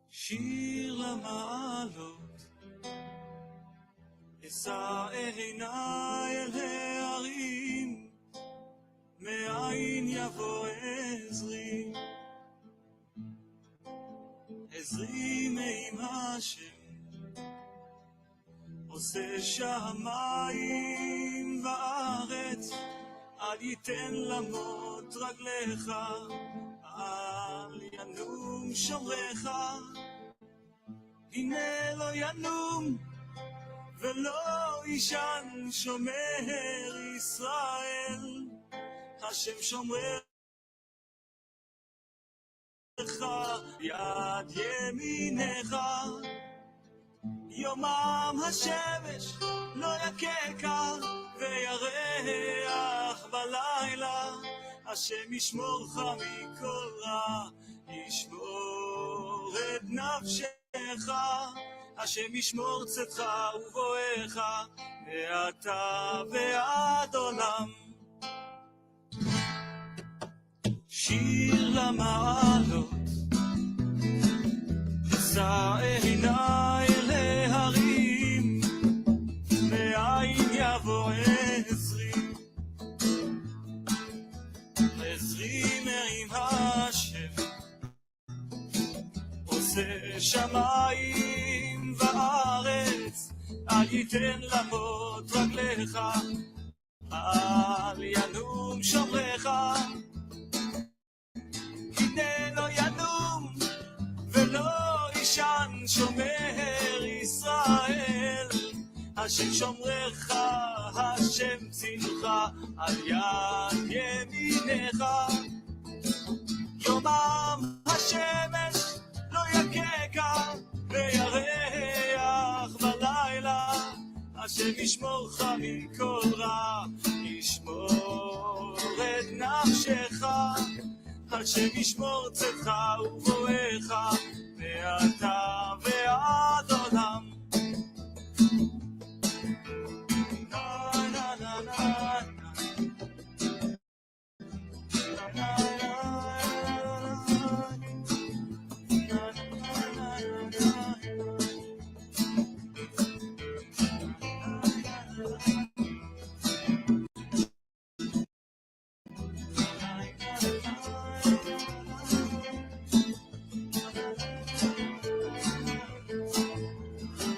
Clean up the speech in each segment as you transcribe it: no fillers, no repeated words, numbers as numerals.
שיר למעלות, אשא עיניי אל ההרים, מאין יבוא עזרי, עזרי מעם השם, עושה שמיים וארץ, אל ייתן למות רגליך, אל ינום שומרך, הנה לא ינום ולא ישן שומר ישראל, השם שומרך יד ימינך, יומם השמש לא יככה וירח בלילה, השם ישמורך מכל רע, ישמור את נפשך, השם ישמור צאתך ובואך מעתה ועד עולם. שיר למעלות, אשא עיניי אל ההרים, מאין יבוא עזרי, עזרי מעם השם, עושה שמיים וארץ, אל ייתן למות רגליך, אל ינום שומרך, הנה לא ינום ולא ישן שומר ישראל, השם שומרך, השם צילך, על יד ימינך, יומם השמש לא יככה וירח בלילה, השם ישמורך מכל רע, ישמור את נפשך, השם ישמור צאתך ובואך מעתה ועד עולם.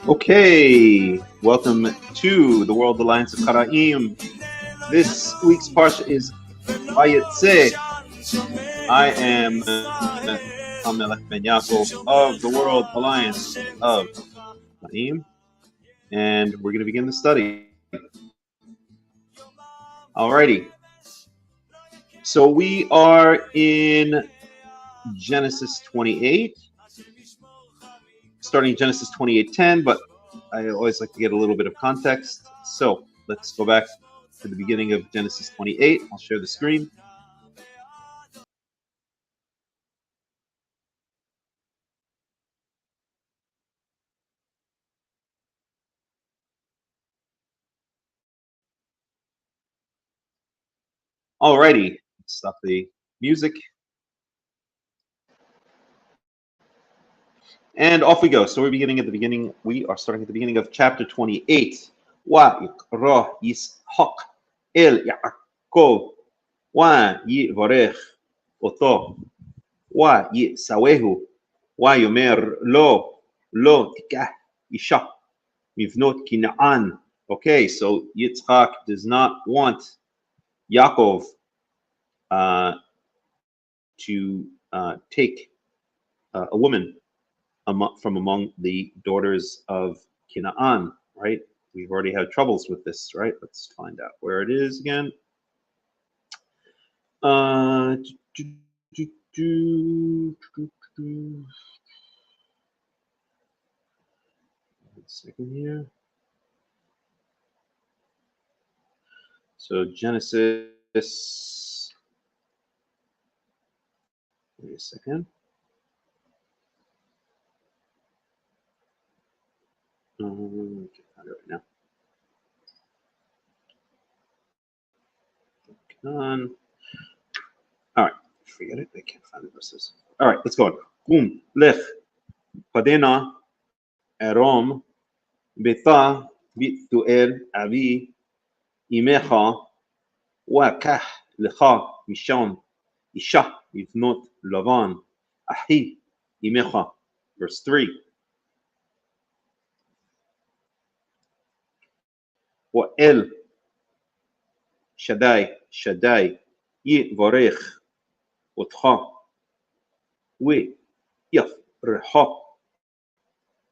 Okay, welcome to the World Alliance of Qara'im. This week's parsha is Vayetzei. I am Hakham Melech of the World Alliance of Qara'im, and we're going to begin the study. Alrighty, so we are in Genesis 28. Starting Genesis 28:10, but I always like to get a little bit of context. So let's go back to the beginning of Genesis 28. I'll share the screen. Alrighty, let's stop the music. And off we go. So we are starting at the beginning of chapter 28. Wa-yikra Yishak el Yaakov wa-yivarech oto wa-yisawehu wa-yomer lo tikah isha mivnot Kinaan. Okay, so Yitzchak does not want Yaakov to take a woman from among the daughters of Canaan, right? We've already had troubles with this, right? Let's find out where it is again. 1 second here. So Genesis, wait a second. Right now. forget it. I can't find the verses. All right, let's go on. Qum, lech, padena, arom, beta, bituel, avi, imecha, wakah, lecha, mishon, isha, yivnot, lavan, ahi, imecha. Verse 3. Wa'el, Shaddai, Yivorech, Otcha, We, Yafrecha,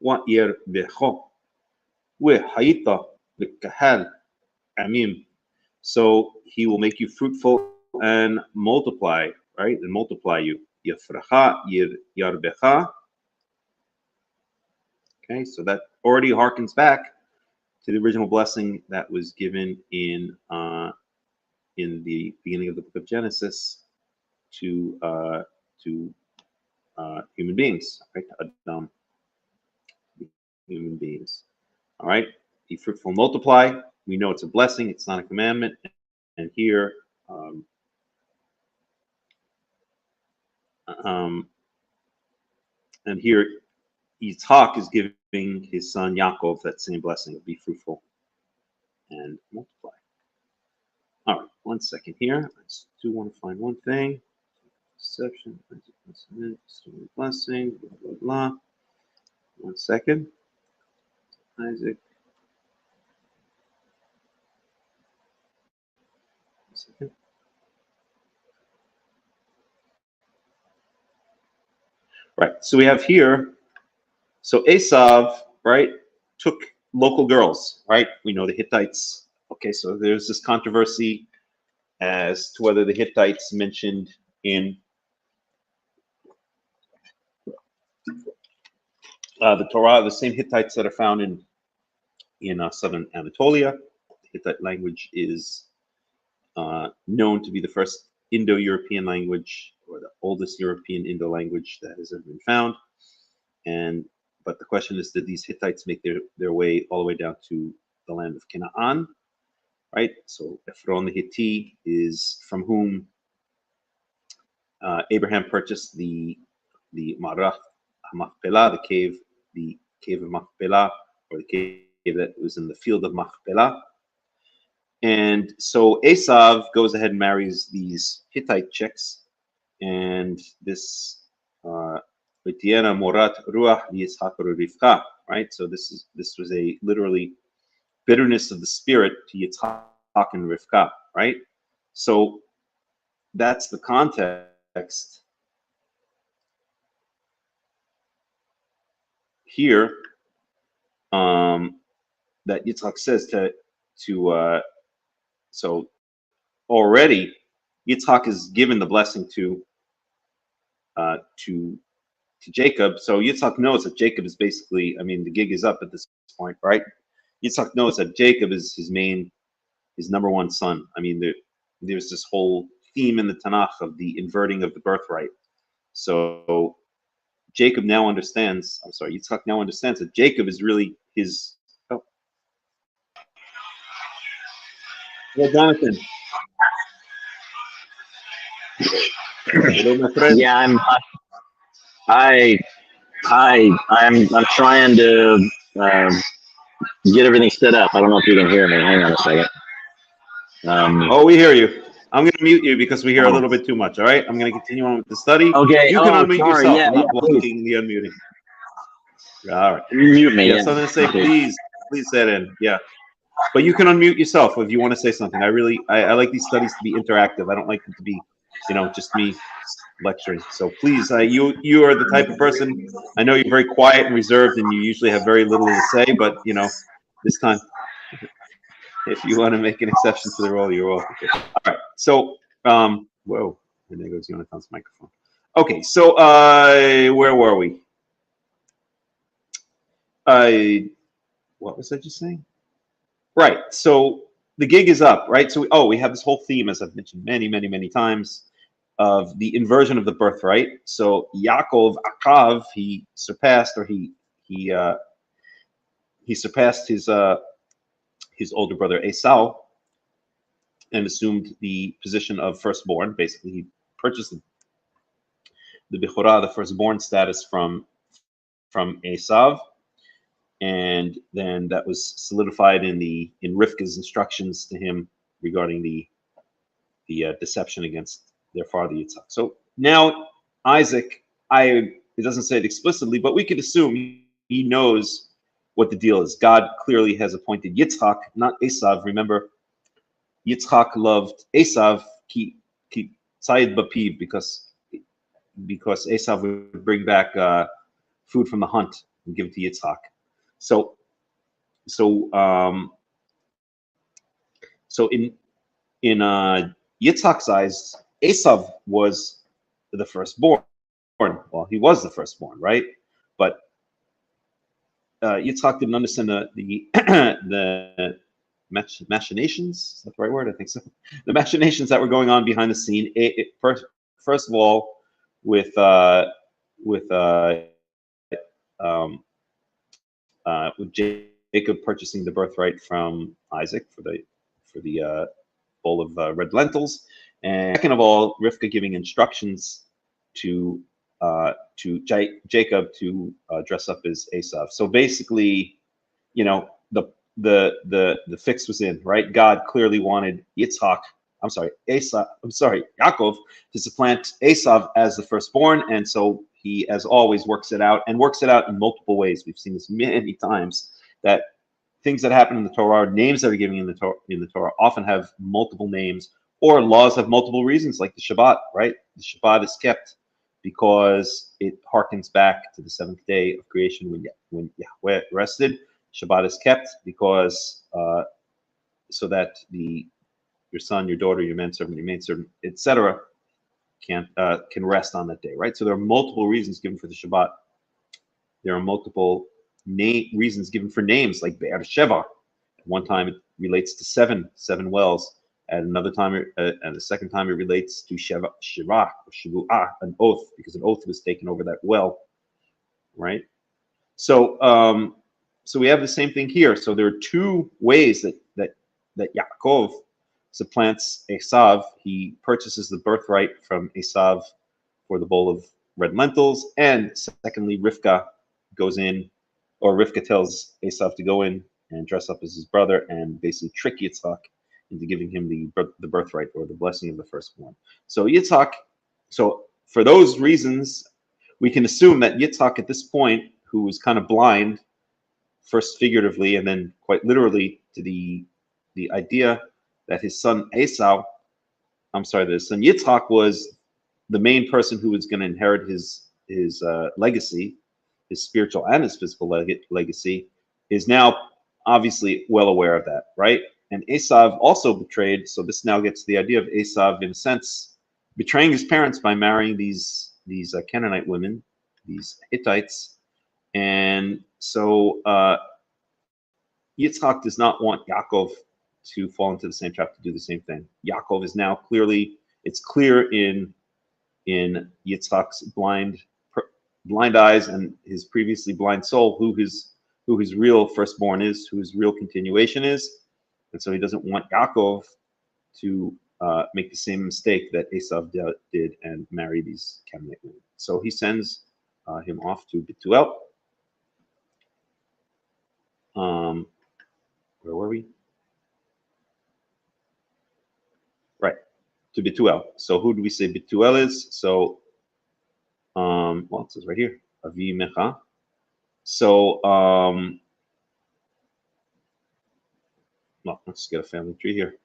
Wa'ir Becha, We Haita, Lekahal, Amim. So he will make you fruitful and multiply, right? And multiply you. Yafrecha, Yarbecha. Okay, so that already harkens back to the original blessing that was given in the beginning of the book of Genesis to human beings, right? Adam, human beings. All right, be fruitful, multiply. We know it's a blessing; it's not a commandment. And here, Yitzhak is giving his son Yaakov that same blessing of be fruitful and multiply. All right, 1 second here. I just do want to find one thing. Deception, blessing, blah, blah, blah. 1 second. Isaac. 1 second. Right, so we have here, so Esav, right, took local girls, right? We know the Hittites. Okay, so there's this controversy as to whether the Hittites mentioned in the Torah, the same Hittites that are found in southern Anatolia. The Hittite language is known to be the first Indo-European language, or the oldest European Indo-language that has ever been found. But the question is, did these Hittites make their way all the way down to the land of Canaan? Right. So Ephron the Hittite is from whom Abraham purchased the Marach Machpelah, the cave of Machpelah, or the cave that was in the field of Machpelah. And so Esav goes ahead and marries these Hittite chicks, and this V'tiena morat ruach Yitzhak Rivka, right? So this was a literally bitterness of the spirit to Yitzhak and Rivka, right? So that's the context here that Yitzhak says so already Yitzhak is given the blessing to Jacob. So Yitzhak knows that Jacob is basically, I mean, the gig is up at this point, right? Yitzhak knows that Jacob is his number one son. I mean, there's this whole theme in the Tanakh of the inverting of the birthright. So Jacob now understands, Yitzhak now understands that Jacob is really his. Oh. Yeah, Jonathan. Hello, my friend. Yeah, I'm trying to get everything set up. I don't know if you can hear me. Hang on a second. Oh, we hear you. I'm going to mute you because we hear a little bit too much. All right, I'm going to continue on with the study. Okay. You can unmute yourself. Yeah, I'm not blocking the unmuting. All right. Mute me. Yes, I'm going to say, please say it in. Yeah. But you can unmute yourself if you want to say something. I like these studies to be interactive. I don't like them to be, just me lecturing. So please, you are the type of person, I know you're very quiet and reserved and you usually have very little to say, but this time, if you want to make an exception to the rule, you're welcome. All right. So, whoa, and there goes Jonathan's microphone. Okay. So, where were we? What was I just saying? Right. So the gig is up, right? So we have this whole theme, as I've mentioned many times, of the inversion of the birthright. So Yaakov Akav, he surpassed his older brother Esau and assumed the position of firstborn. Basically, he purchased Bechorah, the firstborn status from Esav, and then that was solidified in Rivka's instructions to him regarding the deception against their father Yitzhak. So now Isaac, it doesn't say it explicitly, but we could assume he knows what the deal is. God clearly has appointed Yitzhak, not Esav. Remember, Yitzhak loved Esav, ki tzayid bapiv, because Esav would bring back food from the hunt and give it to Yitzhak. So in Yitzhak's eyes, Esav was the firstborn. Well, he was the firstborn, right? But Yitzhak didn't understand the machinations. Is that the right word? I think so. The machinations that were going on behind the scene. First of all, with Jacob purchasing the birthright from Isaac for the bowl of red lentils, and second of all, Rivka giving instructions to Jacob to dress up as Esav. So basically, the fix was in, right? God clearly wanted Yaakov to supplant Esav as the firstborn, and so he, as always, works it out in multiple ways. We've seen this many times, that things that happen in the Torah, names that are given in the Torah, often have multiple names, or laws have multiple reasons, like the Shabbat, right? The Shabbat is kept because it harkens back to the seventh day of creation when Yahweh rested. Shabbat is kept because so that your son, your daughter, your manservant, your maidservant, etc., can rest on that day, right? So there are multiple reasons given for the Shabbat. There are multiple reasons given for names, like Be'er Sheva. At one time it relates to seven wells. At another time, and the second time, it relates to Shivah, or Shivu'ah, an oath, because an oath was taken over that well, right? So we have the same thing here. So there are two ways that Yaakov supplants Esav. He purchases the birthright from Esav for the bowl of red lentils, and secondly, Rivka goes in, or Rivka tells Esav to go in and dress up as his brother and basically trick Yitzhak into giving him the birthright, or the blessing of the firstborn. So Yitzhak, so for those reasons, we can assume that Yitzhak at this point, who was kind of blind, first figuratively and then quite literally, to the idea that his son Yitzhak was the main person who was going to inherit his legacy, his spiritual and his physical legacy, is now obviously well aware of that, right? And Esav also betrayed, so this now gets the idea of Esav, in a sense, betraying his parents by marrying these Canaanite women, these Hittites. And so Yitzhak does not want Yaakov to fall into the same trap, to do the same thing. Yaakov is now it's clear in Yitzhak's blind eyes and his previously blind soul who his real firstborn is, who his real continuation is. And so he doesn't want Yaakov to make the same mistake that Esav did and marry these Canaanite women. So he sends him off to Bethuel. Where were we? Right, to Bethuel. So who do we say Bethuel is? So, well, it says right here, Avi Mecha. So, well, let's get a family tree here.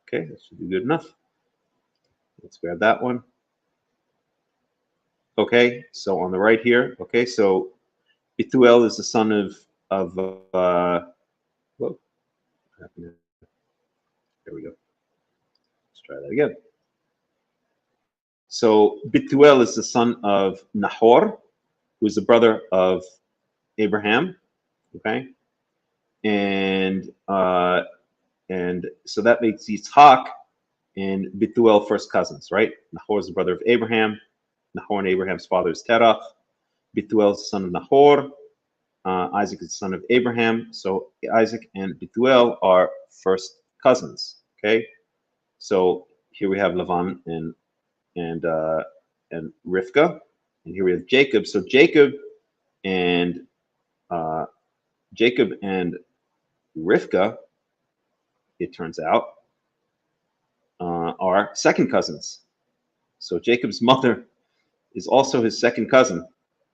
Okay, that should be good enough. Let's grab that one. Okay, so on the right here. Okay, so Bethuel is the son of whoa, what happened here? There we go. Let's try that again. So Bethuel is the son of Nahor, who is the brother of Abraham. Okay, and so that makes Yitzhak and Bethuel first cousins, right? Nahor is the brother of Abraham. Nahor and Abraham's father is Terach. Bethuel is the son of Nahor. Isaac is the son of Abraham. So Isaac and Bethuel are first cousins. Okay. So here we have Lavan and Rivka, and here we have Jacob. So Jacob and Rivka, it turns out, are second cousins. So Jacob's mother is also his second cousin,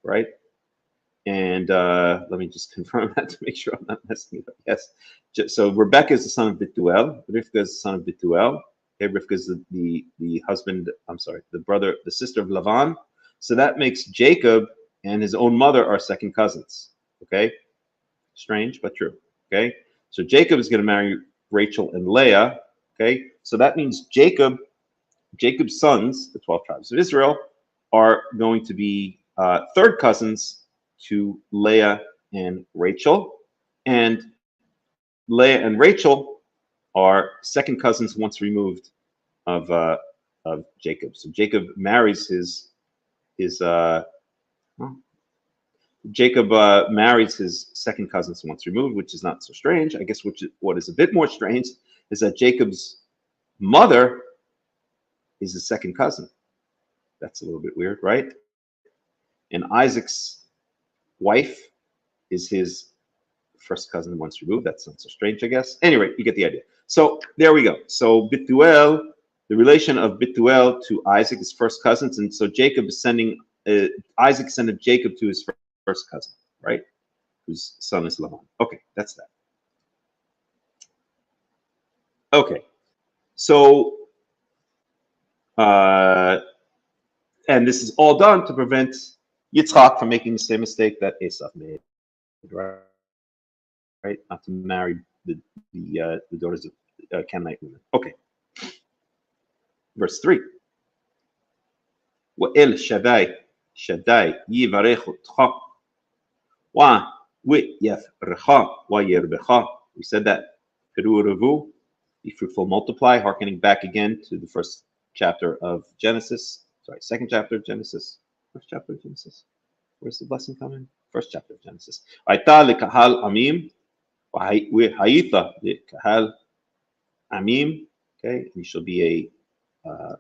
right? And let me just confirm that to make sure I'm not messing it up. Yes. So Rebecca is the son of Bethuel. Rivka is the son of Bethuel. Okay, Rivka is the husband. I'm sorry, the sister of Lavan. So that makes Jacob and his own mother are second cousins. Okay, strange but true. Okay, so Jacob is going to marry Rachel and Leah. Okay, so that means Jacob's sons, the 12 tribes of Israel, are going to be third cousins to Leah and Rachel, and Leah and Rachel are second cousins once removed of Jacob. So Jacob marries marries his second cousins once removed, which is not so strange. I guess what is a bit more strange is that Jacob's mother is his second cousin. That's a little bit weird, right? And Isaac's wife is his first cousin once removed. That's not so strange, I guess. Anyway, you get the idea. So there we go. So Bethuel, the relation of Bethuel to Isaac is first cousins, and so Jacob is sending Isaac sending Jacob to his first cousin, right? Whose son is Laban. Okay, that's that. Okay, so and this is all done to prevent Yitzchak from making the same mistake that Esau made, right? Not to marry the daughters of Canaanite women. Okay. Verse 3. Wa'el Shaddai yivarech otcha wa yafrecha wa yerbecha. We said that. Peru revu, be fruitful, multiply, hearkening back again to the first chapter of Genesis. Sorry, second chapter of Genesis. First chapter of Genesis. Where's the blessing coming? First chapter of Genesis. Aita lekahal amim, hayita lekahal amim. Okay, and you shall be a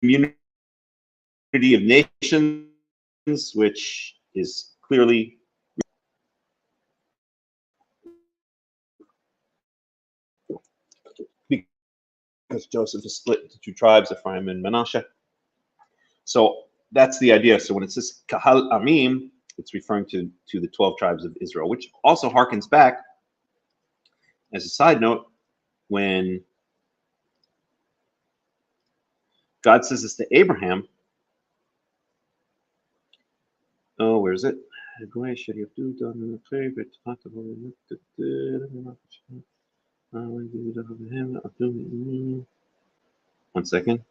community of nations, which is clearly because Joseph is split into two tribes, Ephraim and Manasseh. So that's the idea. So when it says Kahal Amim, it's referring to the 12 tribes of Israel, which also harkens back, as a side note, when God says this to Abraham. Oh, where is it? One second. One second.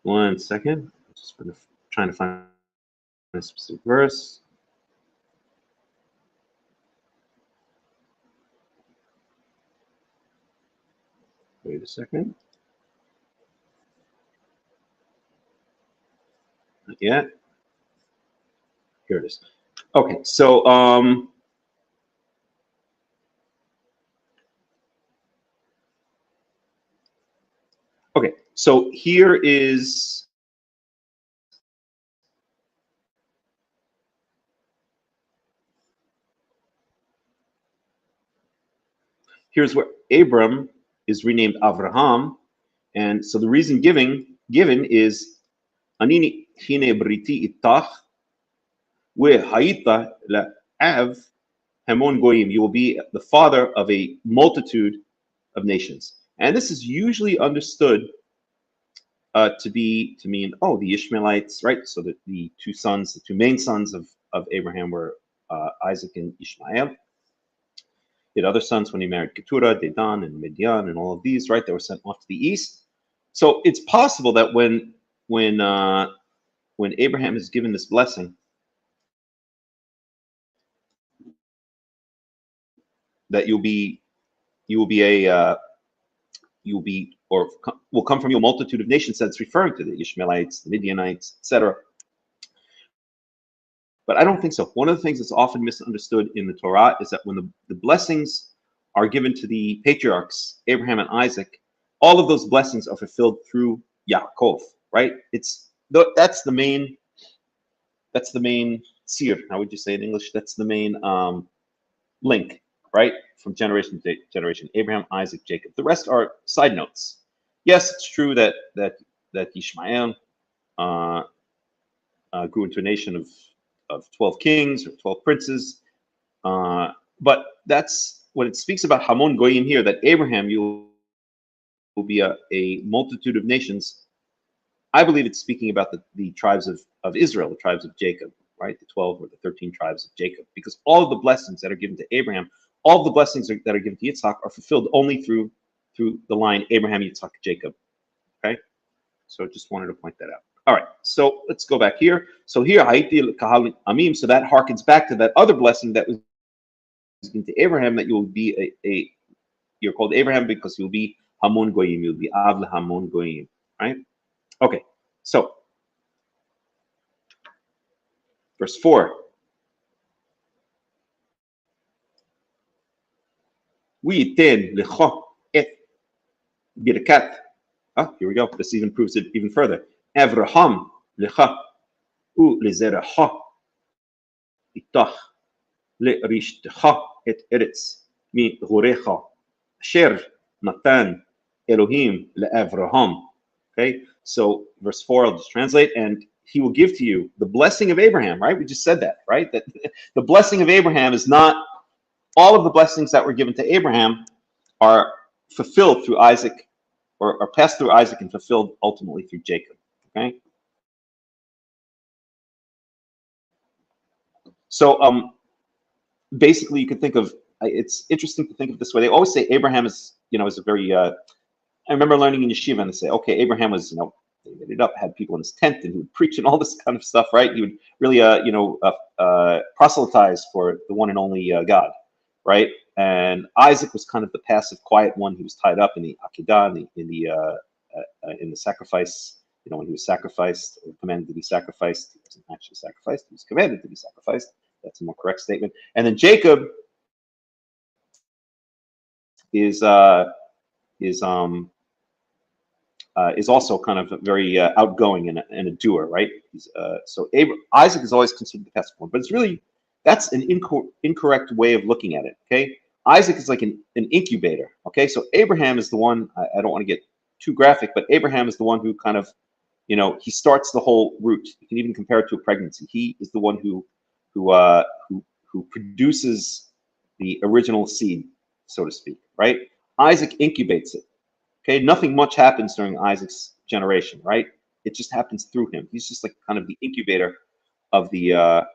One second. I'm just trying to find a specific verse. Wait a second. Not yet. Here it is. Okay, so okay, so here's where Abram is renamed Avraham, and so the reason given is Anini hine briti itach we hayita la'av hamon goyim. You will be the father of a multitude of nations, and this is usually understood to mean the Ishmaelites, right? So that the two main sons of Abraham were Isaac and Ishmael. He had other sons when he married Keturah, Dedan, and Midian, and all of these, right? They were sent off to the east. So it's possible that when Abraham is given this blessing, that you will come from you a multitude of nations. That's referring to the Ishmaelites, the Midianites, etc. But I don't think so. One of the things that's often misunderstood in the Torah is that when the blessings are given to the patriarchs, Abraham and Isaac, all of those blessings are fulfilled through Yaakov, right? That's the main seer. How would you say in English? That's the main link, right? From generation to generation. Abraham, Isaac, Jacob. The rest are side notes. Yes, it's true that Ishmael grew into a nation of 12 kings or 12 princes. But that's when it speaks about Hamon Goyim here, that Abraham, you will be a multitude of nations. I believe it's speaking about the tribes of Israel, the tribes of Jacob, right? The 12 or the 13 tribes of Jacob, because all of the blessings that are given to Abraham, all of the blessings that are given to Yitzhak are fulfilled only through the line Abraham, Yitzhak, Jacob. Okay, so I just wanted to point that out. All right, so let's go back here. So here, Haiti Kahal Amim. So that harkens back to that other blessing that was given to Abraham, that you will be you're called Abraham because you'll be Hamon Goyim. You'll be Av Hamon Goyim, right? Okay, so verse 4. We ten lecho et birkat. Here we go. This even proves it even further. Avraham lecha u lezeracha itach lerishtecha et eretz mi horecha asher natan Elohim leAvraham. Okay, so verse 4, I'll just translate, and he will give to you the blessing of Abraham, right? We just said that, right? That the blessing of Abraham is not all of the blessings that were given to Abraham are fulfilled through Isaac, or are passed through Isaac and fulfilled ultimately through Jacob. Okay. So basically, you can think of, it's interesting to think of this way. They always say Abraham is a very. I remember learning in yeshiva, and they say, okay, Abraham was, they made it up, had people in his tent, and he would preach and all this kind of stuff, right? He would really, proselytize for the one and only God, right? And Isaac was kind of the passive, quiet one. He was tied up in the Akedah, in the sacrifice. When he was sacrificed, or commanded to be sacrificed, he wasn't actually sacrificed. He was commanded to be sacrificed. That's a more correct statement. And then Jacob is also kind of very outgoing and a doer, right? So Isaac is always considered the passive one, but that's an incorrect way of looking at it. Okay, Isaac is like an incubator. Okay, so Abraham is the one. I don't want to get too graphic, but Abraham is the one who kind of, he starts the whole root. You can even compare it to a pregnancy. He is the one who produces the original seed, so to speak, right? Isaac incubates it. Okay, nothing much happens during Isaac's generation, right? It just happens through him. He's just like kind of the incubator of the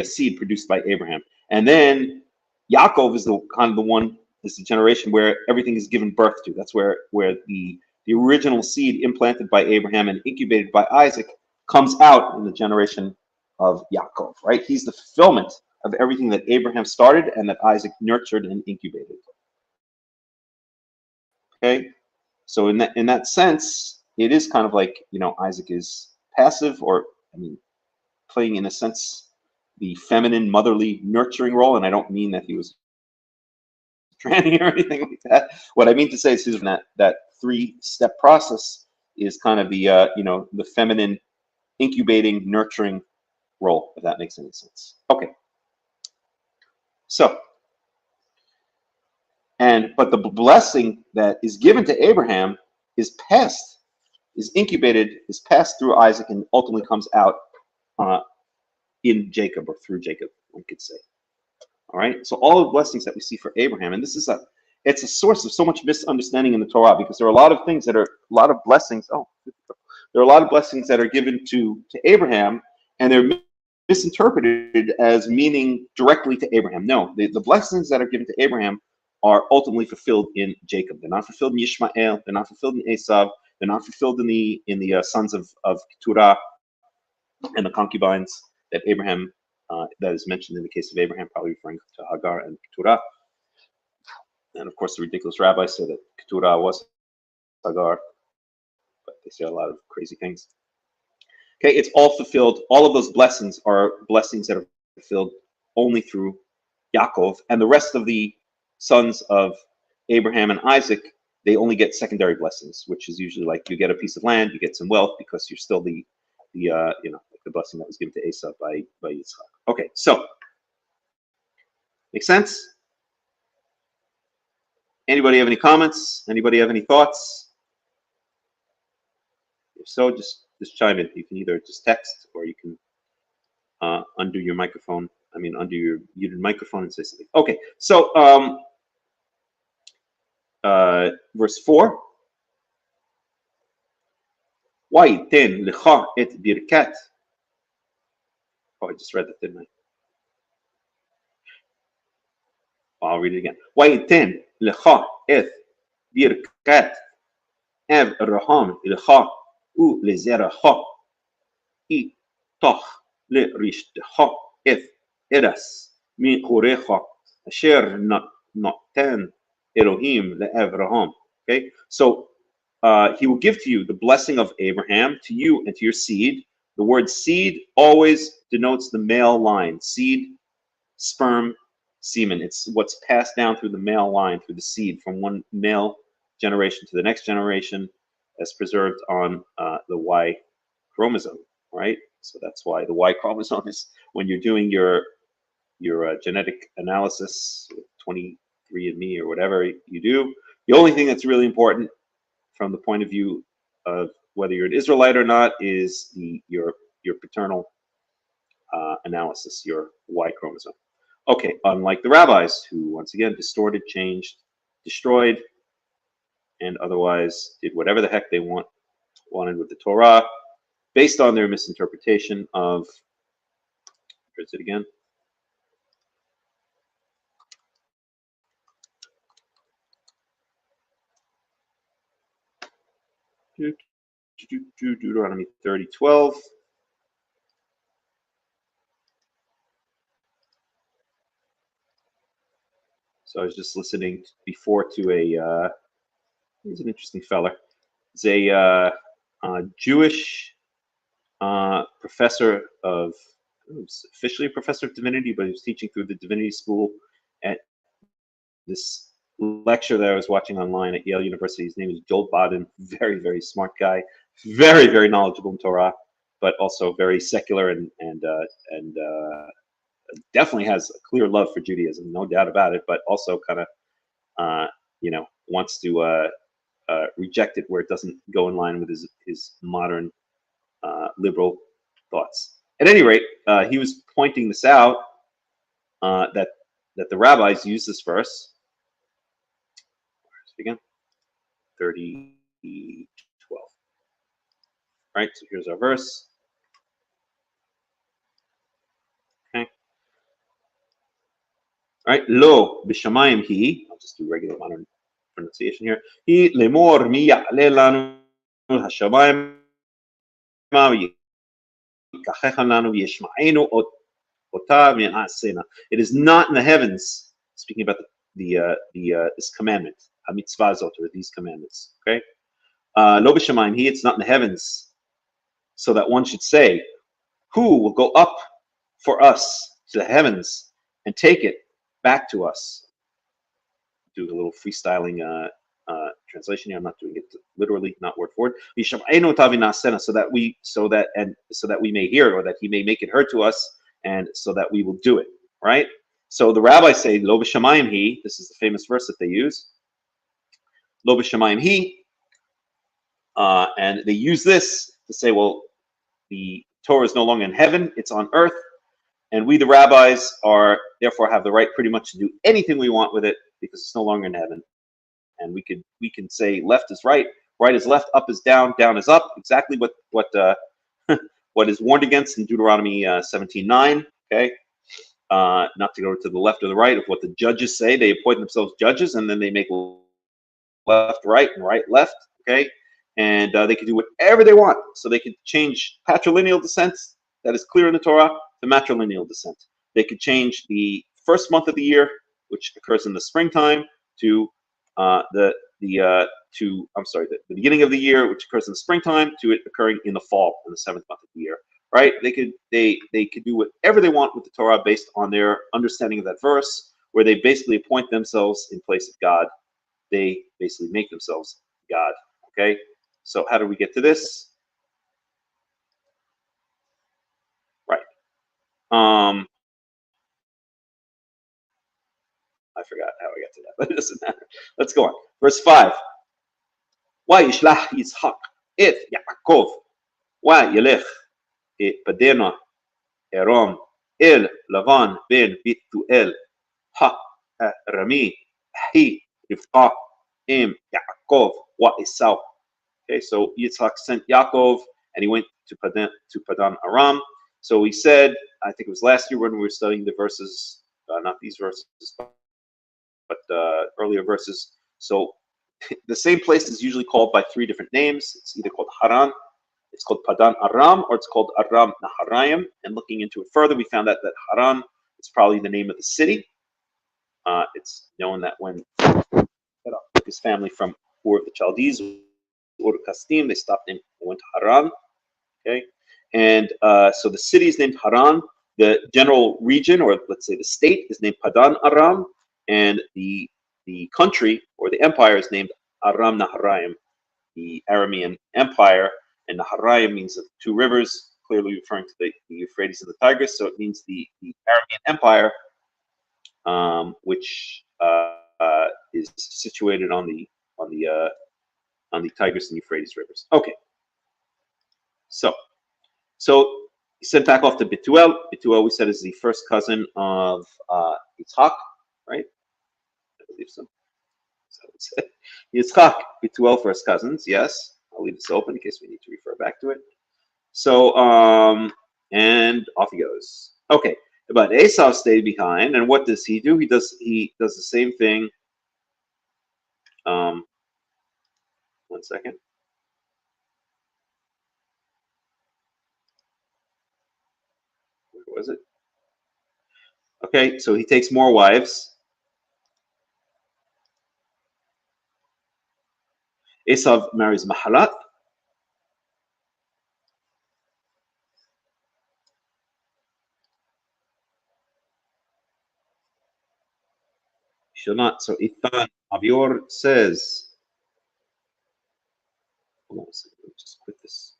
seed produced by Abraham. And then Yaakov is the generation where everything is given birth to. That's where the original seed implanted by Abraham and incubated by Isaac comes out in the generation of Yaakov, right? He's the fulfillment of everything that Abraham started and that Isaac nurtured and incubated. Okay, so in that sense, it is kind of like, Isaac is passive, or playing in a sense the feminine, motherly, nurturing role. And I don't mean that he was tranny or anything like that. What I mean to say is that 3-step process is kind of the feminine, incubating, nurturing role, if that makes any sense. Okay, so. But the blessing that is given to Abraham is incubated, is passed through Isaac, and ultimately comes out in Jacob, or through Jacob, one could say. All right. So all the blessings that we see for Abraham, and this is it's a source of so much misunderstanding in the Torah, because there are a lot of things that are a lot of blessings. There are a lot of blessings that are given to Abraham, and they're misinterpreted as meaning directly to Abraham. No, the blessings that are given to Abraham are ultimately fulfilled in Jacob. They're not fulfilled in Ishmael. They're not fulfilled in Esav. They're not fulfilled in the sons of Keturah and the concubines that Abraham that is mentioned in the case of Abraham, probably referring to Hagar and Keturah. And of course, the ridiculous rabbis say that Keturah was Hagar, but they say a lot of crazy things. Okay, it's all fulfilled. All of those blessings are blessings that are fulfilled only through Yaakov, and the rest of the sons of Abraham and Isaac, they only get secondary blessings, which is usually like you get a piece of land, you get some wealth because you're still the blessing that was given to Esau by Yitzchak. Okay, so make sense? Anybody have any comments? Anybody have any thoughts? If so, just chime in. You can either just text or you can undo your microphone. Undo your muted microphone and say something. Okay, so verse 4. Wa'iten lecha et birkat. Oh, I just read that, didn't I? I'll read it again. Wa'iten lecha et birkat Avraham lecha u lezeracha itoch lerishdecha et eras mi chorecha asher noten Elohim leAvraham. Okay, so he will give to you the blessing of Abraham, to you and to your seed. The word seed always denotes the male line. Seed, sperm, semen. It's what's passed down through the male line, through the seed, from one male generation to the next generation, as preserved on the Y chromosome, right? So that's why the Y chromosome is, when you're doing your genetic analysis, 23andMe or whatever you do, the only thing that's really important from the point of view of whether you're an Israelite or not is your paternal analysis, your Y chromosome. Okay, unlike the rabbis, who once again distorted, changed, destroyed, and otherwise did whatever the heck they wanted with the Torah, based on their misinterpretation of, where's it again? Deuteronomy 30:12. So I was just listening before to he's an interesting fella. He's a Jewish professor of, officially a professor of divinity, but he was teaching through the divinity school at this lecture that I was watching online at Yale University. His name is Joel Baden. Very, very smart guy. Very, very knowledgeable in Torah, but also very secular and definitely has a clear love for Judaism, no doubt about it, but also kind of, wants to reject it where it doesn't go in line with his modern liberal thoughts. At any rate, he was pointing this out, that the rabbis use this verse. Again, 30:12. Right, so here's our verse. Okay. All right, lo b'shamayim hi. I'll just do regular modern pronunciation here. Hi lemor mi ya'le lanu hashamayim ma v'yikachechem lanu v'yishma'enu ota v'ya'asena. It is not in the heavens. Speaking about this commandment, hamitzvazot, or these commandments. Okay. Lo b'shamayim hi. It's not in the heavens, so that one should say, who will go up for us to the heavens and take it back to us? Do a little freestyling translation here. I'm not doing it literally, not word for word. So that we may hear it, or that he may make it heard to us, and so that we will do it. Right? So the rabbis say, Lo b'shamayim hi. This is the famous verse that they use. Lo b'shamayim hi. And they use this to say, well, the Torah is no longer in heaven, it's on earth, and we, the rabbis, therefore have the right pretty much to do anything we want with it because it's no longer in heaven. And we can say left is right, right is left, up is down, down is up, exactly what what is warned against in Deuteronomy 17:9. Okay, not to go to the left or the right of what the judges say. They appoint themselves judges, and then they make left right and right left. Okay. And they can do whatever they want. So they can change patrilineal descent, that is clear in the Torah, the matrilineal descent. They could change the first month of the year, which occurs in the springtime, to the beginning of the year, which occurs in the springtime, to it occurring in the fall, in the 7th month of the year. Right? They could do whatever they want with the Torah based on their understanding of that verse, where they basically appoint themselves in place of God. They basically make themselves God. Okay? So how do we get to this? Right. I forgot how I got to that, but it doesn't matter. Let's go on. Verse 5. וישלח יצחק את יעקב וילך פדנה ארם אל לבן בן בתואל הארמי אחי רבקה עם יעקב ועשיו. Okay, so Yitzhak sent Yaakov and he went to Padan Aram. So he said, I think it was last year when we were studying the verses, not these verses, but earlier verses. So the same place is usually called by 3 different names. It's either called Haran, it's called Padan Aram, or it's called Aram Naharaim. And looking into it further, we found out that Haran is probably the name of the city. It's known that when Terach took his family from Ur of the Chaldees, Ur Kasdim, they stopped and went to Haran. Okay, and so the city is named Haran. The general region, or let's say the state, is named Padan Aram, and the country or the empire is named Aram Naharaim, the Aramean Empire. And Naharaim means the 2 rivers, clearly referring to the Euphrates and the Tigris. So it means the Aramean Empire, which is situated on the Tigris and Euphrates rivers. Okay. So he sent back off to Betuel. Betuel, we said, is the first cousin of Yitzhak, right? I believe so. So Yitzhak, Betuel, first cousins. Yes, I'll leave this open in case we need to refer back to it. So and off he goes. Okay, but Esau stayed behind, and what does he do? He does the same thing. 1 second. Where was it? Okay, so he takes more wives. Esau marries Mahalat. Shall not. So Ethan Avior says, hold on a second, let me just quit this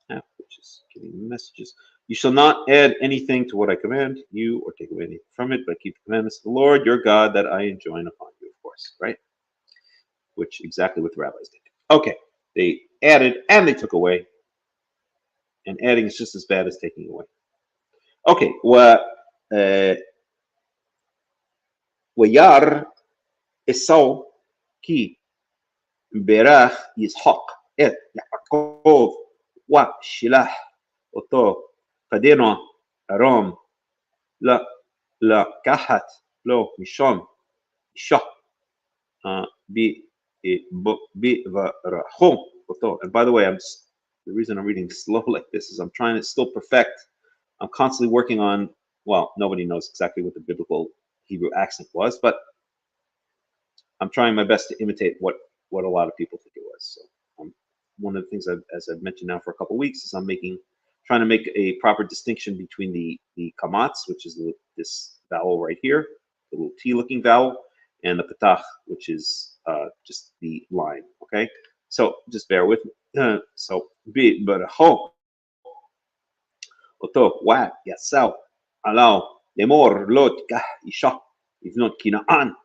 app, which is giving messages. You shall not add anything to what I command you or take away anything from it, but keep the commandments of the Lord your God that I enjoin upon you, of course, right? Which exactly what the rabbis did. Okay, they added and they took away, and adding is just as bad as taking away. Okay, Wayar Esau ki berach Yitzhak et Yaakov wa shilah oto kadena Aram la kahat lo mishon isha bi varachom oto. And by the way, the reason I'm reading slow like this is I'm trying to still perfect. I'm constantly working on, well, nobody knows exactly what the biblical Hebrew accent was, but I'm trying my best to imitate what a lot of people think it was. So one of the things, as I've mentioned now for a couple of weeks, is I'm trying to make a proper distinction between the kamatz, which is this vowel right here, the little T-looking vowel, and the patach, which is just the line. Okay, so just bear with me. So bi baracho oto wa yasau alau lemor lo tikah isha ivnot kinaan.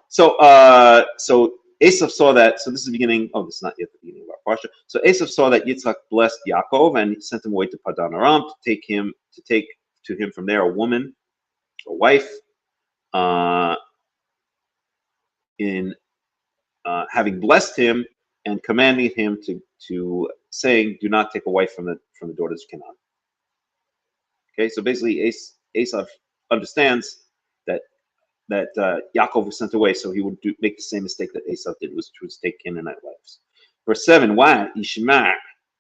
So Esav saw that. So this is the beginning. Oh, this is not yet the beginning of our parsha. So Esav saw that Yitzhak blessed Yaakov and sent him away to Padan Aram to take to him from there a woman, a wife. In having blessed him and commanding him to saying, "Do not take a wife from the daughters of Canaan." Okay, so basically, Esav understands that Yaakov was sent away, so he would make the same mistake that Esav did, which was take Canaanite wives. Verse 7, Wa Ishma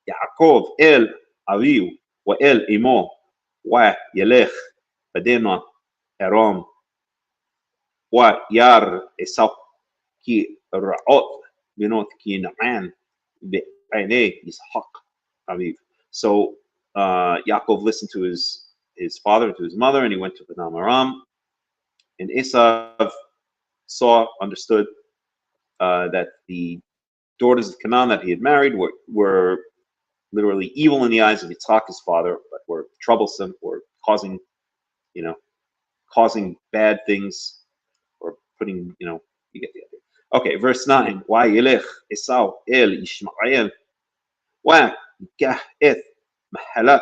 Yaakov el Aviu ואל אמו וילך בדנו ערום וירא עשיו כי רעות בנות כנען בעיני יצחק אביו. So Yaakov listened to his father, to his mother, and he went to Paddan Aram. And Esav understood that the daughters of Canaan that he had married were literally evil in the eyes of Yitzhak, his father, but were troublesome, were causing bad things, or putting, you get the idea. Okay, verse 9. Vayelech Esau el Yishmael ויקח את מחלת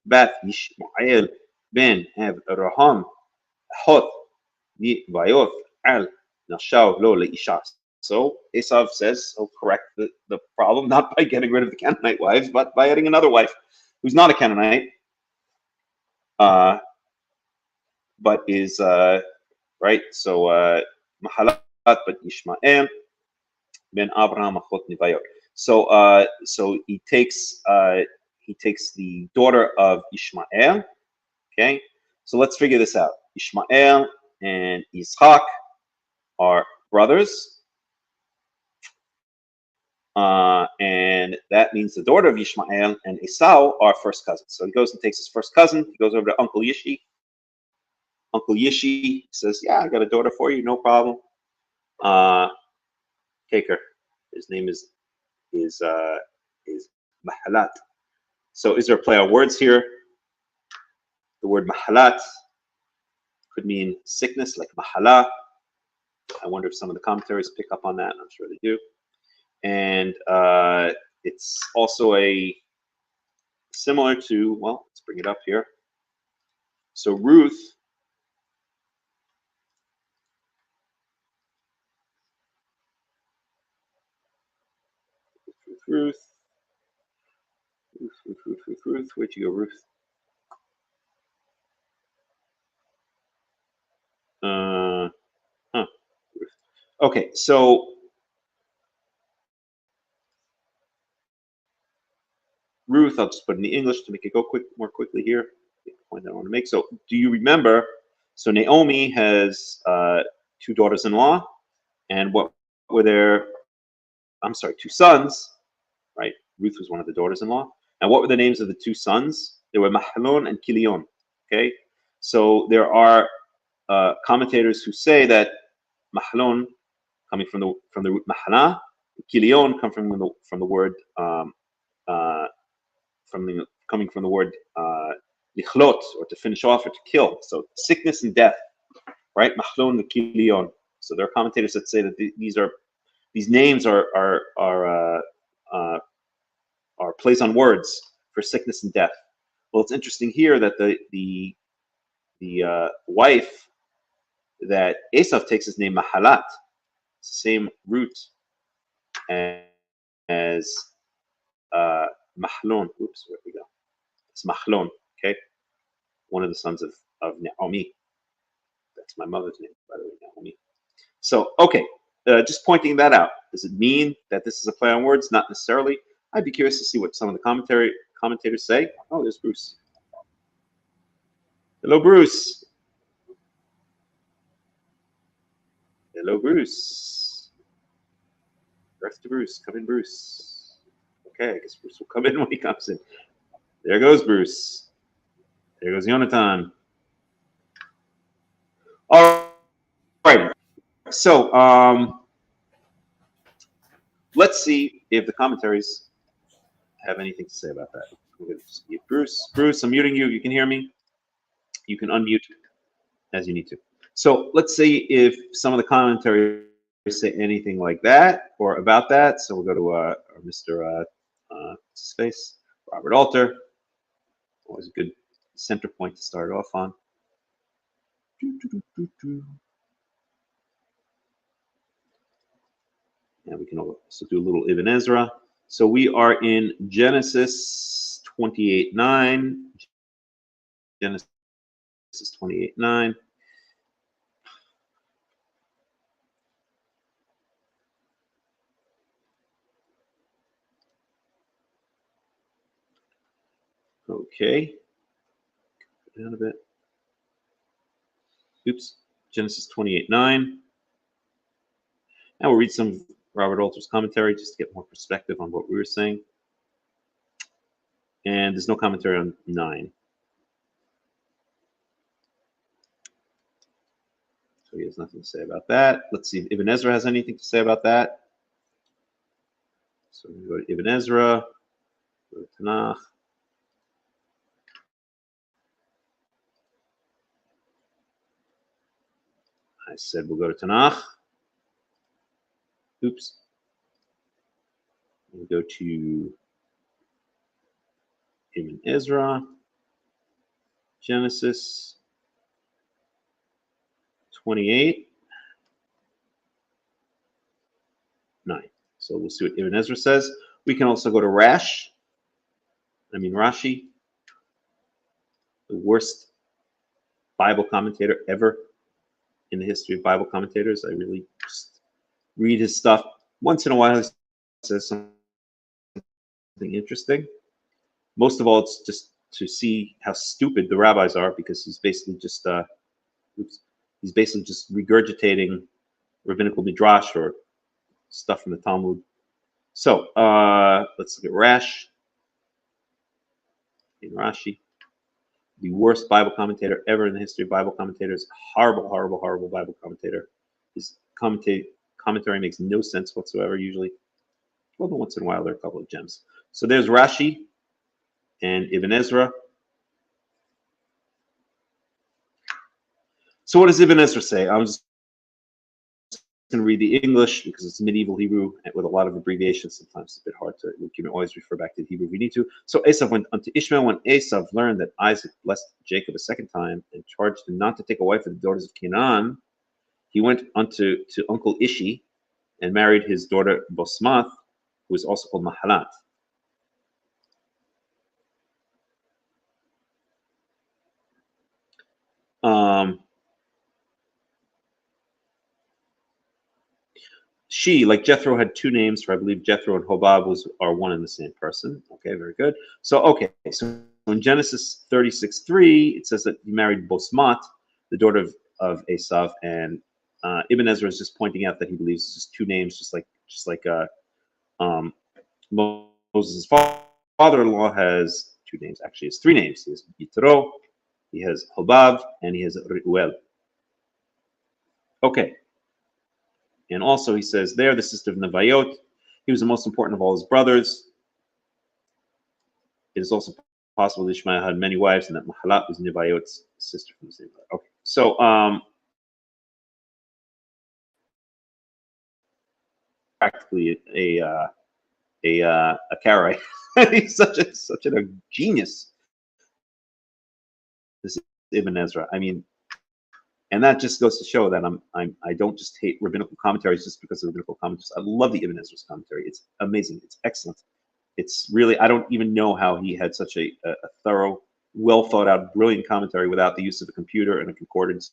בת ישמעאל בן אברהם אחות ויות על נשאו לו לאישה. So Esav says, correct the problem, not by getting rid of the Canaanite wives, but by adding another wife who's not a Canaanite, but is right. So Mahalat but Ishmael ben Abraham achot Nivayot. So he takes the daughter of Ishmael. Okay, so let's figure this out. Ishmael and Yitzhak are brothers. And that means the daughter of Ishmael and Esau are first cousins. So he goes and takes his first cousin. He goes over to Uncle Yishi. Uncle Yishi says, "Yeah, I got a daughter for you, no problem. Take her." His name is Mahalat. So is there a play on words here? The word Mahalat could mean sickness, like Mahala. I wonder if some of the commentaries pick up on that. I'm sure they do. And it's also similar to, well, let's bring it up here. So Ruth where'd you go, Ruth? Ruth. Okay, so Ruth, I'll just put in the English to make it go more quickly here. The point I want to make. So, do you remember? So Naomi has 2 daughters-in-law, and what were their? I'm sorry, 2 sons, right? Ruth was one of the daughters-in-law. And what were the names of the 2 sons? They were Mahlon and Kilion. Okay, so there are commentators who say that Mahlon, coming from the root Mahana, Kilion, come from the word coming from the word lichlot, or to finish off or to kill. So sickness and death, right? Mahlon and Kilion. So there are commentators that say that these names are plays on words for sickness and death. Well, it's interesting here that the wife that Esav takes his name Mahalat, same root as Mahlon. Oops, where we go? It's Mahlon. Okay, one of the sons of Naomi. That's my mother's name, by the way, Naomi. So, okay, just pointing that out. Does it mean that this is a play on words? Not necessarily. I'd be curious to see what some of the commentators say. Oh, there's Bruce. Hello, Bruce. Hello, Bruce. Rest to Bruce. Come in, Bruce. Okay, I guess Bruce will come in when he comes in. There goes Bruce. There goes Jonathan. All right. So let's see if the commentaries have anything to say about that. I'm going to just mute Bruce. Bruce, I'm muting you. You can hear me. You can unmute as you need to. So let's see if some of the commentaries say anything like that or about that. So we'll go to Mr. Space, Robert Alter. Always a good center point to start off on. And we can also do a little Ibn Ezra. So we are in Genesis 28:9. Genesis 28:9. Okay. Go down a bit. Oops. Genesis 28:9. Now we'll read some of Robert Alter's commentary just to get more perspective on what we were saying. And there's no commentary on 9. So he has nothing to say about that. Let's see if Ibn Ezra has anything to say about that. So we go to Ibn Ezra, go to Tanakh. I said we'll go to Tanakh. Oops. We'll go to Ibn Ezra, Genesis 28:9. So we'll see what Ibn Ezra says. We can also go to Rashi, the worst Bible commentator ever in the history of Bible commentators. I really just read his stuff. Once in a while, he says something interesting. Most of all, it's just to see how stupid the rabbis are, because he's basically just regurgitating rabbinical midrash or stuff from the Talmud. So let's look at Rashi. In Rashi, the worst Bible commentator ever in the history of Bible commentators. Horrible, horrible, horrible Bible commentator. His commentary makes no sense whatsoever usually. Well, but once in a while there are a couple of gems. So there's Rashi and Ibn Ezra. So what does Ibn Ezra say? I'm just going to read the English because it's medieval Hebrew with a lot of abbreviations. Sometimes it's a bit hard to, we can always refer back to the Hebrew if we need to. So Esav went unto Ishmael when Esav learned that Isaac blessed Jacob a second time and charged him not to take a wife of the daughters of Canaan. He went unto Uncle Ishi and married his daughter Bosmath, who is also called Mahalat. She, like Jethro, had two names, for I believe Jethro and Hobab are one and the same person. Okay, very good. So in Genesis 36:3, it says that he married Bosmat, the daughter of Esav, and Ibn Ezra is just pointing out that he believes it's just two names, just like Moses' father-in-law has two names. Actually, he has three names. He has Yitro, he has Hobab, and he has Reuel. Okay. And also he says there, the sister of Nevayot, he was the most important of all his brothers. It is also possible that Ishmael had many wives and that Mahalat was Nevayot's sister from the same brother. Okay, so practically a Karaite. He's such a genius. This Ibn Ezra. I mean, and that just goes to show that I don't just hate rabbinical commentaries just because of rabbinical commentaries. I love the Ibn Ezra's commentary. It's amazing. It's excellent. It's really, I don't even know how he had such a thorough, well thought out, brilliant commentary without the use of a computer and a concordance.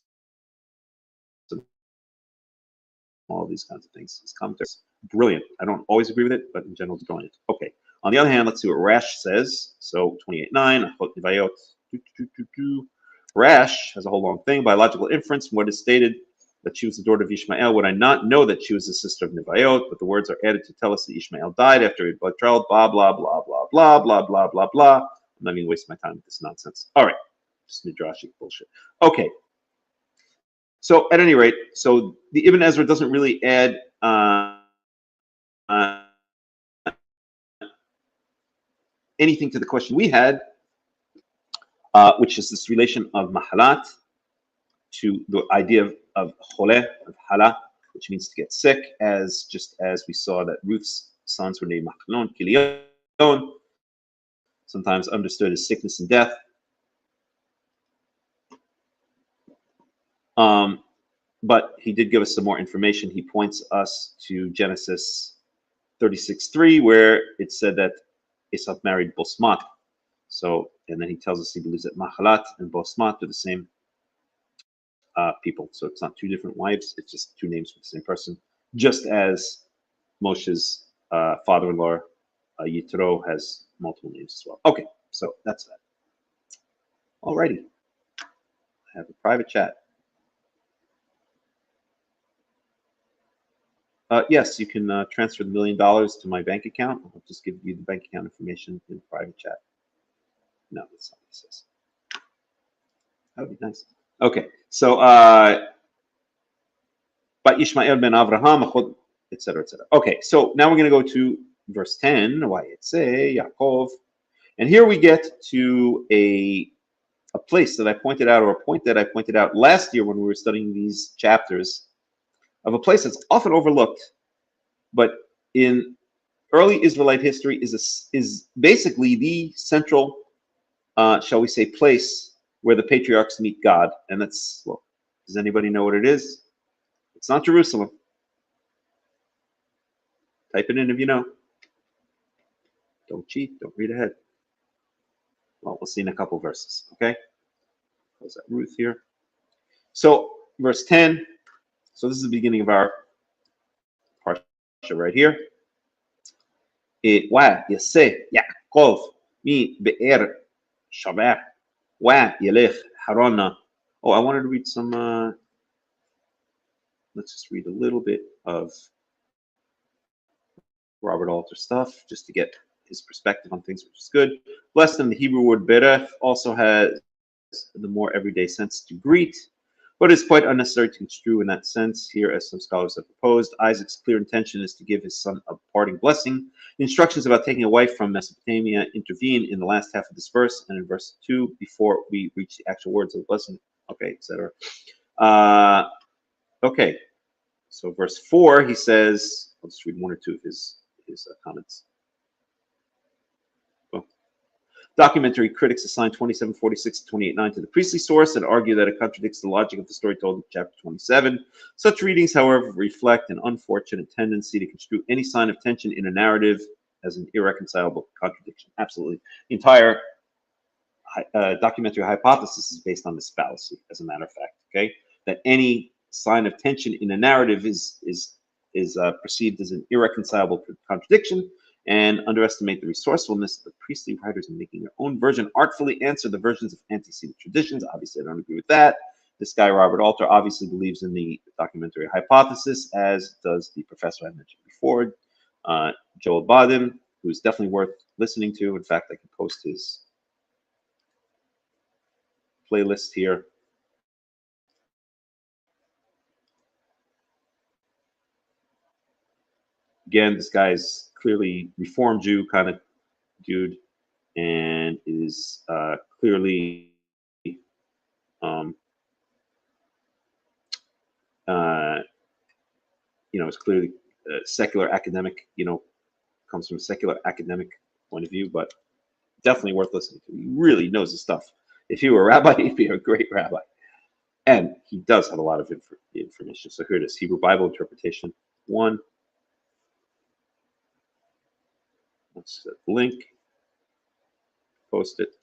All of these kinds of things. His commentary is brilliant. I don't always agree with it, but in general, it's brilliant. Okay. On the other hand, let's see what Rash says. So 28:9. Rash has a whole long thing. Biological inference from what is stated that she was the daughter of Ishmael. Would I not know that she was the sister of Nevayot? But the words are added to tell us that Ishmael died after he had betrothed. Blah blah blah blah blah blah blah blah blah. I'm not even wasting my time with this nonsense. All right, just midrashic bullshit. Okay. So at any rate, so the Ibn Ezra doesn't really add anything to the question we had, which is this relation of mahalat to the idea of choleh, of hala, which means to get sick, just as we saw that Ruth's sons were named Machlon, Kilion, sometimes understood as sickness and death. But he did give us some more information. He points us to Genesis 36:3, where it said that Esau married Bosmat. So, and then he tells us he believes that Mahalat and Bosmat are the same people. So it's not two different wives, it's just two names for the same person. Just as Moshe's father-in-law, Yitro, has multiple names as well. Okay, so that's that. Alrighty, I have a private chat. Yes, you can transfer the $1 million to my bank account. I'll just give you the bank account information in private chat. No, that's not what it says. That would be nice. Okay, so but Ishmael ben Avraham, etc., etc. Okay, so now we're going to go to verse 10, Vayetzei, Yaakov, and here we get to a place that I pointed out, or a point that I pointed out last year when we were studying these chapters, of a place that's often overlooked, but in early Israelite history is basically the central, shall we say, place where the patriarchs meet God, and that's, well, does anybody know what it is? It's not Jerusalem. Type it in if you know. Don't cheat. Don't read ahead. Well, we'll see in a couple verses. Okay. Close that Ruth here. So verse 10. So this is the beginning of our parsha right here. Vayetzei Yaakov mi be'er Shabbath yelech harana. Oh, I wanted to read some. Let's just read a little bit of Robert Alter stuff just to get his perspective on things, which is good. Blessed, and the Hebrew word berech also has the more everyday sense to greet, but it's quite unnecessary to construe in that sense here, as some scholars have proposed. Isaac's clear intention is to give his son a parting blessing. The instructions about taking a wife from Mesopotamia intervene in the last half of this verse and in verse 2 before we reach the actual words of the blessing, okay, etc. Okay, so verse 4, he says, I'll just read one or two of his comments. Documentary critics assign 27:46 to 28:9 to the priestly source and argue that it contradicts the logic of the story told in chapter 27. Such readings, however, reflect an unfortunate tendency to construe any sign of tension in a narrative as an irreconcilable contradiction. Absolutely. The entire documentary hypothesis is based on this fallacy, as a matter of fact, okay? That any sign of tension in a narrative is perceived as an irreconcilable contradiction, and underestimate the resourcefulness of the priestly writers in making their own version artfully answer the versions of antecedent traditions. Obviously, I don't agree with that. This guy, Robert Alter, obviously believes in the documentary hypothesis, as does the professor I mentioned before, Joel Badim, who's definitely worth listening to. In fact, I can post his playlist here. Again, this guy's clearly Reformed Jew kind of dude, and is clearly is clearly secular academic, comes from a secular academic point of view, but definitely worth listening to. He really knows his stuff. If he were a rabbi, he'd be a great rabbi. And he does have a lot of information. So here it is, Hebrew Bible Interpretation 1. Let's set the link, post it.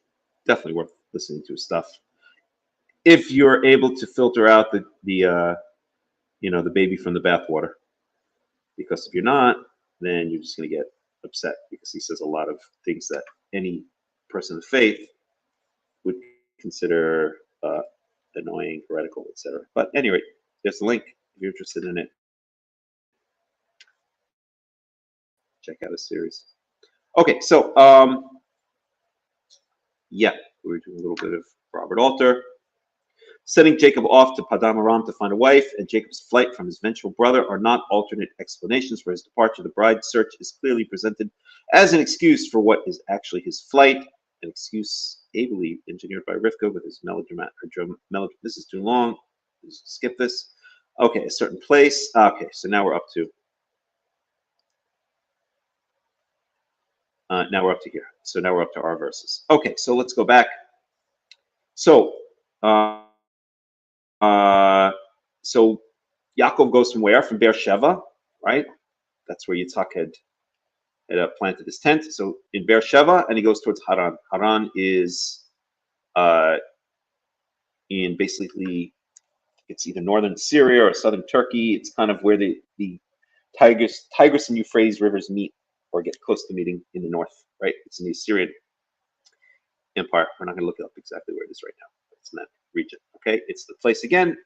Definitely worth listening to his stuff. If you're able to filter out the baby from the bathwater, because if you're not, then you're just going to get upset, because he says a lot of things that any person of faith would consider annoying, heretical, etc. But anyway, there's the link if you're interested in it. Check out his series. Okay, so yeah, we're doing a little bit of Robert Alter. Sending Jacob off to Padan Aram to find a wife, and Jacob's flight from his vengeful brother are not alternate explanations for his departure. The bride's search is clearly presented as an excuse for what is actually his flight, an excuse ably engineered by Rivka with his melodramatic. This is too long. Just skip this. Okay, a certain place. Okay, so now we're up to here. So now we're up to our verses. Okay, so let's go back. So Yaakov goes from where? From Beersheba, right? That's where Yitzhak had planted his tent. So in Beersheba, and he goes towards Haran. Haran is in basically, it's either northern Syria or southern Turkey. It's kind of where the Tigris and Euphrates rivers meet, or get close to meeting in the north, right? It's in the Assyrian Empire. We're not going to look up exactly where it is right now. It's in that region. Okay, it's the place again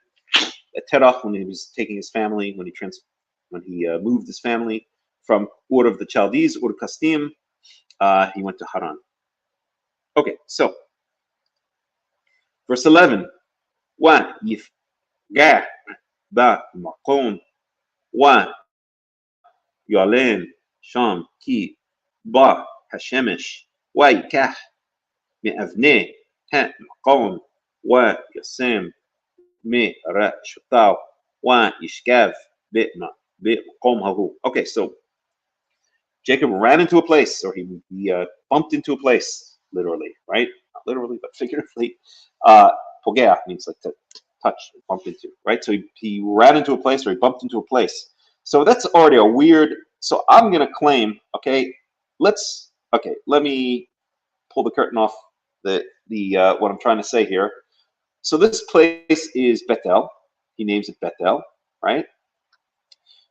at Terach when he was taking his family, when he moved his family from Ur of the Chaldees, Ur Kasdim, he went to Haran. Okay, so verse 11. Wa yifgah ba maqom wa yalen sham ki ba hashemesh wa yikah me'avnei ha-maqom wa yasem me'ara shutaw wa yishkav be'maqom hahu. Okay, so Jacob ran into a place, or he bumped into a place, literally, right? Not literally, but figuratively. Pogea means like to touch, bump into, right? So he ran into a place, or he bumped into a place. So that's already a weird. So I'm going to claim, okay, let me pull the curtain off the what I'm trying to say here. So this place is Bethel. He names it Bethel, right?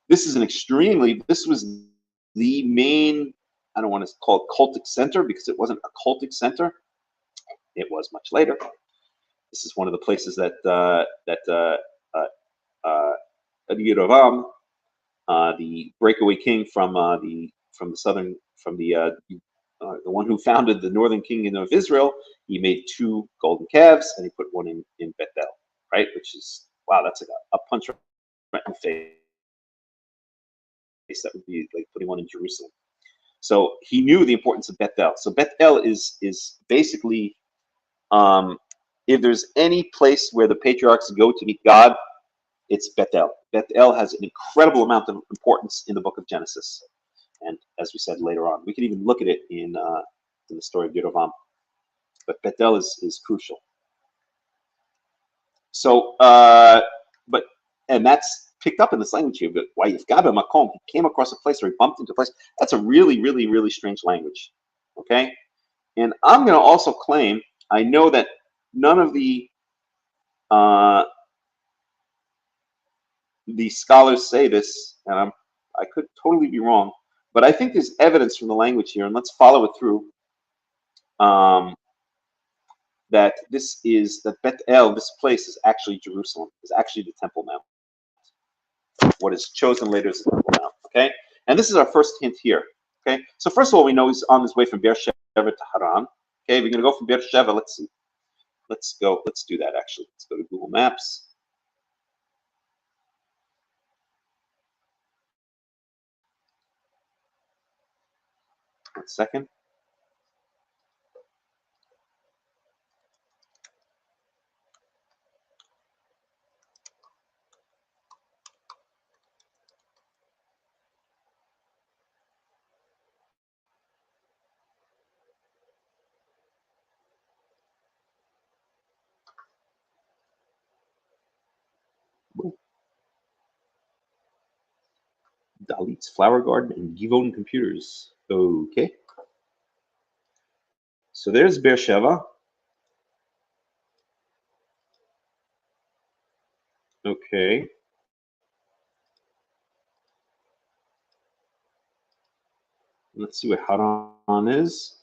This was the main, I don't want to call it cultic center because it wasn't a cultic center. It was much later. This is one of the places that Yerovam, the breakaway king from the one who founded the northern kingdom of Israel, he made 2 golden calves and he put one in Bethel, right? Which is, wow, that's like a punch right in the face. That would be like putting one in Jerusalem. So he knew the importance of Bethel. So Bethel is basically, if there's any place where the patriarchs go to meet God, it's Bethel. Bethel has an incredible amount of importance in the book of Genesis. And as we said later on, we can even look at it in the story of Yerovam. But Bethel is crucial. So, and that's picked up in this language here. But why Yifgaba Makom, he came across a place, or he bumped into a place. That's a really, really, really strange language. Okay? And I'm going to also claim, I know that none of the scholars say this, and I could totally be wrong, but I think there's evidence from the language here, and let's follow it through, that Bethel, this place is actually Jerusalem, is actually the Temple Mount. What is chosen later is the Temple Mount, okay? And this is our first hint here, okay? So first of all, we know he's on his way from Beersheba to Haran. Okay, we're going to go from Beersheba. Let's see. Let's do that, actually. Let's go to Google Maps. One second. Dalit's Flower Garden and Givon Computers. Okay. So there's Beersheba. Okay. Let's see what Haran is.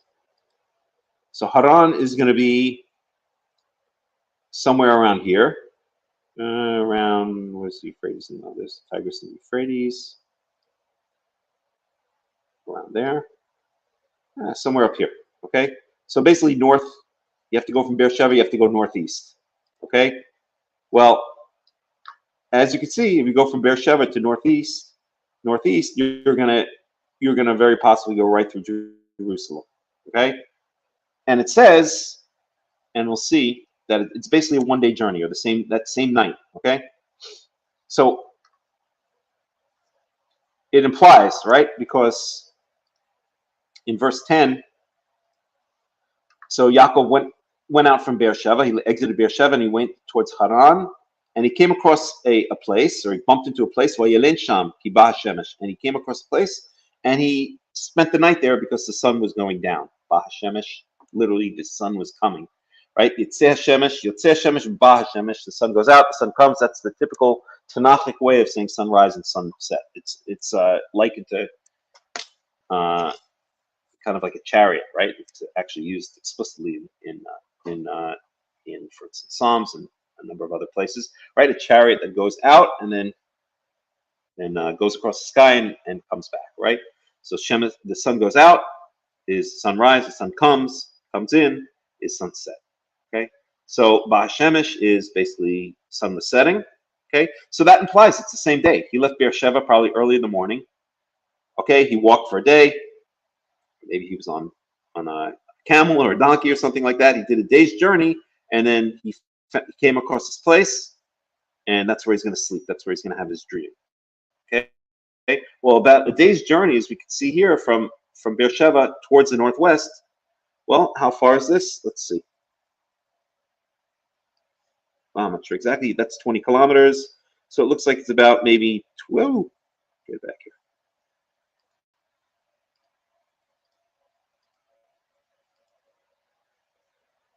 So Haran is going to be somewhere around here. Around, where's the Euphrates? No, there's the Tigris and the Euphrates. Around there. Somewhere up here. Okay. So basically north, you have to go from Beersheba, you have to go northeast. Okay. Well, as you can see, if you go from Beersheba to northeast, you're gonna very possibly go right through Jerusalem. Okay. And it says, and we'll see that it's basically a one-day journey, or that same night. Okay. So it implies, right? Because in verse 10, so Yaakov went out from Beersheba. He exited Beersheba and he went towards Haran, and he came across a place, or he bumped into a place, Vayelen Sham ki ba hashemesh, and he came across a place, and he spent the night there because the sun was going down. Ba hashemesh, literally the sun was coming, right? Yotzei hashemesh, ba hashemesh. The sun goes out, the sun comes. That's the typical Tanakhic way of saying sunrise and sunset. It's likened to kind of like a chariot, right? It's actually used explicitly in for instance, Psalms and a number of other places, right? A chariot that goes out and then goes across the sky and comes back, right? So Shemesh, the sun goes out, is sunrise. The sun comes in, is sunset. Okay, so Shemesh is basically sun was setting. Okay, so that implies it's the same day. He left Beersheba probably early in the morning. Okay, he walked for a day. Maybe he was on a camel or a donkey or something like that. He did a day's journey, and then he came across this place, and that's where he's going to sleep. That's where he's going to have his dream. Okay. Well, about a day's journey, as we can see here, from Beersheba towards the northwest. Well, how far is this? Let's see. I'm not sure exactly. That's 20 kilometers. So it looks like it's about maybe 12. Get back here.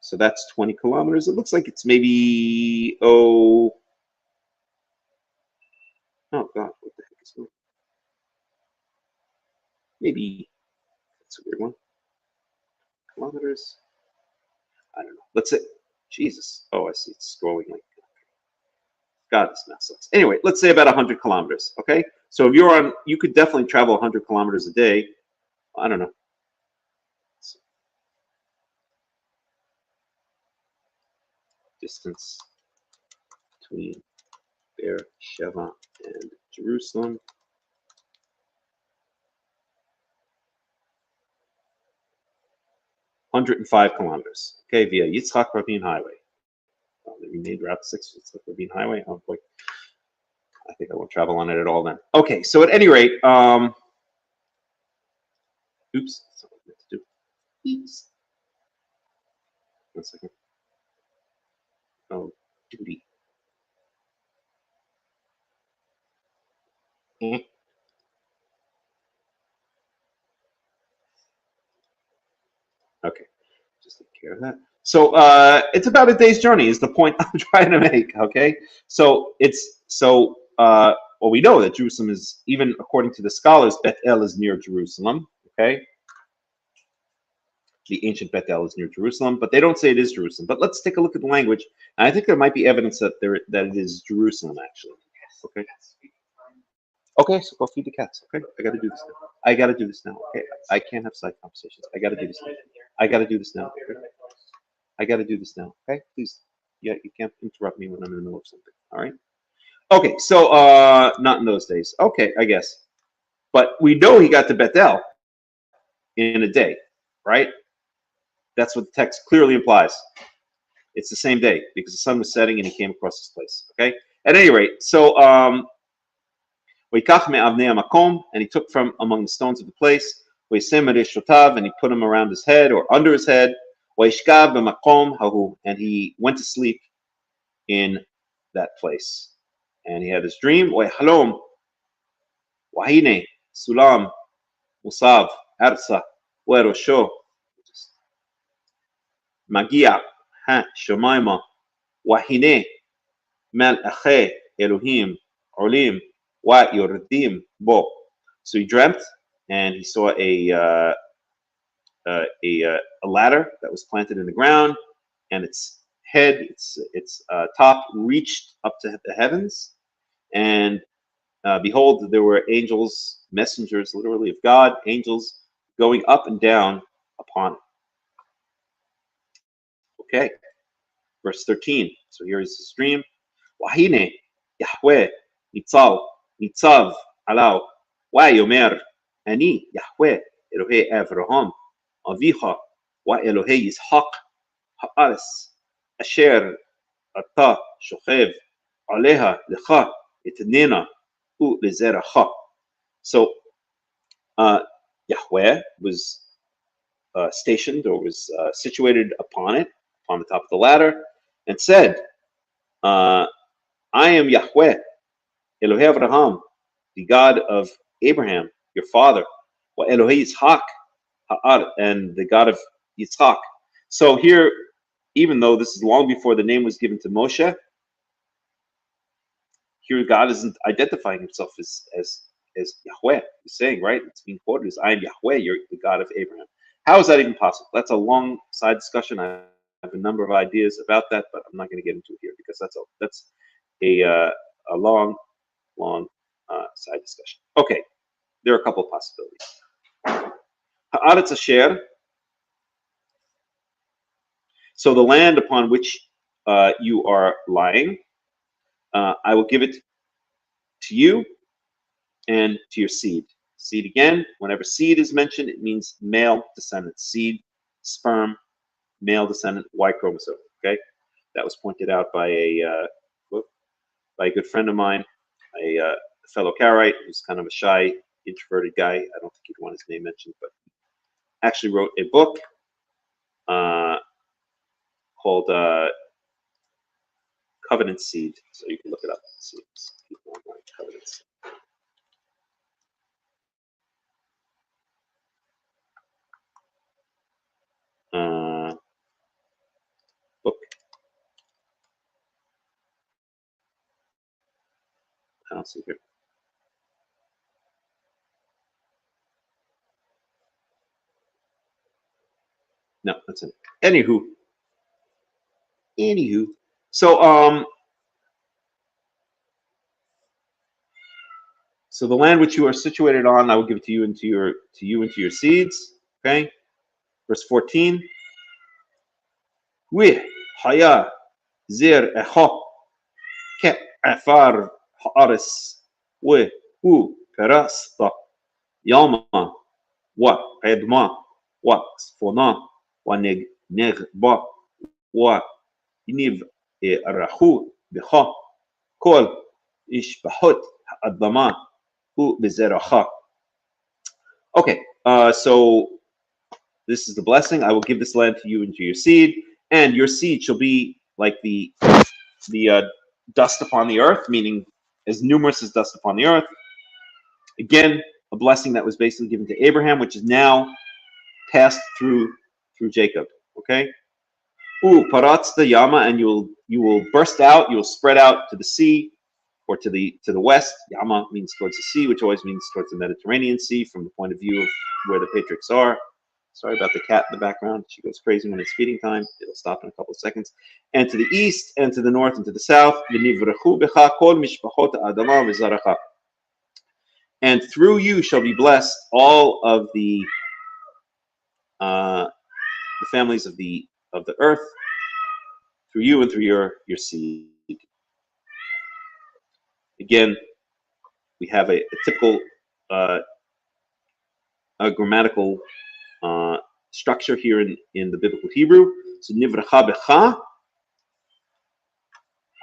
So that's 20 kilometers. It looks like it's maybe, oh God, what the heck is going on? Maybe, that's a weird one. Kilometers. I don't know. Let's say, Jesus. Oh, I see. It's scrolling like, God, this mess sucks. Anyway, let's say about 100 kilometers. Okay. So if you're on, you could definitely travel 100 kilometers a day. I don't know. Distance between Beersheba and Jerusalem. $105 kilometers. Okay, via Yitzhak Rabin Highway. They renamed Route 6 Yitzhak Rabin Highway. Oh boy, I think I won't travel on it at all then. Okay, so at any rate, oops, that's not what I meant to do. Oops. 1 second. Oh, duty. Okay, just take care of that. So it's about a day's journey is the point I'm trying to make. Okay, so well, we know that Jerusalem is, even according to the scholars, Bethel is near Jerusalem. Okay, the ancient Bethel is near Jerusalem, but they don't say it is Jerusalem. But let's take a look at the language, and I think there might be evidence that it is Jerusalem actually. Okay. Okay, so go feed the cats. Okay, I got to do this now. I got to do this now. Okay, I can't have side conversations. I got to do this now. I got to do this now. Okay? I got to do this now. Okay, please. Yeah, you can't interrupt me when I'm in the middle of something. All right. Okay, so not in those days. Okay, I guess. But we know he got to Bethel in a day, right? That's what the text clearly implies. It's the same day because the sun was setting and he came across this place. Okay. At any rate, so and he took from among the stones of the place, and he put them around his head or under his head, and he went to sleep in that place. And he had this dream, halom, wahine, sulam, musav, arsa, werosho, magia, ha, shomaima, wahine, malache, Elohim, olim, wa yordim bo. So he dreamt, and he saw a ladder that was planted in the ground, and its head, its top reached up to the heavens, and behold, there were angels, messengers, literally of God, angels going up and down upon it. Okay, verse 13. So here is his dream. Wahine Yahweh nitzav alav Wayomer ani Yahweh Elohei Avraham Avicha wa Elohei Yitzhak haaretz asher ata shochev aleha lecha etnena u lezeracha. So Yahweh was stationed or was situated upon it, upon the top of the ladder, and said, I am Yahweh, Elohei Avraham, the God of Abraham, your father, wa Elohei Yitzhak, and the God of Yitzhak. So here, even though this is long before the name was given to Moshe, here God isn't identifying himself as Yahweh. He's saying, right? It's being quoted as, I am Yahweh, you're the God of Abraham. How is that even possible? That's a long side discussion. I have a number of ideas about that, but I'm not going to get into it here because that's a long side discussion. Okay, there are a couple of possibilities. Ha'aretz asher. So the land upon which you are lying, I will give it to you and to your seed. Seed again, whenever seed is mentioned, it means male descendant. Seed, sperm, male descendant, Y chromosome. Okay, that was pointed out by a good friend of mine, a fellow Karaite who's kind of a shy, introverted guy. I don't think he'd want his name mentioned, but actually wrote a book called Covenant Seed. So you can look it up. See Covenant Seed. Book. I don't see here. No, that's it. Anywho, so so the land which you are situated on, I will give it to you and to your seeds. Okay, verse 14. Wih haya zir echo ke afar haaris wih u perasta yama wa edma wa sfona wa negba wa niv rahu becha kol ishbahot adama u bezeracha. Okay, so this is the blessing. I will give this land to you and to your seed, and your seed shall be like the dust upon the earth, meaning as numerous as dust upon the earth. Again, a blessing that was basically given to Abraham, which is now passed through Jacob. Okay. Paratz the yama, and you will burst out, you will spread out to the sea, or to the west. Yama means towards the sea, which always means towards the Mediterranean Sea from the point of view of where the patriarchs are. Sorry about the cat in the background. She goes crazy when it's feeding time. It'll stop in a couple of seconds. And to the east, and to the north, and to the south. And through you shall be blessed all of the families of the earth, through you and through your seed. Again, we have a typical grammatical structure here in the biblical Hebrew. So nivracha becha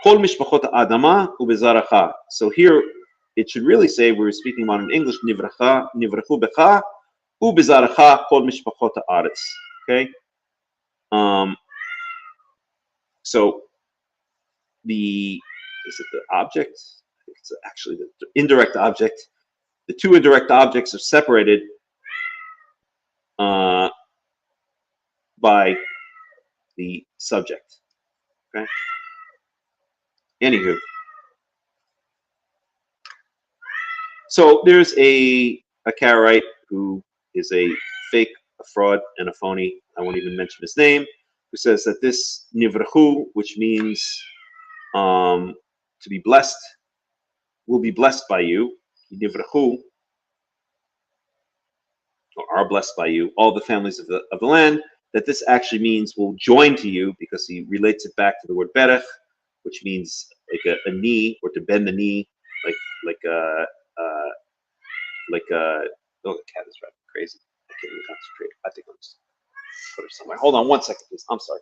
kol mishpachot adama ubezaracha. So here it should really say, we're speaking about in English, nivrachu becha ubezaracha kol mishpachot haaretz. Okay. So is it the object? It's actually the indirect object. The two indirect objects are separated by the subject. Okay. Anywho, so there's a Karaite who is a fake, a fraud, and a phony. I won't even mention his name. Who says that this nivrachu, which means to be blessed, will be blessed by you. Nivrachu, or are blessed by you, all the families of the land. That this actually means will join to you, because he relates it back to the word berech, which means like a knee, or to bend the knee, like oh, the cat is driving me crazy. I can't even concentrate. I think I'll just put her somewhere. Hold on one second, please. I'm sorry.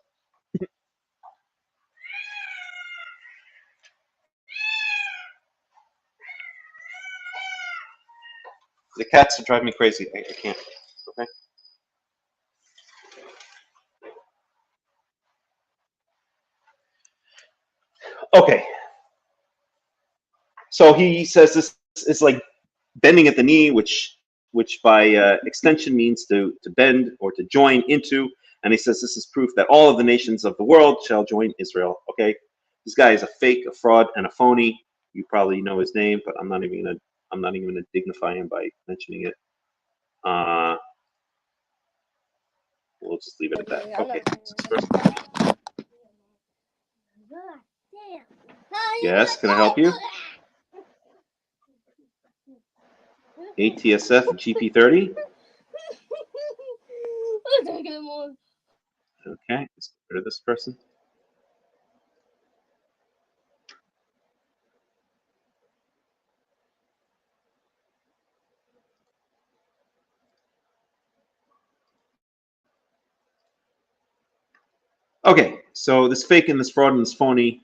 The cats are driving me crazy. I can't. Okay. Okay. So he says this is like bending at the knee, which by extension means to bend or to join into. And he says this is proof that all of the nations of the world shall join Israel. Okay. This guy is a fake, a fraud, and a phony. You probably know his name, but I'm not even gonna dignify him by mentioning it. just leave it at that. Okay. First. Yes, can I help you? ATSF GP30. Okay, let's get rid of this person. Okay, so this fake and this fraud and this phony,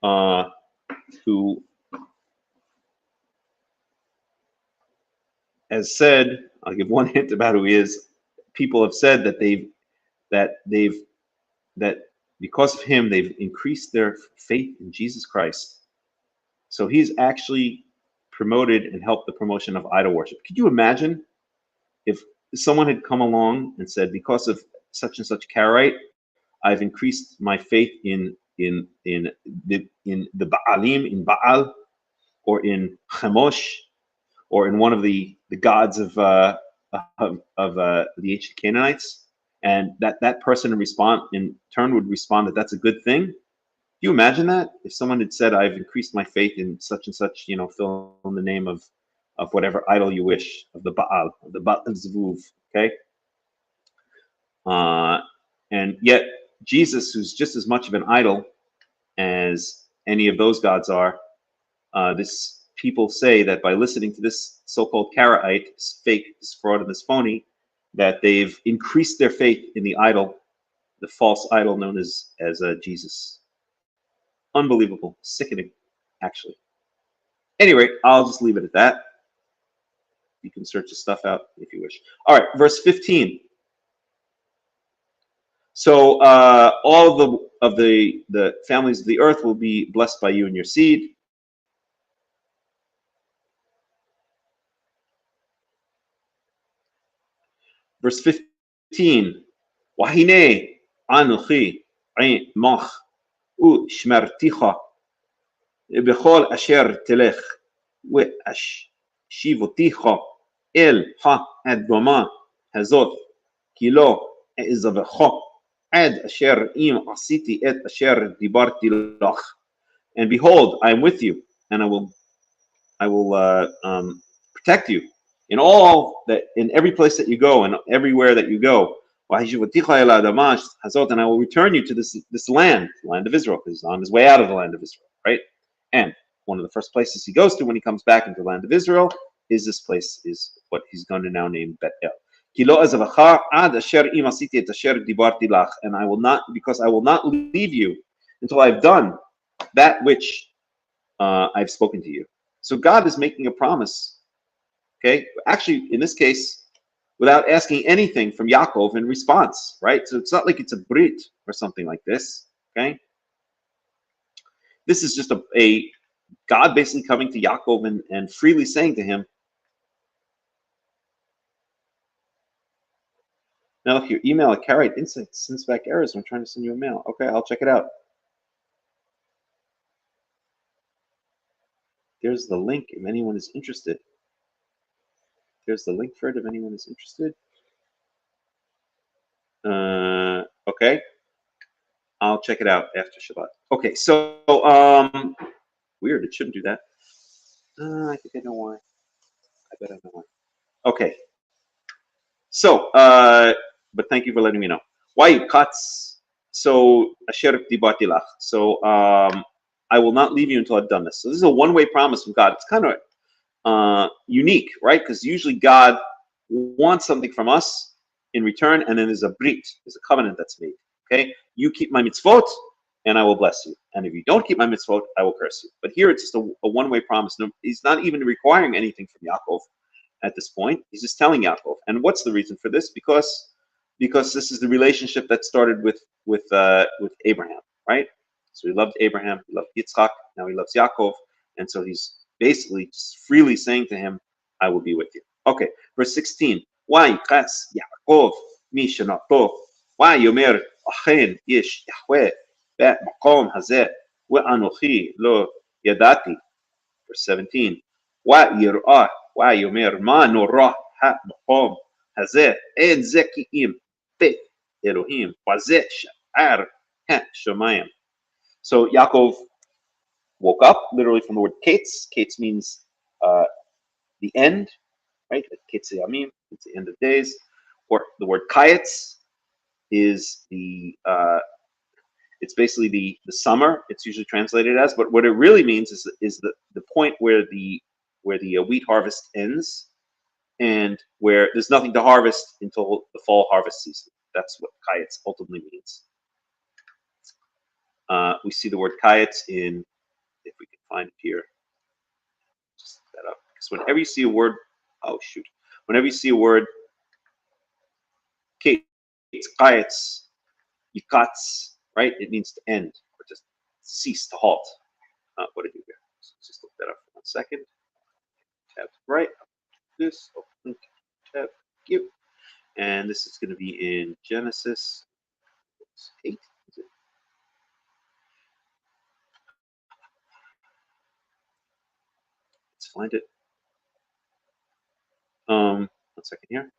who has said, I'll give one hint about who he is. People have said that that because of him they've increased their faith in Jesus Christ. So he's actually promoted and helped the promotion of idol worship. Could you imagine if someone had come along and said, because of such and such Karaite, I've increased my faith in the Baalim, in Baal, or in Chemosh, or in one of the gods of the ancient Canaanites, and that person in turn would respond that that's a good thing. Can you imagine that if someone had said, I've increased my faith in such and such, fill in the name of whatever idol you wish, of the Baal, of the Baal Zvuv, okay? And yet Jesus, who's just as much of an idol as any of those gods are, this people say that by listening to this so-called Karaite, this fake, this fraud, and this phony, that they've increased their faith in the idol, the false idol known as Jesus. Unbelievable, sickening, actually. Anyway, I'll just leave it at that. You can search the stuff out if you wish. All right, verse 15. So all of the families of the earth will be blessed by you and your seed. Verse 15. Wahine anuchi mach u shmerticha bechol asher telech ve'ashivuticha el ha-adoma hazot kilo ezavecha ad asher im asiti et asher dibarti lach. And behold, I am with you, and I will protect you in every place that you go and everywhere that you go. And I will return you to this land of Israel, because he's on his way out of the land of Israel, right? And one of the first places he goes to when he comes back into the land of Israel is this place, is what he's going to now name Bet-El. And I will not, because I will not leave you until I've done that which I've spoken to you. So God is making a promise, okay? Actually, in this case, without asking anything from Yaakov in response, right? So it's not like it's a brit or something like this, okay? This is just a God basically coming to Yaakov and freely saying to him, now look, your email at Karaite Insights sends back errors. I'm trying to send you a mail. Okay, I'll check it out. There's the link if anyone is interested. There's the link for it if anyone is interested. Okay, I'll check it out after Shabbat. Okay, so weird. It shouldn't do that. I think I know why. I bet I know why. Okay. So, but thank you for letting me know. Why cuts? So asher dibatilach. So I will not leave you until I've done this. So this is a one-way promise from God. It's kind of unique, right? Because usually God wants something from us in return, and then there's a brit, there's a covenant that's made. Okay, you keep my mitzvot, and I will bless you. And if you don't keep my mitzvot, I will curse you. But here it's just a one-way promise. No, he's not even requiring anything from Yaakov at this point. He's just telling Yaakov. And what's the reason for this? Because this is the relationship that started with Abraham, right? So he loved Abraham, he loved Yitzchak, now he loves Yaakov, and so he's basically just freely saying to him, I will be with you. Okay, verse 16. Why kas Yaakov mishanato? Why yomer achen yesh Yahweh be'makom hazeh ve'anochi lo yadati? Verse 17. Why yirah? Why yomer ma norah ha'makom hazeh en zekiim Elohim. Vazeh sha'ar shamayim. So Yaakov woke up, literally from the word kates. Kates means the end, right? Kates yamim, it's the end of days. Or the word kaetz is it's basically the summer. It's usually translated as, but what it really means is the point where the wheat harvest ends, and where there's nothing to harvest until the fall harvest season. That's what kaetz ultimately means. We see the word kaetz in, if we can find it here, just look that up. Because whenever you see a word, whenever you see a word, kaetz, yikatz, right? It means to end or to cease, to halt. What did you do here? So let's just look that up for 1 second. Tab right, this, open tab, you. And this is going to be in Genesis 8. Is it? Let's find it. 1 second here.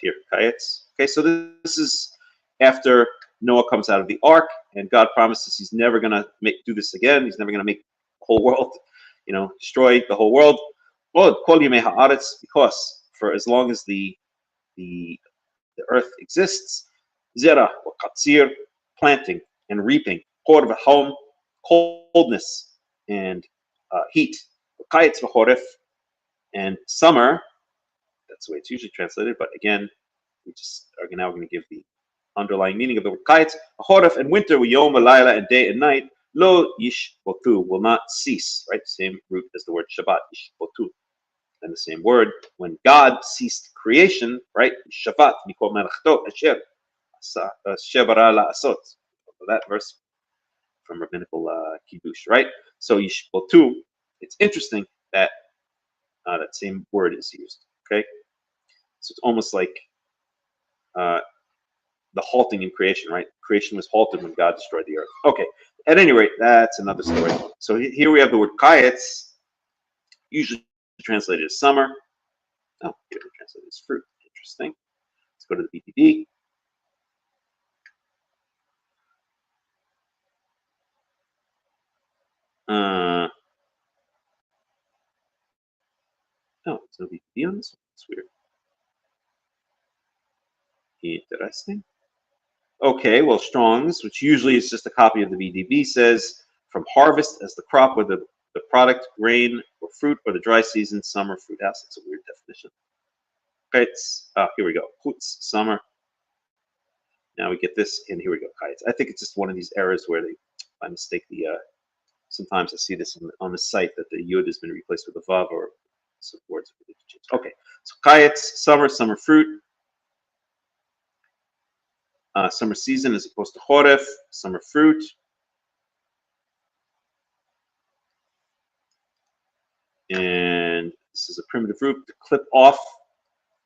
Here, Karaites. Okay, so this is after Noah comes out of the ark, and God promises He's never going to do this again. He's never going to make the whole world, destroy the whole world. Because for as long as the earth exists, zera or katsir, planting and reaping, kor v'hom, coldness and heat, kayetz v'choref, and summer. That's the way it's usually translated, but again, we just are now going to give the underlying meaning of the word kayetz. Choref and winter, yom v'layla, and day and night, lo yishbotu, will not cease, right? Same root as the word Shabbat, yishbotu. And the same word, when God ceased creation, right? Shabbat, mikol melechto, asher bara la'asot. That verse from Rabbinical Kiddush, right? So yishbotu, it's interesting that that same word is used, okay? So it's almost like the halting in creation, right? Creation was halted when God destroyed the earth. Okay, at any rate, that's another story. So here we have the word kayetz, usually translated as summer. Oh, here we translated as fruit. Interesting. Let's go to the BDD. No, it's no BDD on this one. It's weird. Interesting. Okay, well, Strong's, which usually is just a copy of the VDB, says from harvest as the crop, whether the product, grain, or fruit, or the dry season, summer, fruit house. It's a weird definition. Okay, here we go. Chutz, summer. Now we get this, and here we go. Kites. I think it's just one of these errors where they, by mistake, sometimes I see this on the site that the yud has been replaced with a vav, or some words. Okay, so kites, summer fruit. Summer season as opposed to choref, summer fruit. And this is a primitive root to clip off,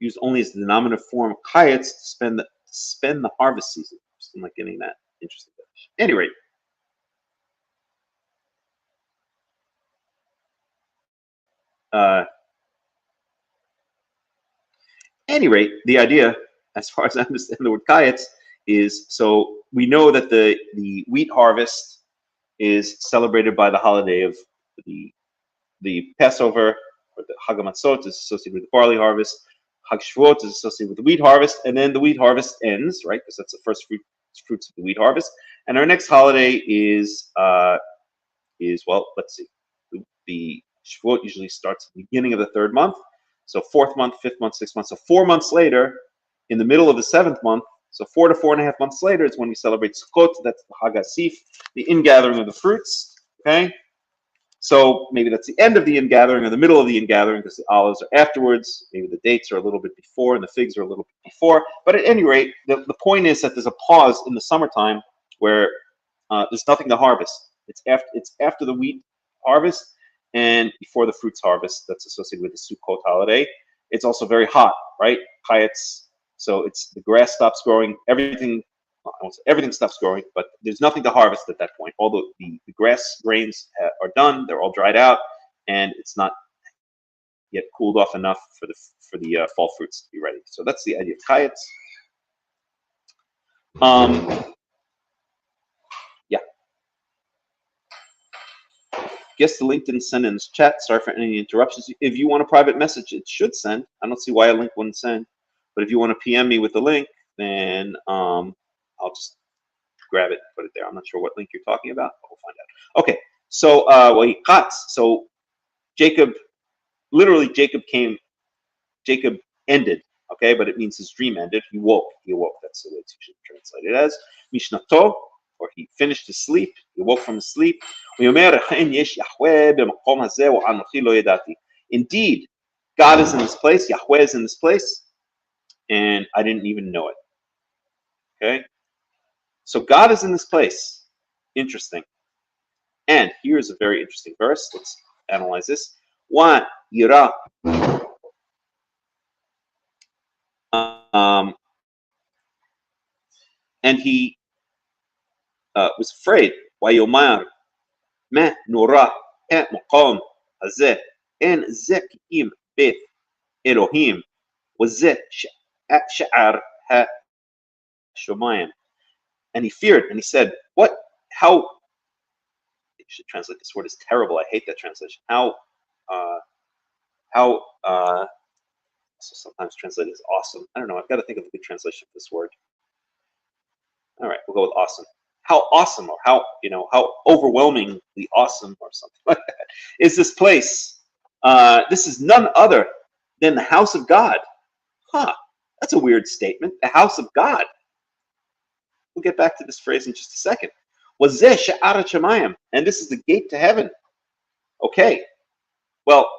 used only as the denominative form kayetz to spend the harvest season. I'm not getting that interesting definition. Anyway, the idea, as far as I understand the word kayetz, is so we know that the wheat harvest is celebrated by the holiday of the Passover, or the Chag HaMatzot is associated with the barley harvest. Chag Shavuot is associated with the wheat harvest, and then the wheat harvest ends, right? Because that's the first fruits of the wheat harvest. And our next holiday is well, let's see, the Shavuot usually starts at the beginning of the 3rd month. So 4th month, 5th month, 6th month. So 4 months later, in the middle of the 7th month, so 4 to 4.5 months later is when we celebrate Sukkot. That's the Chag HaSif, the ingathering of the fruits. Okay. So maybe that's the end of the ingathering or the middle of the ingathering, because the olives are afterwards. Maybe the dates are a little bit before and the figs are a little bit before. But at any rate, the point is that there's a pause in the summertime where there's nothing to harvest. It's after the wheat harvest and before the fruits harvest that's associated with the Sukkot holiday. It's also very hot, right? Kayetz. So the grass stops growing. Everything everything stops growing, but there's nothing to harvest at that point. All the grass grains are done; they're all dried out, and it's not yet cooled off enough for the fall fruits to be ready. So that's the idea of Karaites. Yeah. Guess the link didn't send in this chat. Sorry for any interruptions. If you want a private message, it should send. I don't see why a link wouldn't send. But if you want to PM me with the link, then I'll just grab it, put it there. I'm not sure what link you're talking about, but we'll find out. Okay, so so Jacob, literally Jacob ended, okay, but it means his dream ended. He woke. That's the way it's usually translated as. Mishnato, or he finished his sleep. He woke from his sleep. Indeed, God is in this place. Yahweh is in this place, and I didn't even know it. Okay, so God is in this place. Interesting. And here's a very interesting verse. Let's analyze this. One yira. And he was afraid. Wayomar ma nora et maqam hazeh en zekim beth Elohim wazeh sha'ar ha shomayim. And he feared, and he said, "What? How?" I should translate this word is terrible. I hate that translation. So sometimes translated as awesome. I don't know. I've got to think of a good translation for this word. All right, we'll go with awesome. How awesome, or how overwhelmingly awesome, or something like that, is this place? This is none other than the house of God. Huh? That's a weird statement. The house of God. We'll get back to this phrase in just a second. Wazeh she'ara shamayim, and this is the gate to heaven. Okay. Well,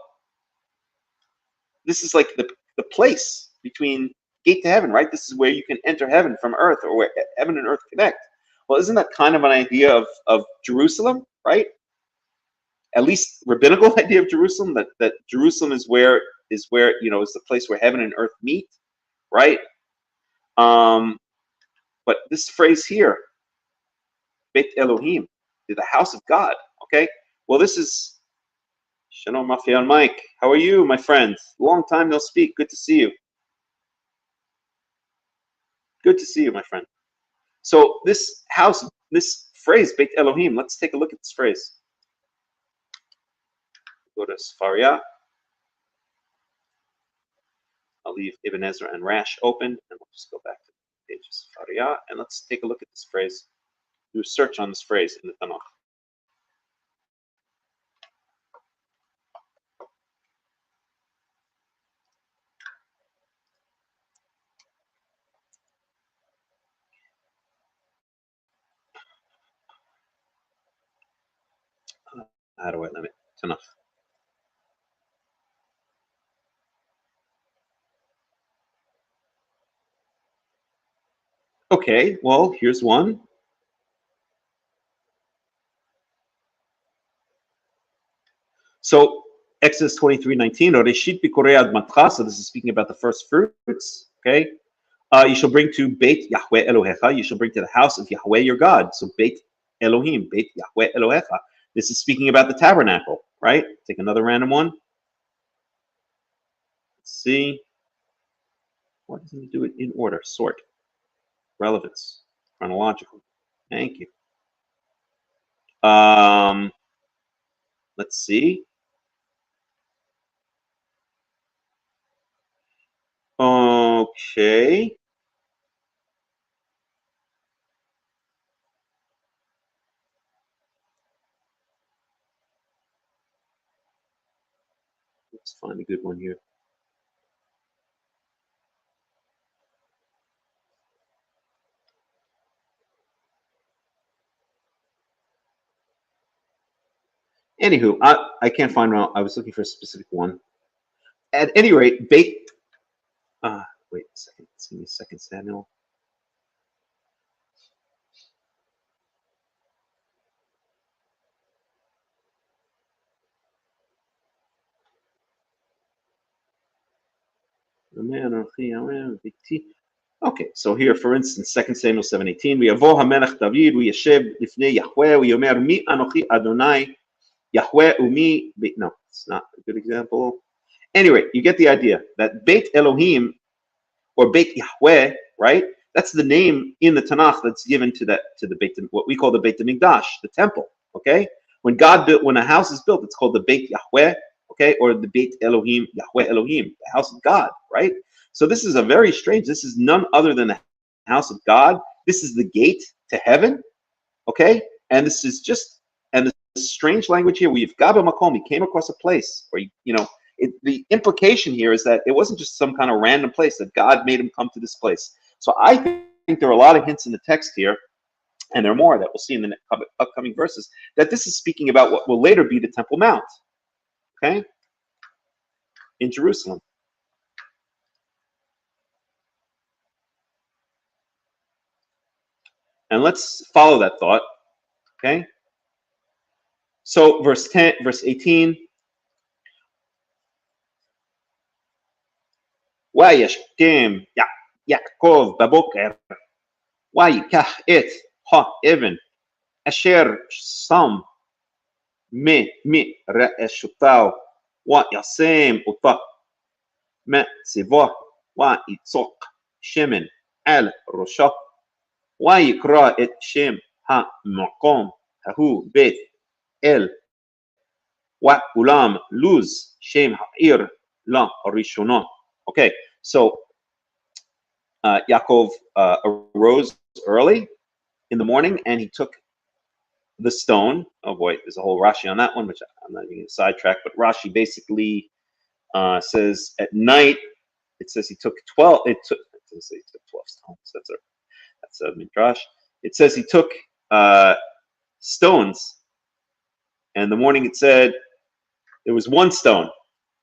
this is like the place between gate to heaven, right? This is where you can enter heaven from earth, or where heaven and earth connect. Well, isn't that kind of an idea of Jerusalem, right? At least rabbinical idea of Jerusalem, that Jerusalem is where is the place where heaven and earth meet, right? But this phrase here, Beit Elohim, the house of God. Okay. Well, this is Shalom Mafia and Mike. How are you, my friend? Long time no speak. Good to see you. Good to see you, my friend. So this house, this phrase, Beit Elohim, let's take a look at this phrase. Go to Sefaria. I'll leave Ibn Ezra and Rash open, and we'll just go back to the page of Sefaria, and let's take a look at this phrase. Do a search on this phrase in the Tanakh. How do I limit Tanakh? Okay, well, here's one. So Exodus 23:19, so this is speaking about the first fruits. Okay, you shall bring to Beit Yahweh Elohecha, you shall bring to the house of Yahweh your God. So Beit Elohim, Beit Yahweh Elohecha. This is speaking about the tabernacle, right? Take another random one. Let's see. Why doesn't it do it in order? Sort. Relevance. Chronological. Thank you. Let's see. Okay. Let's find a good one here. Anywho, I can't find one. I was looking for a specific one. At any rate, wait a second. Give me a second, Samuel. Okay, so here, for instance, 2 Samuel 7:18, ויבוא המלך דוד, וישב לפני יהוה, ויאמר מי אנוכי אדוני, יהוה ומי, no, it's not a good example. Anyway, you get the idea that Beit Elohim or Beit Yahweh, right? That's the name in the Tanakh that's given to the Beit, what we call the Beit HaMikdash, the temple. Okay, when a house is built, it's called the Beit Yahweh, okay, or the Beit Elohim, Yahweh Elohim, the house of God, right? So this is a very strange. This is none other than the house of God. This is the gate to heaven, okay, and this is just and the strange language here. We've Gaba Makom. He came across a place where the implication here is that it wasn't just some kind of random place, that God made him come to this place. So I think there are a lot of hints in the text here, and there are more that we'll see in the upcoming verses, that this is speaking about what will later be the Temple Mount, okay, in Jerusalem. And let's follow that thought, okay? So verse 18, וישכם יעקב בבוקר, ויקח את האבן אשר שם מרעשותיו, וישם אותה מצבו, ויצוק שמן על ראשו, ויקרא את שם המקום ההוא בית אל, וכולם לוז שם העיר לראשונה. Okay, so Yaakov arose early in the morning, and he took the stone. Oh boy, there's a whole Rashi on that one, which I'm not even going to sidetrack, but Rashi basically says at night, it says he took 12, it says he took 12 stones. That's a midrash. It says he took stones, and in the morning it said there was one stone.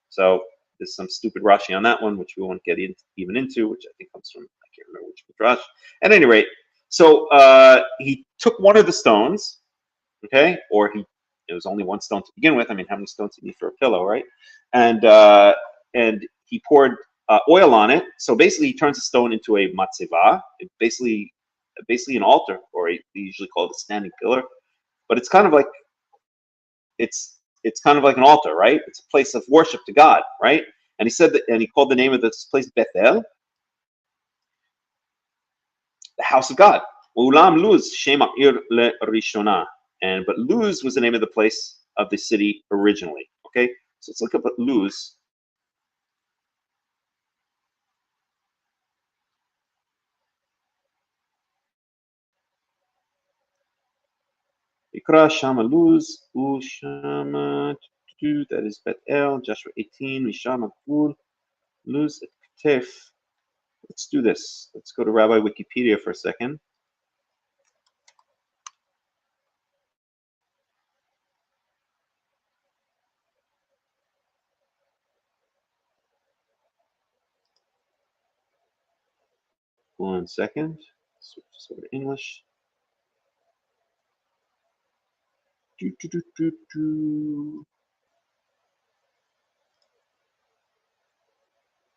So there's some stupid Rashi on that one, which we won't get even into, which I think comes from, I can't remember which midrash. At any rate, so he took one of the stones, okay, or it was only one stone to begin with. I mean, how many stones do you need for a pillow, right? And he poured oil on it. So basically, he turns the stone into a matzeva, basically an altar, or they usually call it a standing pillar. But it's kind of like it's kind of like an altar, right? It's a place of worship to God, right? And he said that, and he called the name of this place Bethel, the house of God. Ulam Luz Shem Ha'ir LeRishona, but Luz was the name of the place of the city originally. Okay, so let's look up at Luz. Ikra Shama Luz Ushama. That is Bethel. Joshua 18. Mishama Gvul Luz Ketef. Let's do this. Let's go to Rabbi Wikipedia for a second. One second. Switch this over to English.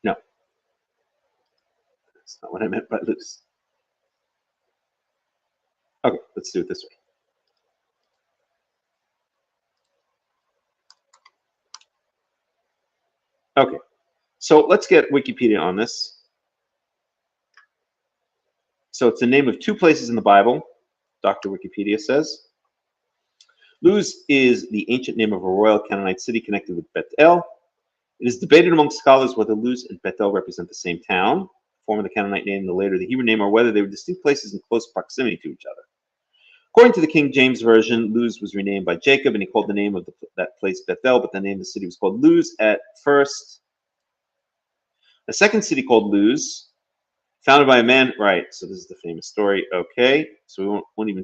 No, that's not what I meant by loose. Okay, let's do it this way. Okay, so let's get Wikipedia on this. So it's the name of two places in the Bible, Dr. Wikipedia says. Luz is the ancient name of a royal Canaanite city connected with Bethel. It is debated among scholars whether Luz and Bethel represent the same town, the former the Canaanite name, the later the Hebrew name, or whether they were distinct places in close proximity to each other. According to the King James Version, Luz was renamed by Jacob, and he called the name of that place Bethel, but the name of the city was called Luz at first. A second city called Luz, founded by a man, right, so this is the famous story, okay, so we won't even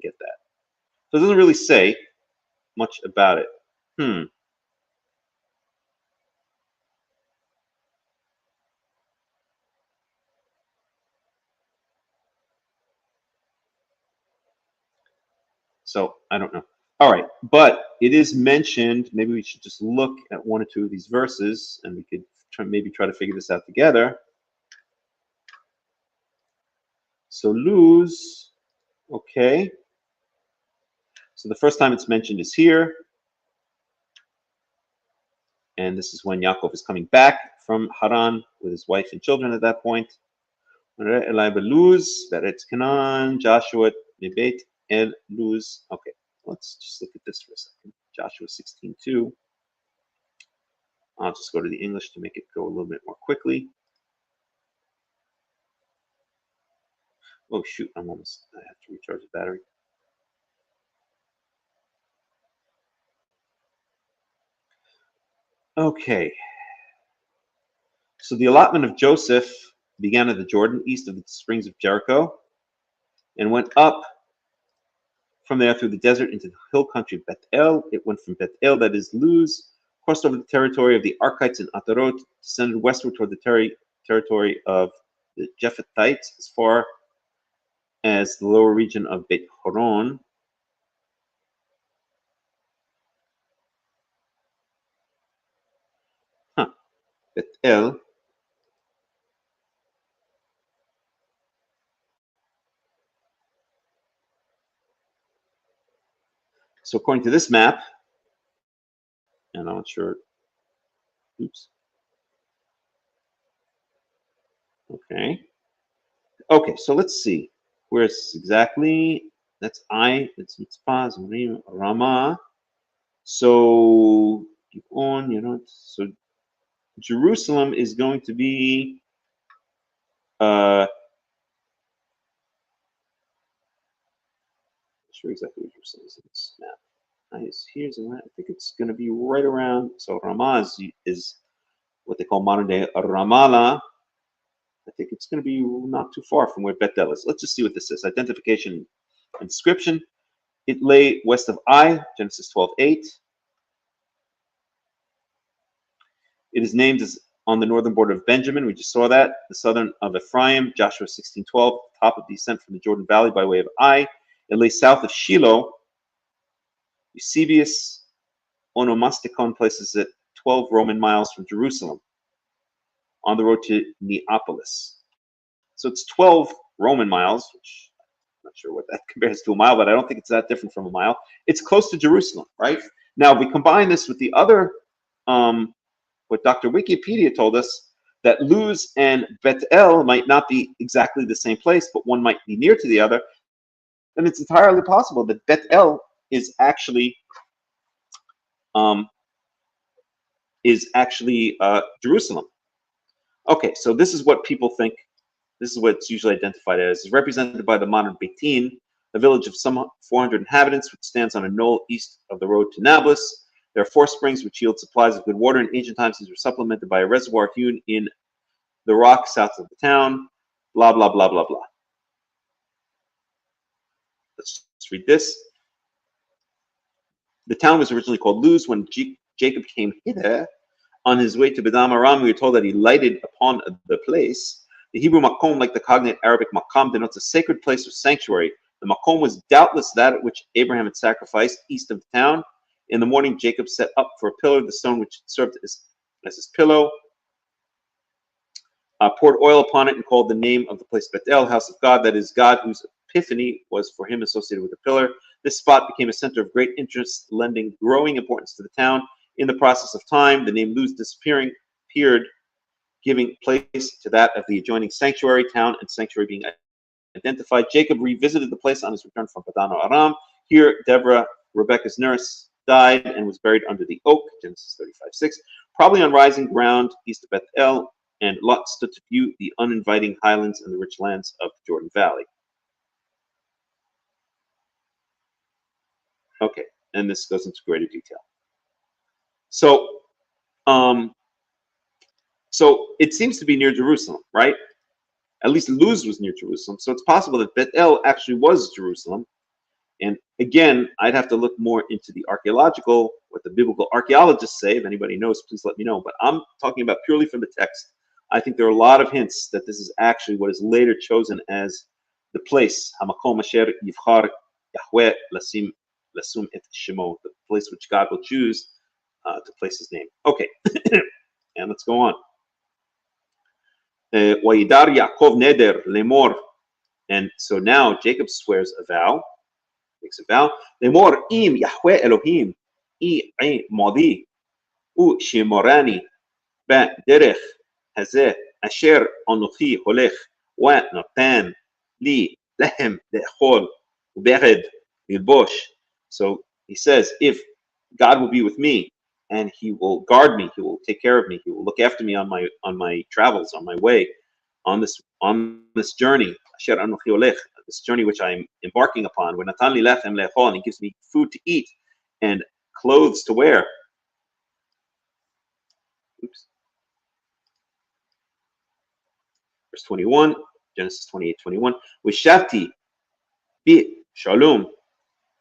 get that. So it doesn't really say much about it. So I don't know. All right, but it is mentioned. Maybe we should just look at one or two of these verses, and we could maybe try to figure this out together. So Luz, okay. So the first time it's mentioned is here. And this is when Yaakov is coming back from Haran with his wife and children at that point. Luz, Beretz Canaan, Joshua, Nebet, El Luz. Okay, let's just look at this for a second. Joshua 16:2. I'll just go to the English to make it go a little bit more quickly. Oh shoot, I have to recharge the battery. Okay. So the allotment of Joseph began at the Jordan, east of the springs of Jericho, and went up from there through the desert into the hill country of Bethel. It went from Bethel, that is Luz, crossed over the territory of the Arkites and Atarot, descended westward toward the territory of the Japhethites, as far as the lower region of Beit Horon. Bethel. So according to this map, and I'm not sure, oops. Okay. Okay, so let's see. Where's exactly? That's it's Mitzpah, Zimrim, Ramah. So keep on, so Jerusalem is going to be not sure exactly what Jerusalem is in this map. Here's I think it's going to be right around. So Ramah is what they call modern day Ramallah. I think it's going to be not too far from where Bethel is. Let's just see what this is. Identification and description. It lay west of Ai, Genesis 12:8. It is named as on the northern border of Benjamin. We just saw that. The southern of Ephraim, Joshua 16:12, top of descent from the Jordan Valley by way of Ai. It lay south of Shiloh. Eusebius Onomasticon places it 12 Roman miles from Jerusalem on the road to Neapolis. So it's 12 Roman miles, which I'm not sure what that compares to a mile, but I don't think it's that different from a mile. It's close to Jerusalem, right? Now, we combine this with the other, what Dr. Wikipedia told us, that Luz and Bethel might not be exactly the same place, but one might be near to the other, then it's entirely possible that Bethel is actually Jerusalem. Okay, so this is what people think. This is what it's usually identified as. It's represented by the modern Beitin, a village of some 400 inhabitants, which stands on a knoll east of the road to Nablus. There are 4 springs which yield supplies of good water. In ancient times, these were supplemented by a reservoir hewn in the rock south of the town. Blah, blah, blah, blah, blah. Let's read this. The town was originally called Luz. When Jacob came hither on his way to Bedam Aram, we were told that he lighted upon the place. The Hebrew makom, like the cognate Arabic makam, denotes a sacred place or sanctuary. The makom was doubtless that at which Abraham had sacrificed east of the town. In the morning, Jacob set up for a pillar the stone which served as his pillow, poured oil upon it, and called the name of the place Bethel, house of God, that is, God whose epiphany was for him associated with the pillar. This spot became a center of great interest, lending growing importance to the town. In the process of time, the name Luz appeared, giving place to that of the adjoining sanctuary town, and sanctuary being identified. Jacob revisited the place on his return from Padan Aram. Here, Deborah, Rebecca's nurse, died and was buried under the oak, Genesis 35:6, probably on rising ground east of Bethel, and Lot stood to view the uninviting highlands and the rich lands of the Jordan Valley. Okay, and this goes into greater detail. So it seems to be near Jerusalem, right? At least Luz was near Jerusalem. So it's possible that Bethel actually was Jerusalem. And again, I'd have to look more into the what the biblical archaeologists say. If anybody knows, please let me know. But I'm talking about purely from the text. I think there are a lot of hints that this is actually what is later chosen as the place, Hamakom Asher Yivchar Yahweh Lasum Et Shemo, the place which God will choose to place his name. Okay, and let's go on. Wayidar Yaakov Neder Lemor. And so now Jacob swears a vow, makes a vow. Lemor im Yahweh Elohim I modi u shimorani ba derech hazeh asher anochi holech wa natan li lehem le'chol ubered lilbosh. So he says, if God will be with me and he will guard me, he will take care of me, he will look after me on my travels, on my way, on this journey, asher anochi holech, this journey which I'm embarking upon, when natan li lechem le'chol, and he gives me food to eat and clothes to wear. Oops. Verse 21, Genesis 28:21. V'shavti bi shalom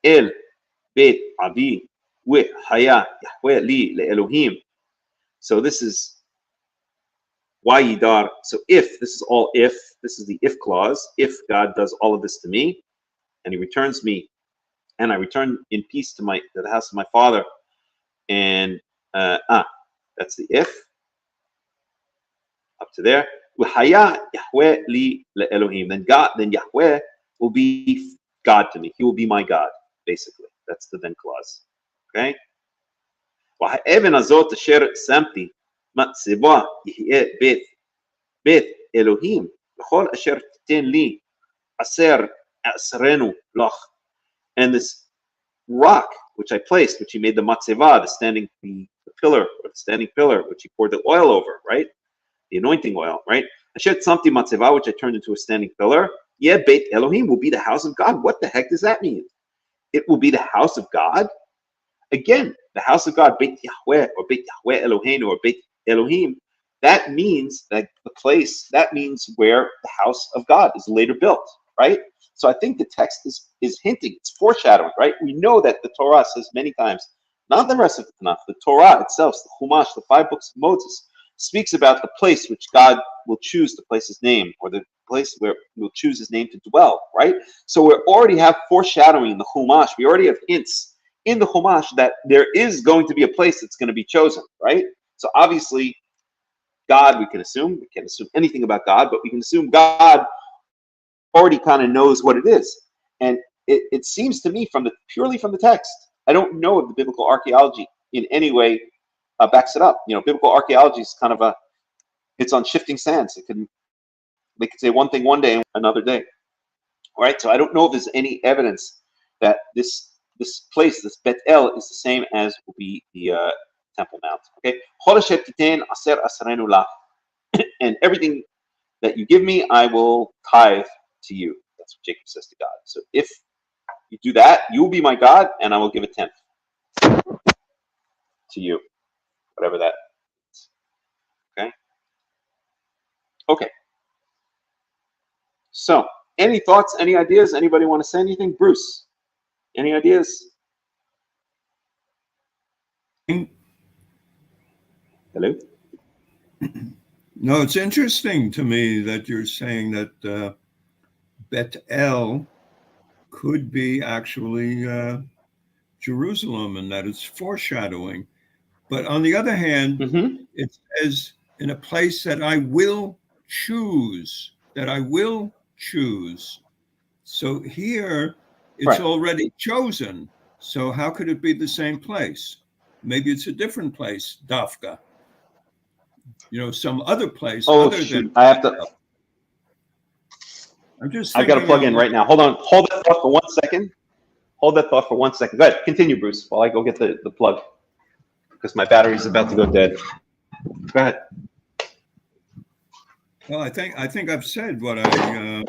el beit avi v'haya Yahweh li le'elohim. So this is Wayidar. So if, this is all if, this is the if clause. If God does all of this to me, and he returns me, and I return in peace to the house of my father, and that's the if. Up to there. V'haya Yahweh li le'elohim. Then Yahweh will be God to me. He will be my God, basically. That's the then clause. Okay? V'ha'even azot asher samti matzeva yihye bet Elohim v'chol asher titen li aser asrenu loch. And this rock which I placed, which he made the matzeva, the pillar, or the standing pillar, which he poured the oil over, right? The anointing oil, right? Asher tzamti matzeva, which I turned into a standing pillar. Yeah, Beit Elohim will be the house of God. What the heck does that mean? It will be the house of God? Again, the house of God, Beit Yahweh, or Beit Yahweh Eloheinu, or Beit Elohim, that means that the place, that means where the house of God is later built, right? So I think the text is hinting, it's foreshadowing, right? We know that the Torah says many times, not the rest of the Tanakh, the Torah itself, the Chumash, the 5 books of Moses, speaks about the place which God will choose to place his name, or the place where he will choose his name to dwell, right? So we already have foreshadowing in the Chumash. We already have hints in the Chumash that there is going to be a place that's going to be chosen, right? So obviously, God, we can't assume anything about God, but we can assume God already kind of knows what it is. And it seems to me purely from the text, I don't know if the biblical archaeology in any way backs it up. You know, biblical archaeology is kind of it's on shifting sands. They could say one thing one day and another day. All right, so I don't know if there's any evidence that this place, this Bet El, is the same as will be the Temple Mount. Okay, and everything that you give me, I will tithe to you. That's what Jacob says to God. So if you do that, you will be my God, and I will give a tenth to you, whatever that is. Okay. Okay. So, any thoughts? Any ideas? Anybody want to say anything? Bruce, any ideas? Hello? No, it's interesting to me that you're saying that Bet El could be actually Jerusalem, and that it's foreshadowing. But on the other hand, it says in a place that I will choose, So here it's already chosen. So how could it be the same place? Maybe it's a different place, Dafka. You know, some other place. I have to. I've got to plug in right now. Hold that thought for 1 second. Hold that thought for 1 second. Go ahead, continue, Bruce, while I go get the plug, because my battery's about to go dead. Go ahead. Well, I think I've said what I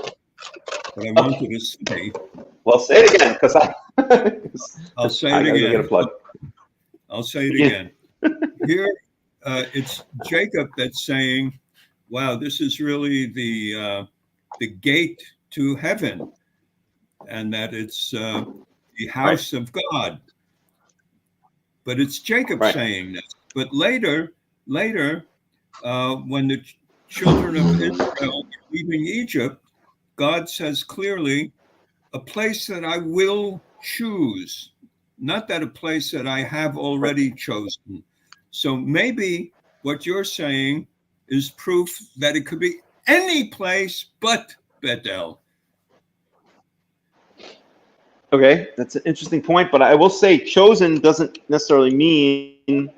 wanted to say. Well, say it again, because I'll say it again. Get a plug. I'll say it again. Here, it's Jacob that's saying, "Wow, this is really the gate to heaven, and that it's the house of God." But it's Jacob saying this. But later, when the children of Israel are leaving Egypt, God says clearly, "A place that I will choose." Not that a place that I have already chosen. So maybe what you're saying is proof that it could be any place but Bethel. Okay, that's an interesting point, but I will say chosen doesn't necessarily mean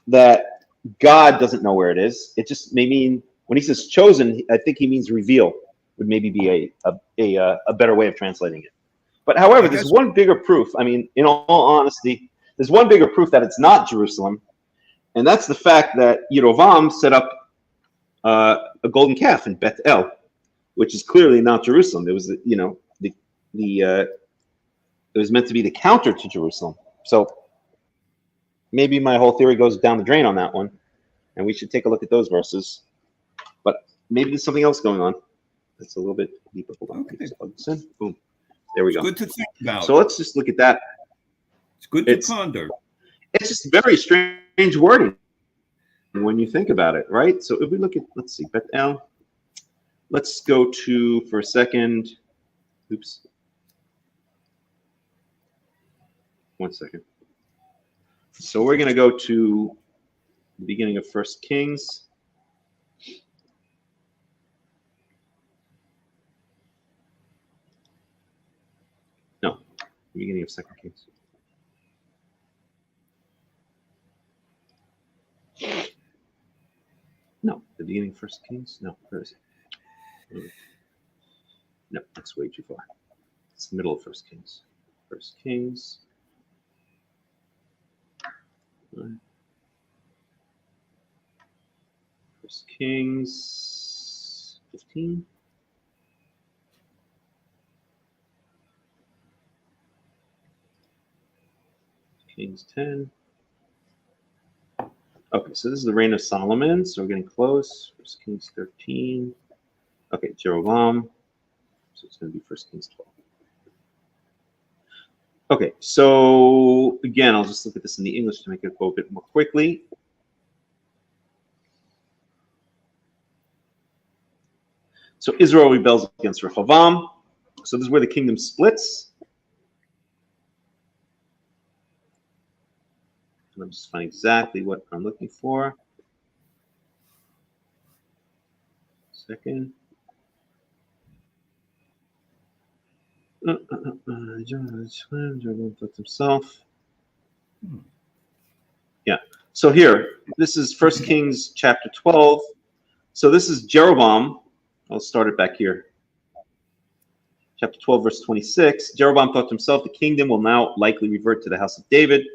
that God doesn't know where it is. It just may mean when he says chosen, I think he means reveal would maybe be a better way of translating it. But however, there's one bigger proof. I mean, in all honesty, there's one bigger proof that it's not Jerusalem, and that's the fact that Yerovam set up a golden calf in Beth El, which is clearly not Jerusalem. It was, it was meant to be the counter to Jerusalem. So maybe my whole theory goes down the drain on that one, and we should take a look at those verses. But maybe there's something else going on. That's a little bit deeper. Hold on. Okay. Plug this in. Boom. There we go. Good to think about. So let's just look at that. It's good to ponder. It's just very strange wording when you think about it, right? So if we look at, let's see, Beth El. Let's go to, for a second, oops. 1 second. So we're going to go to the beginning of 1 Kings. No, the beginning of 2 Kings. No, the beginning of 1 Kings? No, where is it? No, that's way too far. It's the middle of 1 Kings. 1 Kings. 1 Kings 15. Kings 10. Okay, so this is the reign of Solomon. So we're getting close. 1 Kings 13. Okay, Jeroboam. So it's going to be 1 Kings 12. Okay, so again, I'll just look at this in the English to make it go a bit more quickly. So Israel rebels against Rehoboam. So this is where the kingdom splits. And I'm just finding exactly what I'm looking for. Second. Jeroboam thought himself. Yeah. So here, this is 1 Kings chapter 12. So this is Jeroboam. I'll start it back here. Chapter 12, verse 26. Jeroboam thought to himself, the kingdom will now likely revert to the house of David.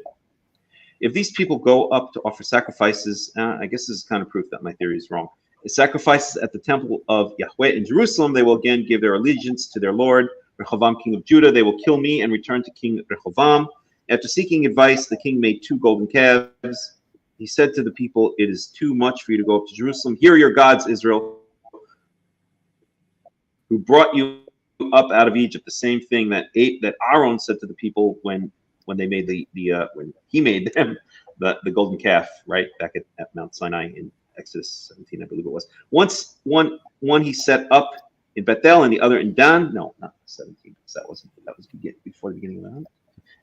If these people go up to offer sacrifices, I guess this is kind of proof that my theory is wrong. Sacrifices at the temple of Yahweh in Jerusalem, they will again give their allegiance to their Lord, Rehoboam, king of Judah. They will kill me and return to King Rehoboam. After seeking advice, the king made 2 golden calves. He said to the people, it is too much for you to go up to Jerusalem. Here are your gods, Israel, who brought you up out of Egypt. The same thing that Aaron said to the people when they made when he made them the golden calf, right, back at Mount Sinai in Exodus 17, I believe it was. Once one he set up in Bethel and the other in Dan. No, not 17. That was before the beginning of the month.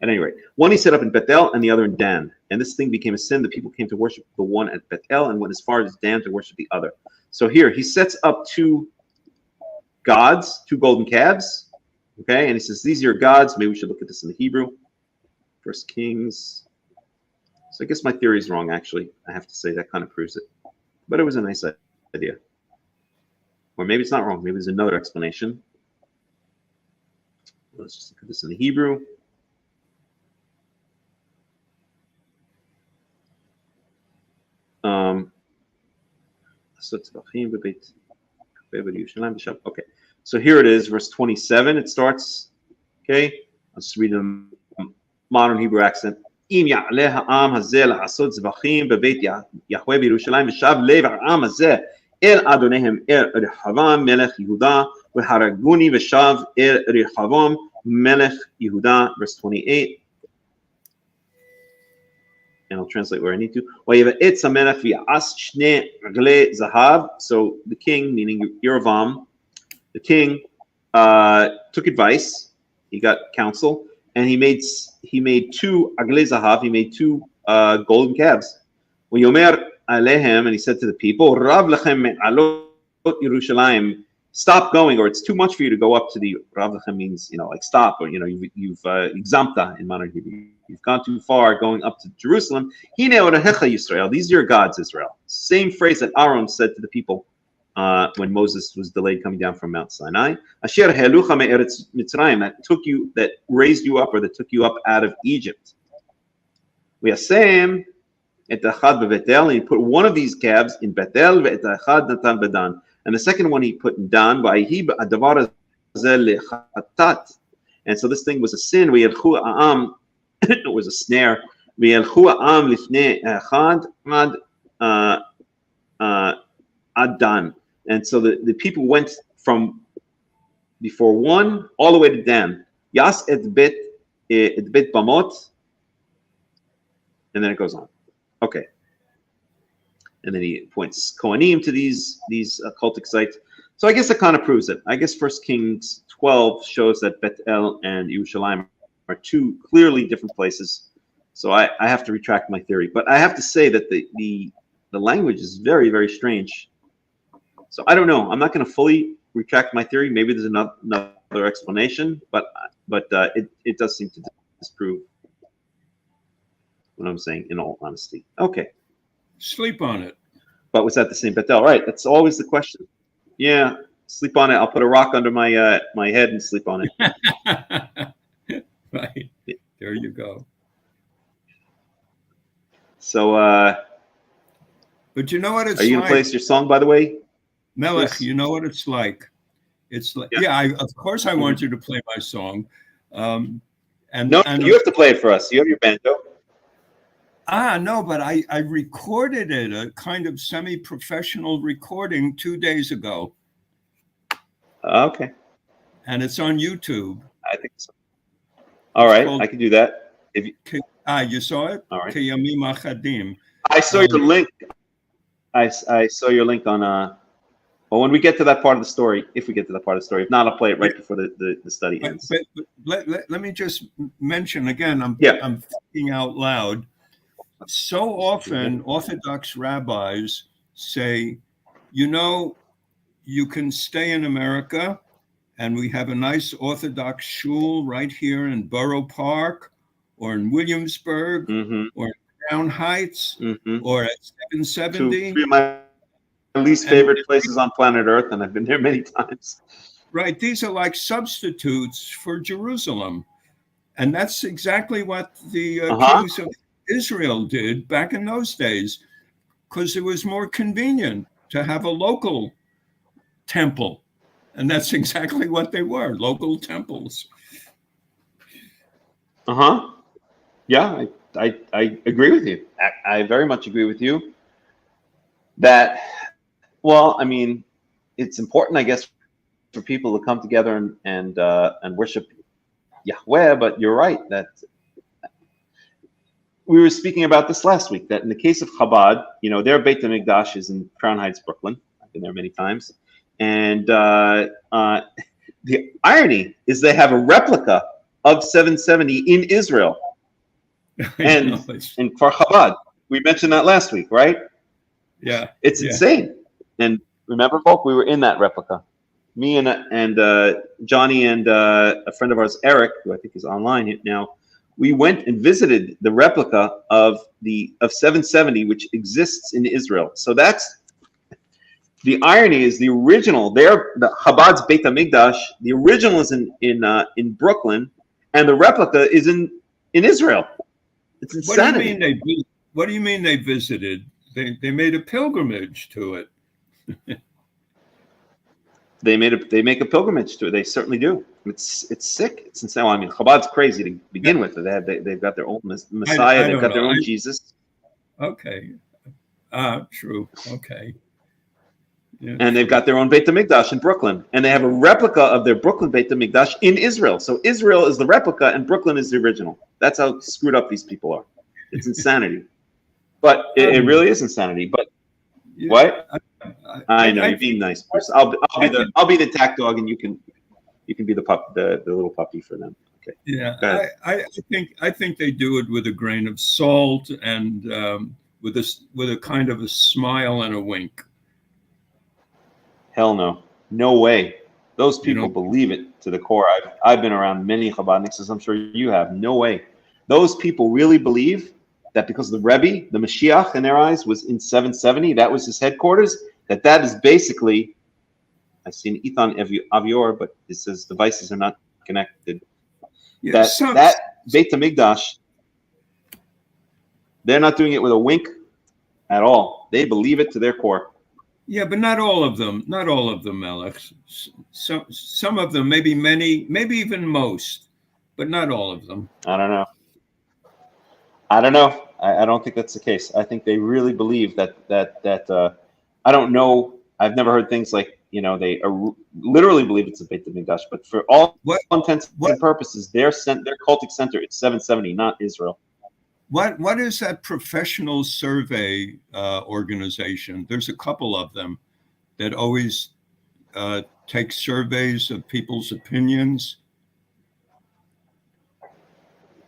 At any rate, one he set up in Bethel and the other in Dan. And this thing became a sin. The people came to worship the one at Bethel and went as far as Dan to worship the other. So here he sets up 2 gods, 2 golden calves. Okay, and he says, these are your gods. Maybe we should look at this in the Hebrew. 1 Kings. So I guess my theory is wrong, actually. I have to say that kind of proves it. But it was a nice idea. Or maybe it's not wrong. Maybe there's another explanation. Let's just look at this in the Hebrew. Okay, so here it is, verse 27. It starts. Okay, I'll just read in modern Hebrew accent. אם יעלה העם הזה לעשות זבחים בבית יהוה בירושלים ושב לב העם הזה אל אדוניהם אל רחבעם מלך יהודה והרגוני ושב אל רחבעם מלך יהודה. Verse 28. And I'll translate where I need to. ויבעץ המלך ויעש שני רגלי זהב. So the king, meaning Yerovam, the king took advice. He got counsel. And he made 2 aglei zahav. He made 2 golden calves. Yomer alehem, and he said to the people, Rav lechem me'alot Yerushalayim stop going, or it's too much for you to go up to the Rav means, like stop, or you've examta in modern Hebrew. You've gone too far going up to Jerusalem. Hine orahecha Yisrael. These are your gods, Israel. Same phrase that Aaron said to the people when Moses was delayed coming down from Mount Sinai. Asher helucha me'eretz Mitzrayim, that raised you up, or that took you up out of Egypt. We asem et achad beBetel, and he put one of these calves in Betel, ve'et achad natan bedan, and the second one he put in Dan. Va'yihi ba'adavar hazeh lechatat, and so this thing was a sin. V'yelchu ha'am, it was a snare. V'yelchu ha'am lifnei achad ad Dan, and so the people went from before one all the way to Dan. Yas et bet bamot, and then it goes on. Okay. And then he points Kohanim to these cultic sites. So I guess that kind of proves it. I guess 1 Kings 12 shows that Bethel and Yerushalayim are two clearly different places. So I have to retract my theory. But I have to say that the language is very, very strange. So I don't know. I'm not going to fully retract my theory. Maybe there's another explanation, but it does seem to disprove what I'm saying, in all honesty. Okay. Sleep on it. But was that the same Bethel? Right. That's always the question. Yeah. Sleep on it. I'll put a rock under my my head and sleep on it. Right. There you go. So, but you know what it's are you like? going to play us your song, by the way? Melech, Yes. you know what it's like. It's like, Yeah. of course I want you to play my song. And No, you have to play it for us. You have your banjo. No, but I recorded it, a kind of semi-professional recording 2 days ago. Okay. And it's on YouTube. I think so. All right. called- I can do that. If you, You saw it? all right. Kiyamim Achadim. I saw your link. I saw your link on well, when we get to that part of the story, if we get to that part of the story. If not, I'll play it right before the study ends. But let me just mention again, I'm thinking out loud. So often Orthodox rabbis say, you can stay in America, and we have a nice Orthodox shul right here in Borough Park, or in Williamsburg, or in Crown Heights, or at 770. Three of my least favorite places on planet Earth, and I've been there many times. Right. These are like substitutes for Jerusalem. And that's exactly what the kings of Israel did back in those days, because it was more convenient to have a local temple. And that's exactly what they were, local temples. Yeah, I agree with you. I very much agree with you that, well, I mean, it's important, I guess, for people to come together and worship Yahweh, but you're right that we were speaking about this last week, that in the case of Chabad, their Beit HaMikdash is in Crown Heights, Brooklyn. I've been there many times. And the irony is they have a replica of 770 in Israel. And for Chabad, we mentioned that last week, right? Yeah. It's insane. And remember, folk, we were in that replica. Me and Johnny and a friend of ours, Eric, who I think is online now, we went and visited the replica of 770, which exists in Israel. So that's the irony. Is the original there? The Chabad's Beit HaMikdash, the original is in Brooklyn, and the replica is in Israel. It's insanity. What do you mean they visited? They made a pilgrimage to it. They make a pilgrimage to it. They certainly do. It's sick. It's insane. Well, I mean, Chabad's crazy to begin with. They've got their own Messiah. They've got their own Jesus. Okay. True. Okay. Yeah. And they've got their own Beit HaMikdash in Brooklyn, and they have a replica of their Brooklyn Beit HaMikdash in Israel. So Israel is the replica, and Brooklyn is the original. That's how screwed up these people are. It's insanity. But it really is insanity. But what? I know, you're being nice. I'll be the tack dog, and you can be the little puppy for them. Okay. Yeah, I think they do it with a grain of salt and with a kind of a smile and a wink. Hell no. No way. Those You people don't- believe it to the core. I've been around many Chabadniks, as I'm sure you have. No way. Those people really believe that because the Rebbe, the Mashiach in their eyes, was in 770, that was his headquarters, that is basically, I see an Ethan Avior, but it says devices are not connected. Yeah, That Beit HaMikdash, they're not doing it with a wink at all. They believe it to their core. yeah, but not all of them. Not all of them, Melech. Some of them, maybe many, maybe even most, but not all of them. I don't know. I don't think that's the case. I think they really believe that I don't know. I've never heard things like, they literally believe it's a Beit HaMikdash, but for all intents and purposes, their cultic center, it's 770, not Israel. What is that professional survey organization? There's a couple of them that always take surveys of people's opinions.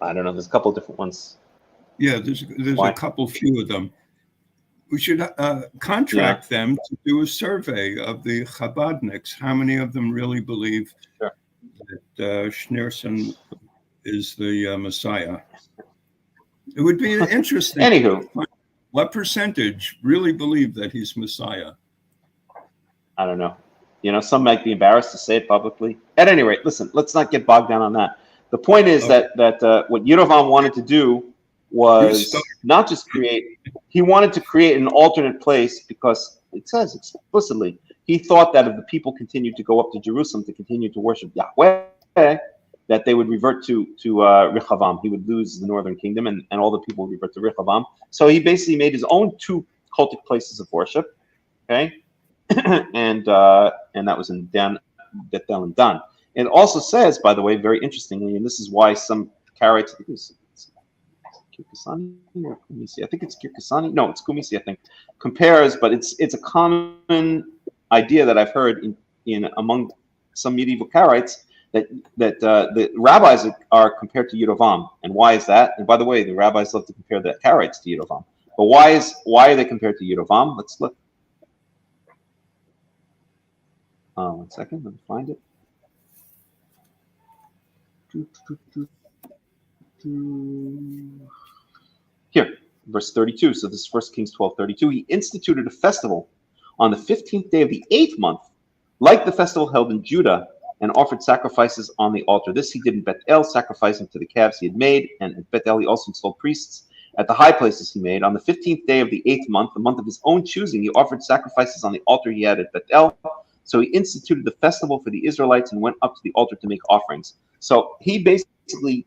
I don't know. There's a couple of different ones. Yeah, there's a few of them. We should contract them to do a survey of the Chabadniks. How many of them really believe that Schneerson is the Messiah? It would be interesting. Anywho, what percentage really believe that he's Messiah? I don't know. Some might be embarrassed to say it publicly. At any rate, listen, let's not get bogged down on that. The point is that what Yerovam wanted to do was not just he wanted to create an alternate place, because it says explicitly, he thought that if the people continued to go up to Jerusalem to continue to worship Yahweh, that they would revert to Rechavam. He would lose the northern kingdom, and all the people would revert to Rechavam. So he basically made his own two cultic places of worship, okay? and that was in Bethel and Dan. It also says, by the way, very interestingly, and this is why some Karaites, I think it's Kirkasani or Kumisi. I think it's Kirkasani. No, it's Kumisi, I think. Compares, but it's a common idea that I've heard in among some medieval Karaites that the rabbis are compared to Yerovam. And why is that? And by the way, the rabbis love to compare the Karaites to Yerovam. But why are they compared to Yerovam? Let's look. 1 second, let me find it. Here, verse 32. So this is 1 Kings 12:32. He instituted a festival on the 15th day of the 8th month, like the festival held in Judah, and offered sacrifices on the altar. This he did in Bethel, sacrificing to the calves he had made, and at Bethel he also installed priests. At the high places he made, on the 15th day of the 8th month, the month of his own choosing, he offered sacrifices on the altar he had at Bethel. So he instituted the festival for the Israelites and went up to the altar to make offerings. So he basically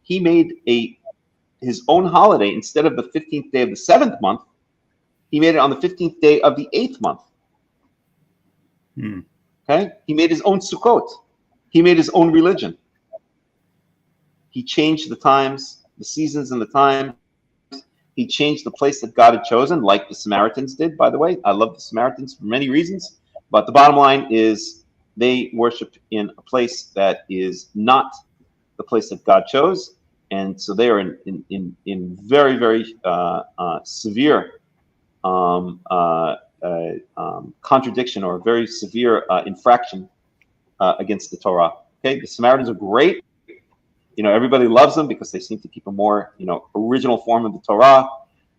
made his own holiday. Instead of the 15th day of the 7th month, he made it on the 15th day of the 8th month. Okay? He made his own Sukkot. He made his own religion. He changed the times, the seasons and the times. He changed the place that God had chosen, like the Samaritans did, by the way. I love the Samaritans for many reasons. But the bottom line is they worship in a place that is not the place that God chose. And so they are in very, very severe contradiction, or very severe infraction against the Torah. Okay, the Samaritans are great. Everybody loves them because they seem to keep a more, original form of the Torah.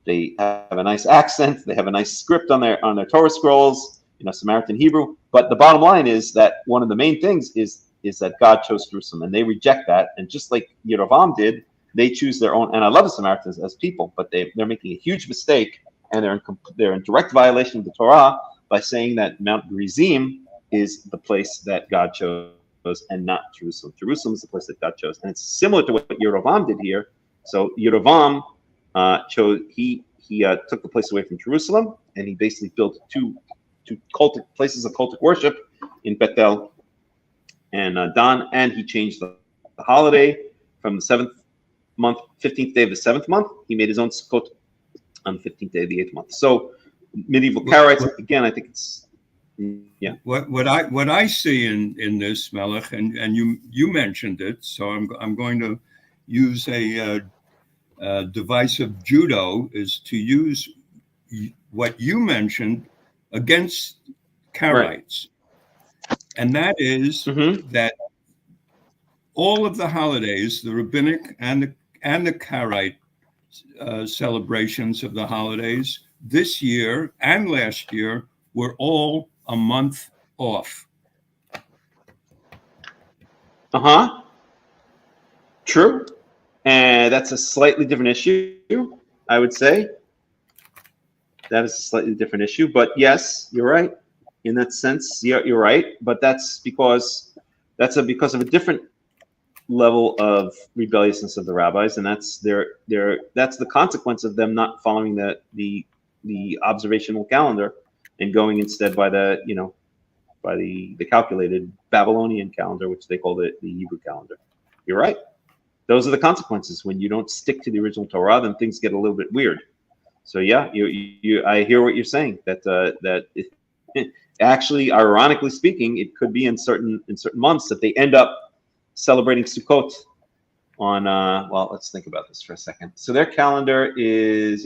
They have a nice accent. They have a nice script on their Torah scrolls. Samaritan Hebrew. But the bottom line is that one of the main things is that God chose Jerusalem, and they reject that. And just like Yerovam did, they choose their own. And I love the Samaritans as people, but they're making a huge mistake, and they're in direct violation of the Torah by saying that Mount Gerizim is the place that God chose and not Jerusalem. Jerusalem is the place that God chose, and it's similar to what Yerovam did here. So Yerovam chose he took the place away from Jerusalem, and he basically built two cultic places of cultic worship in Bethel and Dan, and he changed the holiday from the 7th month, 15th day of the 7th month. He made his own Sukkot on the 15th day of the 8th month. So medieval Karaites, again, I think it's What I see in this, Melech, and you mentioned it, so I'm going to use a device of judo, is to use what you mentioned against Karaites. And that is that all of the holidays, the rabbinic and the Karaite celebrations of the holidays this year and last year were all a month off. True. And that's a slightly different issue, I would say. That is a slightly different issue. But yes, you're right. In that sense, you're right. But that's because of a different level of rebelliousness of the rabbis, and that's the consequence of them not following the observational calendar and going instead by the calculated Babylonian calendar, which they call the Hebrew calendar. You're right. Those are the consequences. When you don't stick to the original Torah, then things get a little bit weird. So yeah, I hear what you're saying. That actually, ironically speaking, it could be in certain months that they end up celebrating Sukkot on. Well, let's think about this for a second. So their calendar is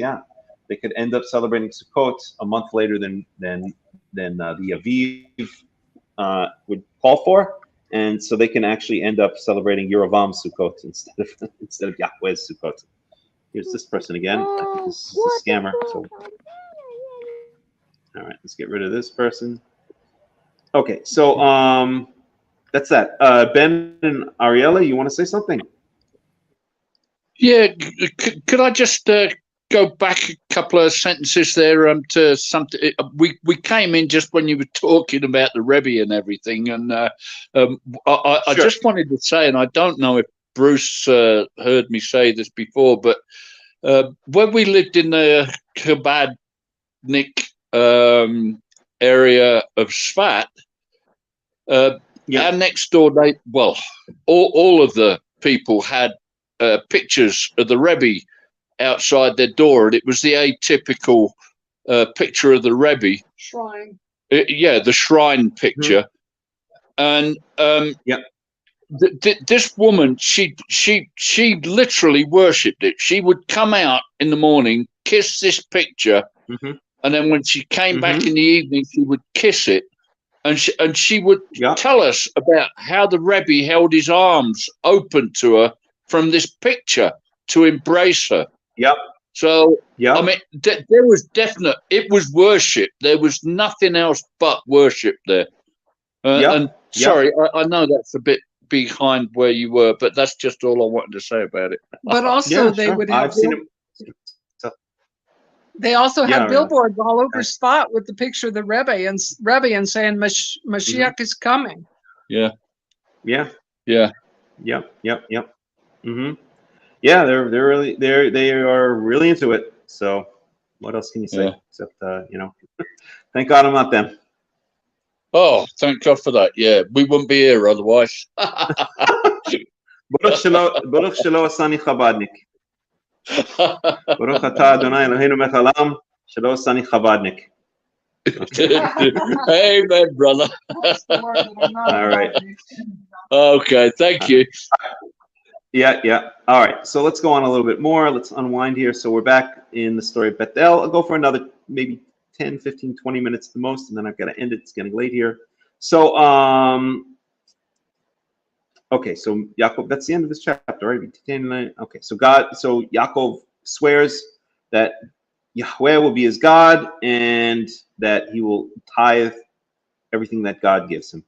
they could end up celebrating Sukkot a month later than the Aviv would call for. And so they can actually end up celebrating Yerovam Sukkot instead of Yahweh's Sukkot. Here's this person again. I think this is a scammer. So, all right, let's get rid of this person. Okay, so that's that. Ben and Ariella, you want to say something? Yeah, could I just go back a couple of sentences there to something? We came in just when you were talking about the Rebbe and everything, and I just wanted to say, and I don't know if Bruce heard me say this before, but when we lived in the Chabadnik area of Sfat, our next door, all of the people had pictures of the Rebbe outside their door, and it was the atypical picture of the Rebbe shrine. The shrine picture, and this woman, she literally worshipped it. She would come out in the morning, kiss this picture, and then when she came back in the evening, she would kiss it, and she would tell us about how the Rebbe held his arms open to her from this picture to embrace her. So, I mean, there was it was worship. There was nothing else but worship there. And sorry, I know that's a bit behind where you were, but that's just all I wanted to say about it. But also they would have. I've seen it. They also had billboards all over Sfat with the picture of the Rebbe and saying Mashiach is coming. Yeah, they are really into it. So what else can you say except thank God I'm not them. Oh, thank God for that. Yeah, we wouldn't be here otherwise. Baruch shelo asani chabadnik. Baruch atah Adonai Eloheinu melech haolam shelo asani chabadnik. Amen, brother. All right. Okay, thank you. Yeah. All right. So let's go on a little bit more. Let's unwind here. So we're back in the story of Bethel. I'll go for another maybe 10, 15, 20 minutes the most, and then I've got to end it. It's getting late here. So, okay. So Yaakov, that's the end of this chapter, right? Okay. So Yaakov swears that Yahweh will be his God and that he will tithe everything that God gives him.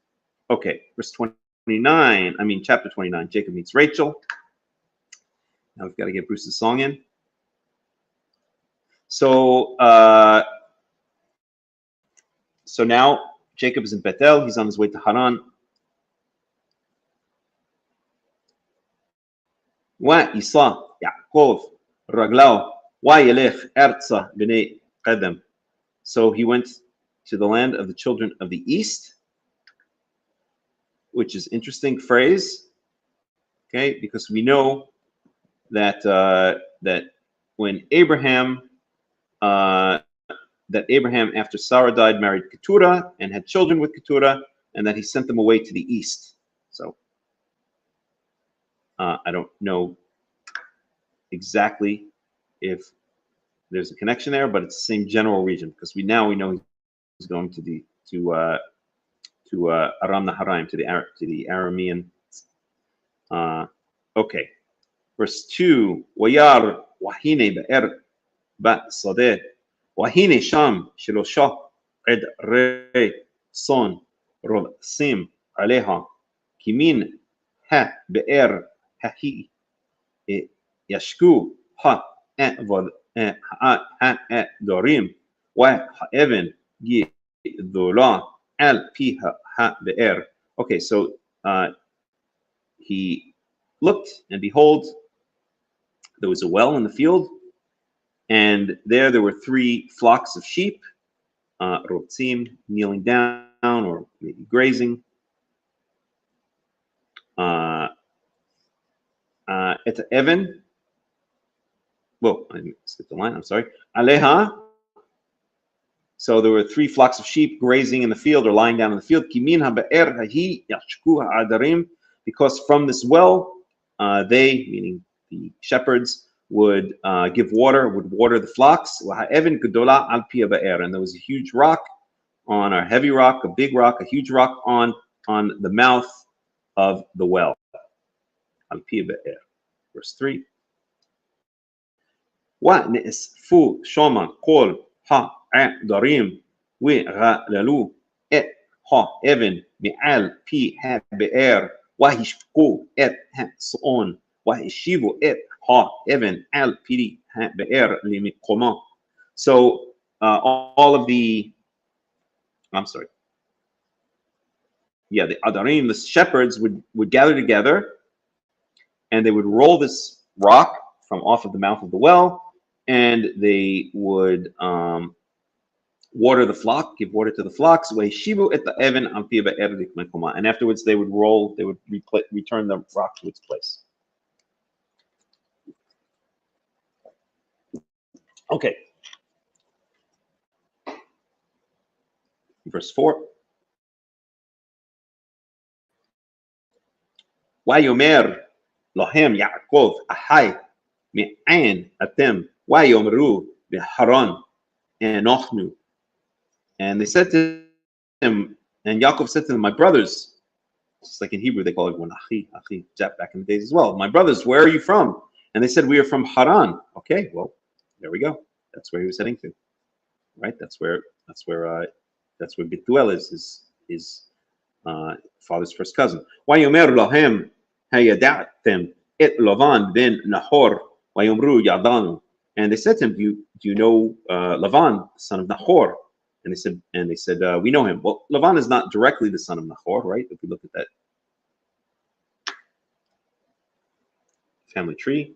Okay. Verse 29. Chapter 29. Jacob meets Rachel. Now we've got to get Bruce's song in. So now Jacob is in Bethel. He's on his way to Haran. وَيِصَى يَعْقُوب رَجْلَهُ وَيَلِخْ أَرْضَ بْنِي قَدَمْ. So he went to the land of the children of the east, which is interesting phrase, okay? Because we know that when Abraham, after Sarah died, married Keturah and had children with Keturah, and that he sent them away to the east. So I don't know exactly if there's a connection there, but it's the same general region because we know he's going to to Aram Naharaim, to the Aramean. Okay, verse 2. Wayar wahine be'er ba'sadeh wahine sham shelosha عذري صون رؤسهم عليها كمين ها بئر ههي يشكو ها ها داريم وهاven ذولا al piha ha be'er. Okay, so he looked, and behold, there was a well in the field, and there were 3 flocks of sheep, rotzim, kneeling down or maybe grazing. Et Evan, well, I skipped the line, I'm sorry. Aleha. So there were 3 flocks of sheep grazing in the field or lying down in the field. Kimin ha'be'er hahi yashku ha'adarim, because from this well, they, meaning the shepherds, would give water, would water the flocks. Waha'evan gedola al pi ha'be'er, and there was a huge rock on a heavy rock, a big rock, a huge rock on the mouth of the well. Al pi ha'be'er. Verse 3. Wa ne'esfu shoma kol ha'adarim ve'ghalelu et ha'evan me'al pi ha'be'er wahishku et ha'son wahishivu et ha'evan al pi ha'be'er limikoma. So all of the, I'm sorry. Yeah, the Adarim, the shepherds, would gather together, and they would roll this rock from off of the mouth of the well, and they would water the flock, give water to the flocks. And afterwards, they would roll, they would return the rock to its place. Okay. Verse 4. Wayomer lohem Yaakov ahai me'ain atem wayomru beharan enochnu. And they said to him, and Yaakov said to them, my brothers, just like in Hebrew they call it one achi back in the days as well. My brothers, where are you from? And they said, we are from Haran. Okay, well, there we go. That's where he was heading to, right? That's where Bethuel is his father's first cousin. Wayomer lohem hayadatem et Lavan ben Nahor wayomru yadanu. And they said to him, do you know Lavan, son of Nahor? And they said, we know him. Well, Lavan is not directly the son of Nahor, right? If we look at that family tree.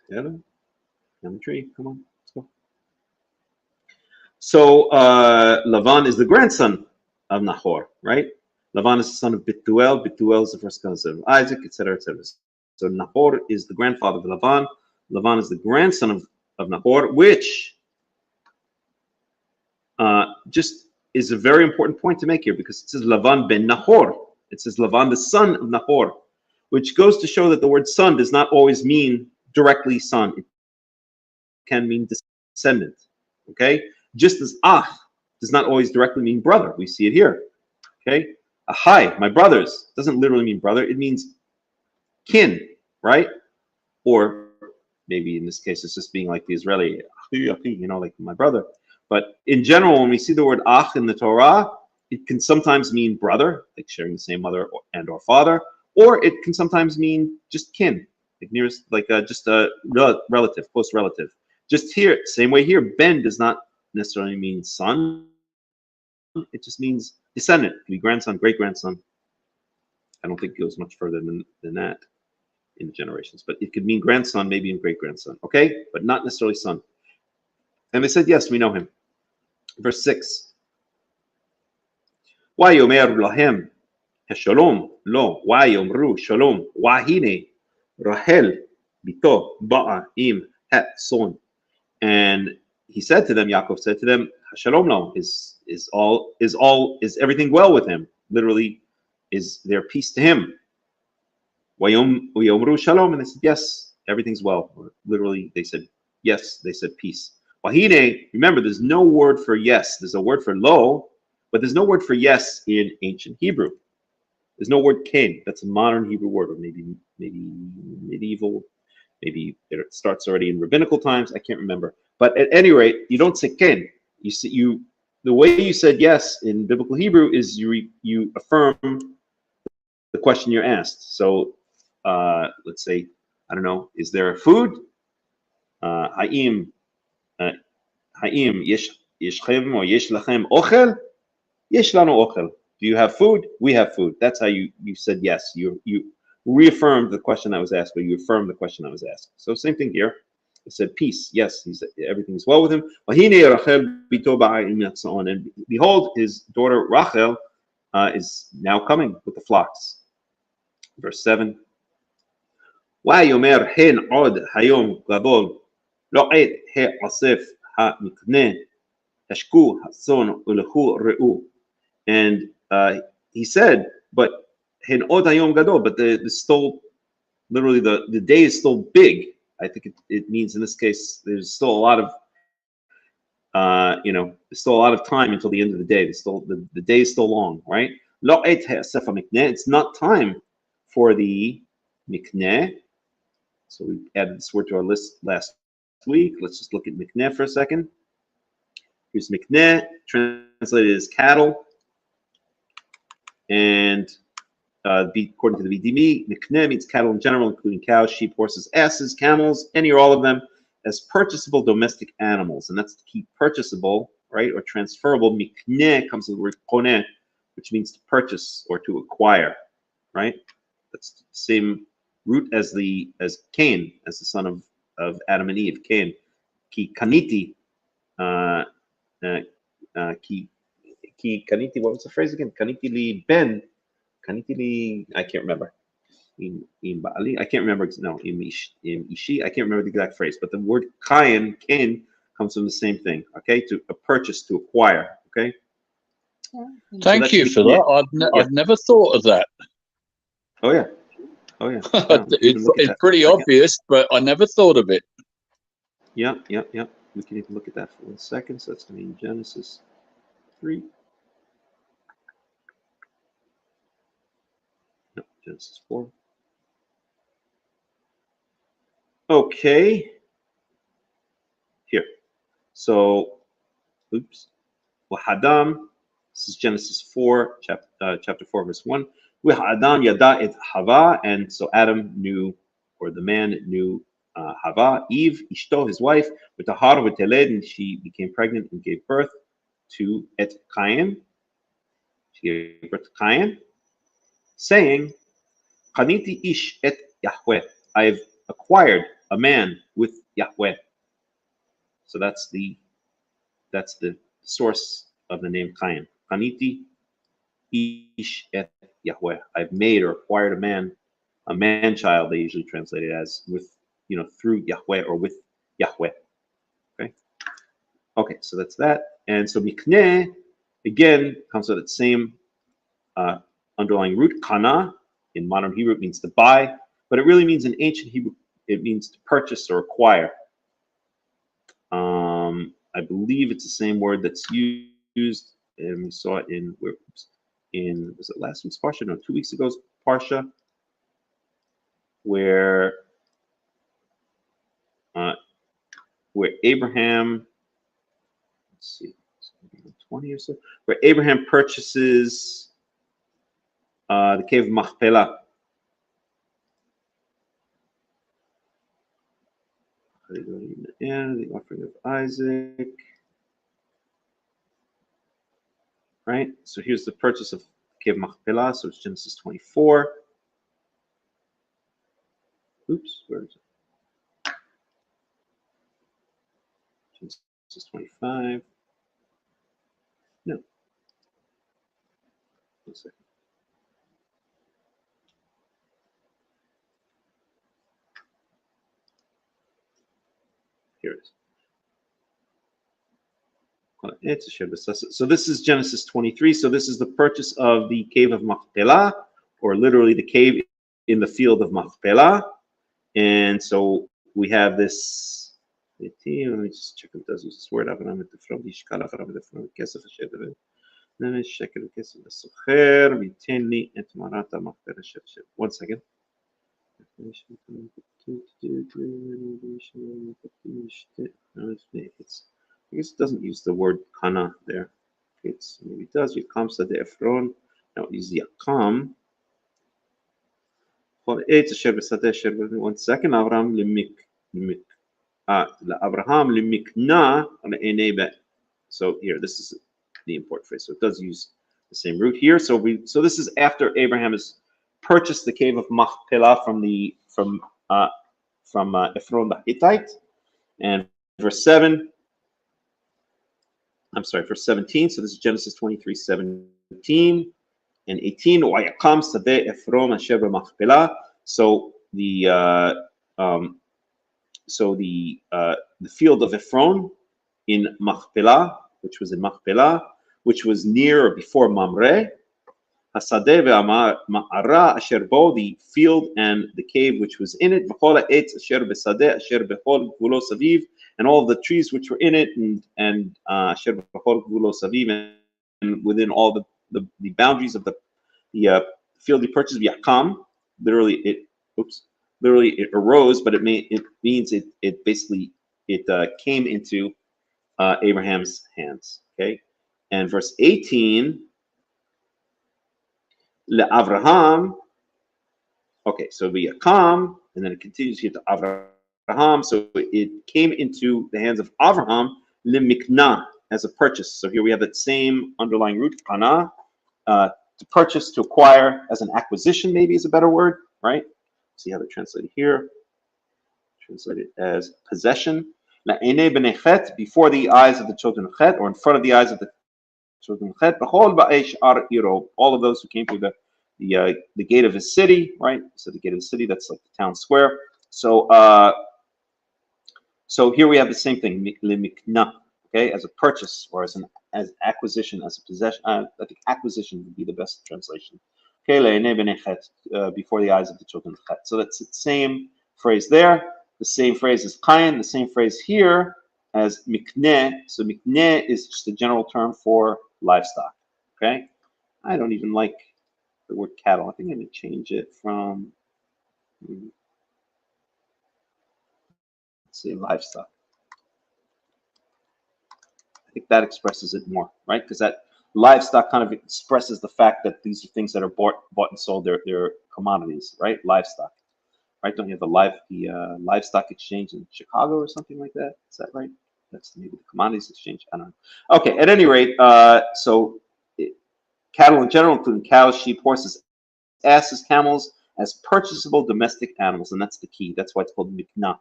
Together. Family tree, come on, let's go. So Lavan is the grandson of Nahor, right? Lavan is the son of Bethuel. Bethuel is the first cousin of Isaac, etc., etc. So Nahor is the grandfather of Lavan. Lavan is the grandson of Nahor, which just is a very important point to make here, because it says Lavan ben Nahor. It says Lavan, the son of Nahor, which goes to show that the word son does not always mean directly son. It can mean descendant, okay? Just as Ach does not always directly mean brother. We see it here, okay? Ahai, my brothers, doesn't literally mean brother. It means kin, right? Or maybe in this case, it's just being like the Israeli, you know, like my brother. But in general, when we see the word ach in the Torah, it can sometimes mean brother, like sharing the same mother and or father, or it can sometimes mean just kin, like nearest, like just a relative, close relative. Just here, same way here, ben does not necessarily mean son. It just means descendant. It can be grandson, great grandson. I don't think it goes much further than that in the generations, but it could mean grandson, maybe in great grandson, okay? But not necessarily son. And they said, yes, we know him. Verse 6. Wayomer lahem shalom lo wayomru shalom wahine Rahel bito ba'a im son. And he said to them, Yaakov said to them, Shalom lo, is everything well with him? Literally, is there peace to him? Wayomru shalom, and they said, yes, everything's well. Or literally, they said yes. They said peace. Wahine, remember, there's no word for yes. There's a word for lo, but there's no word for yes in ancient Hebrew. There's no word ken. That's a modern Hebrew word, or maybe medieval. Maybe it starts already in rabbinical times. I can't remember. But at any rate, you don't say ken. The way you said yes in biblical Hebrew is you affirm the question you're asked. So let's say, I don't know, is there food? Ha'im yeshchem or yesh lachem ochel? Yesh lanu ochel. Do you have food? We have food. That's how you said yes. You reaffirmed the question that was asked, or you affirmed the question that was asked. So same thing here. It said peace. Yes, he said everything's well with him. And behold, his daughter Rachel is now coming with the flocks. Verse 7. And he said, but the still, literally the day is still big. I think it means in this case there's still a lot of there's still a lot of time until the end of the day. The day is still long, right? It's not time for the mikneh. So we added this word to our list last week. Let's just look at mikneh for a second. Here's mikneh, translated as cattle. And according to the VDB, mikneh means cattle in general, including cows, sheep, horses, asses, camels, any or all of them, as purchasable domestic animals. And that's the key, purchasable, right, or transferable. Mikneh comes from the word koneh, which means to purchase or to acquire, right? That's the same root as Cain, as the son of Adam and Eve, Cain. Ki kaniti, ki kaniti, what was the phrase again? Kaniti li ben, kaniti li, I can't remember. I can't remember. No, ishi. I can't remember the exact phrase, but the word Cain comes from the same thing. Okay, to a purchase, to acquire. Okay. Thank you for that. I'd never thought of that. Oh yeah. Yeah, it's pretty obvious, but I never thought of it. Yeah. We can even look at that for 1 second. So that's going to be in Genesis 3. No, Genesis 4. Okay. Here. So, oops. Wahadam. This is Genesis 4, chapter 4, verse 1. Wahadam yada et Hava, and so Adam knew, or the man knew Hava, Eve, Ishto, his wife, with Tahar, with Teled, and she became pregnant and gave birth to et Cain. She gave birth to Cain, saying, Chaniti ish et Yahweh. I have acquired a man with Yahweh. So that's the source of the name Cain. Chaniti ish et Yahweh. I've made or acquired a man child. They usually translate it as with, through Yahweh or with Yahweh. Okay, so that's that. And so mikneh again comes with that same underlying root. Kana in modern Hebrew it means to buy, but it really means in ancient Hebrew it means to purchase or acquire. I believe it's the same word that's used, and we saw it in was it last week's Parsha? No, 2 weeks ago's Parsha, where Abraham, let's see, 20 or so, where Abraham purchases the cave of Machpelah. The offering of Isaac. Right? So here's the purchase of the cave of Machpelah. So it's Genesis 24. Oops, where is it? Genesis 25. No. 1 second. Here it is. It's a Shabbath. So this is Genesis 23. So this is the purchase of the cave of Machpelah, or literally the cave in the field of Machpelah. And so we have this. Let me just check if it does use this word. One second. I guess it doesn't use the word kana there. It's maybe it does. Yakam Sadeh Efron. Now it uses Yakam. One second. Abraham limikna enebe. So here, this is the important phrase. So it does use the same root here. So this is after Abraham has purchased the cave of Machpelah from Ephron the Hittite, and verse 7. I'm sorry, verse 17. So this is Genesis 23:17 and 18. Wayakam sadeh Ephron asher b'Machpelah. So the field of Ephron in Machpelah, which was in Machpelah, which was near or before Mamre. Hasadeh ve'ama'ara asher bo, the field and the cave which was in it. V'chol ha'etz asher b'sadeh asher b'chol gvulo saviv, and all of the trees which were in it, and asher b'chol gvulo saviv, and within all the boundaries of the field he purchased. V'yakam, literally it arose, but it means it basically came into Abraham's hands. Okay, and verse 18. LeAvraham. Okay, so Vayakam, and then it continues here to Avraham. So it came into the hands of Avraham limikna, as a purchase. So here we have that same underlying root, kana, to purchase, to acquire, as an acquisition, maybe is a better word, right? See how they translate it here. Translated as possession. La'enei b'nei chet, before the eyes of the children of Chet, or in front of the eyes of the children of Chet. All of those who came through the gate of his city, right? So the gate of the city, that's like the town square. So so here we have the same thing, limikna, okay, as a purchase, or as acquisition, as a possession. I think acquisition would be the best translation. Okay, before the eyes of the children of Chet. So that's the same phrase there, the same phrase as kain, the same phrase here as mikneh. So mikneh is just a general term for livestock. Okay, I don't even like the word cattle. I think I'm going to change it from, let's say, livestock. I think that expresses it more, right? Because that livestock kind of expresses the fact that these are things that are bought and sold. They're commodities, right? Livestock, right? Don't you have the livestock exchange in Chicago or something like that? Is that right? That's maybe the commodities exchange. I don't know. Okay, at any rate, cattle in general, including cows, sheep, horses, asses, camels, as purchasable domestic animals, and that's the key. That's why it's called mikna,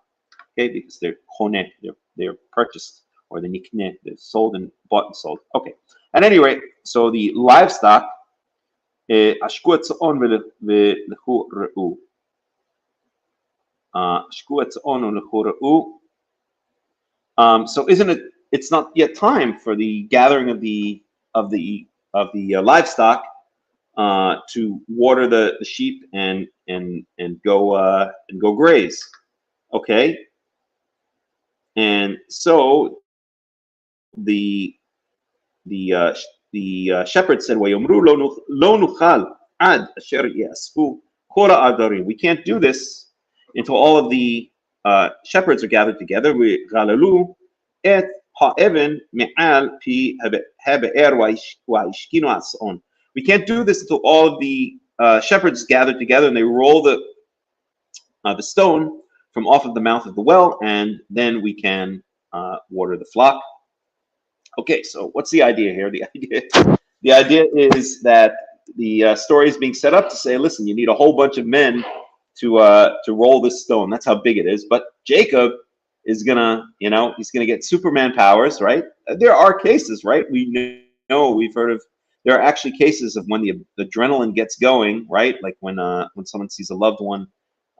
okay? Because they're koneh, they're purchased, or the nikneh, they're sold and bought and sold. Okay. At any rate, so the livestock, ashku etzon v'lechu re'u. Ashku etzon v'lechu re'u. So isn't it? It's not yet time for the gathering of the livestock to water the sheep and go graze. Okay, and so the shepherd said, "Vayomru lo nuchal ad asher yasfu kol ha'adarim." We can't do this until all of the shepherds are gathered together. We galalu et ha'even me'al pi habe'er va'ishkinu as'on. We can't do this until all of the shepherds gathered together and they roll the stone from off of the mouth of the well, and then we can water the flock. Okay, so what's the idea here? The idea is that the story is being set up to say, listen, you need a whole bunch of men to roll this stone. That's how big it is. But Jacob is gonna, he's gonna get Superman powers, right? There are cases, right? We know, we've heard of. There are actually cases of when the adrenaline gets going, right? Like when someone sees a loved one,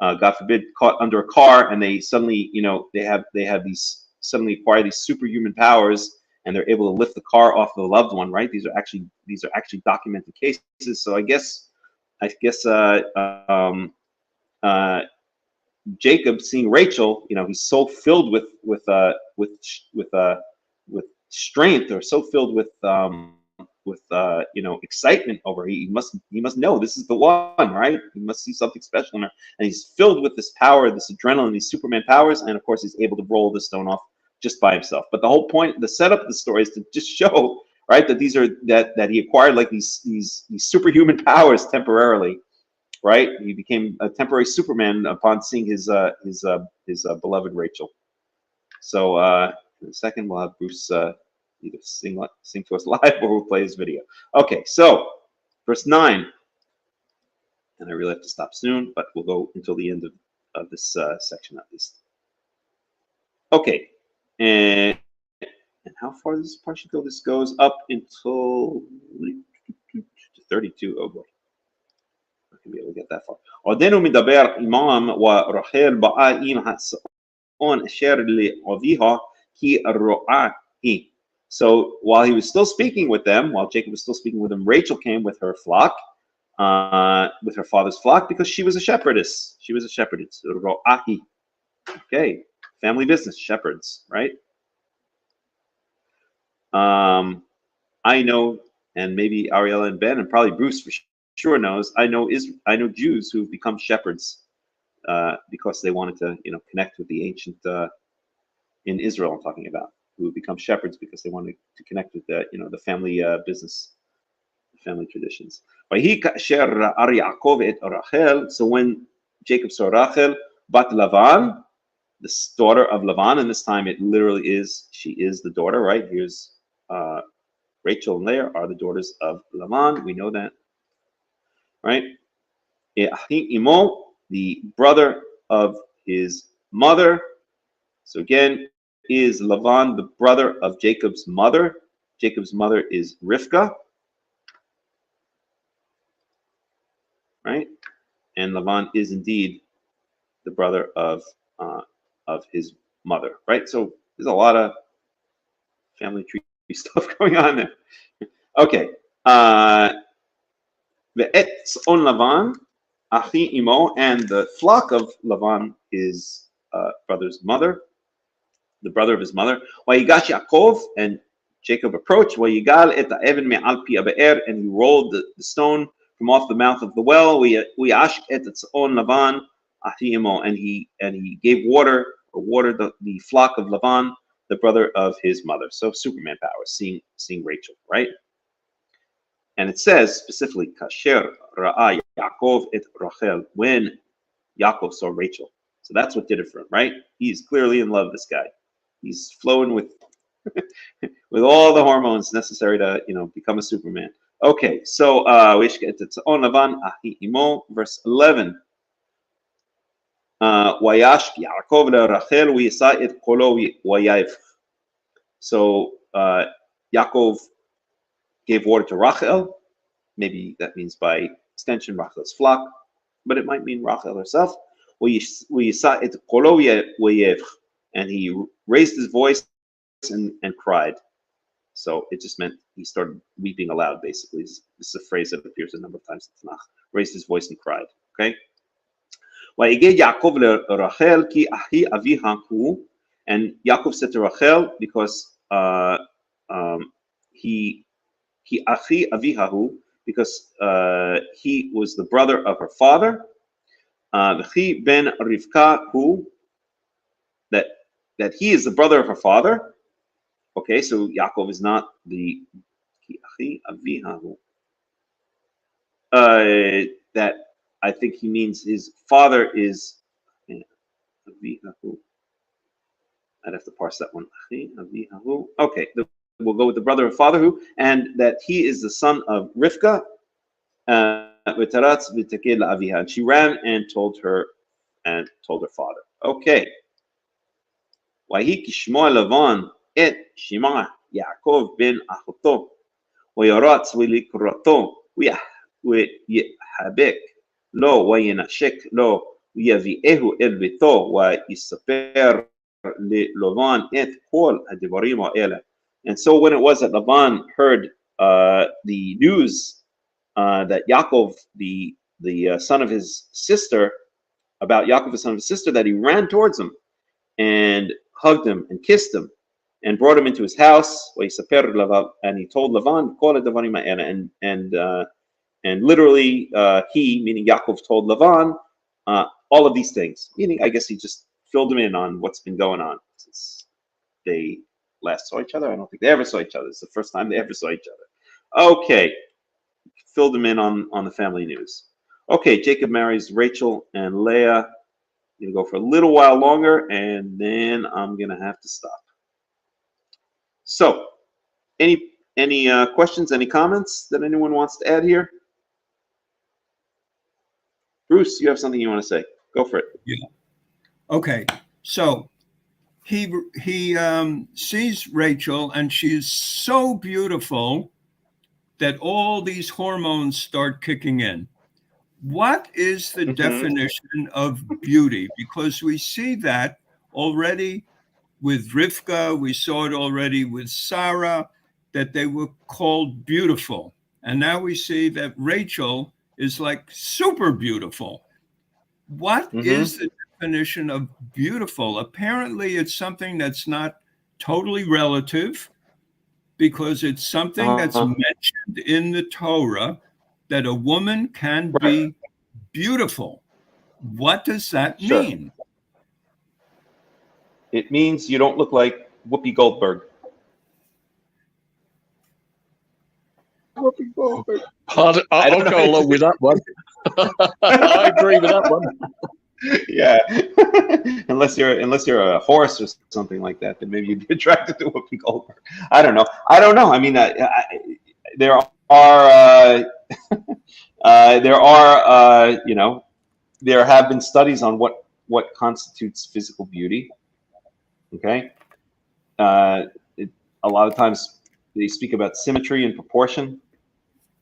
God forbid, caught under a car, and they suddenly, they have these suddenly acquire these superhuman powers, and they're able to lift the car off the loved one, right? These are actually documented cases. So I guess Jacob seeing Rachel, he's so filled with strength, or so filled with excitement over her. He must know this is the one, right? He must see something special in her, and he's filled with this power, this adrenaline, these Superman powers, and of course he's able to roll the stone off just by himself. But the whole point, the setup of the story, is to just show, right, that these are that he acquired like these superhuman powers temporarily, right? He became a temporary Superman upon seeing his beloved Rachel. So in a second we'll have Bruce either sing to us live or we'll play his video. Okay, so verse 9, and I really have to stop soon, but we'll go until the end of this section at least. Okay, and how far does this portion go? This goes up until 32. Oh boy, I can be able to get that far. עודנו מדבר עמם ורחל באה עם הצאן אשר לאביה כי רועה היא. So while he was still speaking with them, while Jacob was still speaking with them, Rachel came with her flock, with her father's flock, because she was a shepherdess. She was a shepherdess. Ro'ahi. Okay, family business, shepherds, right? I know, and maybe Ariella and Ben, and probably Bruce for sure knows, I know Jews who've become shepherds because they wanted to, connect with the ancient, in Israel I'm talking about, who have become shepherds because they wanted to connect with the, the family business, family traditions. So when Jacob saw Rachel, bat Lavan, the daughter of Lavan, and this time it literally is, she is the daughter, right? Here's Rachel and Leah are the daughters of Lavan. We know that, right? The brother of his mother. So again, is Lavan the brother of Jacob's mother? Jacob's mother is Rivka, right? And Lavan is indeed the brother of his mother, right? So there's a lot of family tree stuff going on there. Okay. Ve'etz on Lavan, achi imo, and the flock of Lavan, his brother's mother, the brother of his mother. Vayigash Yaakov, and Jacob approached. Vayigal et ha'even me'al pi ha'be'er, and he rolled the stone from off the mouth of the well. Vayash et tzon Lavan achi imo, and he gave water, or watered the flock of Lavan, the brother of his mother. So Superman powers, seeing Rachel, right? And it says specifically, Kasher Ra'a Yaakov et Rachel, when Yaakov saw Rachel. So that's what did it for him, right? He's clearly in love, this guy. He's flowing with with all the hormones necessary to, become a Superman. Okay, so verse 11. Wayash Yaakov Rachel v'yisa et kolo v'yayv. So Yaakov gave water to Rachel. Maybe that means by extension Rachel's flock, but it might mean Rachel herself. V'yisa et kolo v'yayv, and he raised his voice and cried. So it just meant he started weeping aloud. Basically, this is a phrase that appears a number of times in Tanakh. Raised his voice and cried. Okay. And Yaakov said to Rachel, because he was the brother of her father. Ben Rivka, that he is the brother of her father. Okay, so Yaakov is not the that I think he means his father is. I'd have to parse that one. Okay, we'll go with the brother of father who, and that he is the son of Rivka. And she ran and told her father. Okay. Lavan et Shema Yaakov ben Achoto וירץ ולקראתו ויחבק לו וינשק לו ויביאהו אל ביתו ויספר ללבן את כל הדברים האלה. And so when it was that Lavan heard the news that Yaakov, the son of his sister, about Yaakov, the son of his sister, that he ran towards him and hugged him and kissed him and brought him into his house. And he told Lavan, and literally he, meaning Yaakov, told Lavan all of these things. Meaning, I guess he just filled him in on what's been going on since they last saw each other. I don't think they ever saw each other. It's the first time they ever saw each other. Okay, filled him in on the family news. Okay, Jacob marries Rachel and Leah. I'm gonna go for a little while longer, and then I'm gonna have to stop. So, any questions, any comments that anyone wants to add here? Bruce, you have something you want to say? Go for it. Yeah. Okay. So he sees Rachel, and she's so beautiful that all these hormones start kicking in. What is the definition of beauty? Because we see that already with Rivka, we saw it already with Sarah, that they were called beautiful. And now we see that Rachel is like super beautiful. What is the definition of beautiful? Apparently, it's something that's not totally relative, because it's something that's mentioned in the Torah, that a woman can be beautiful. What does that mean? It means you don't look like Whoopi Goldberg. Pardon, I'll go along with that one. I agree with that one. Yeah, unless you're a horse or something like that, then maybe you'd be attracted to Whoopi Goldberg. I don't know. I mean, there are there have been studies on what constitutes physical beauty. Okay, a lot of times they speak about symmetry and proportion,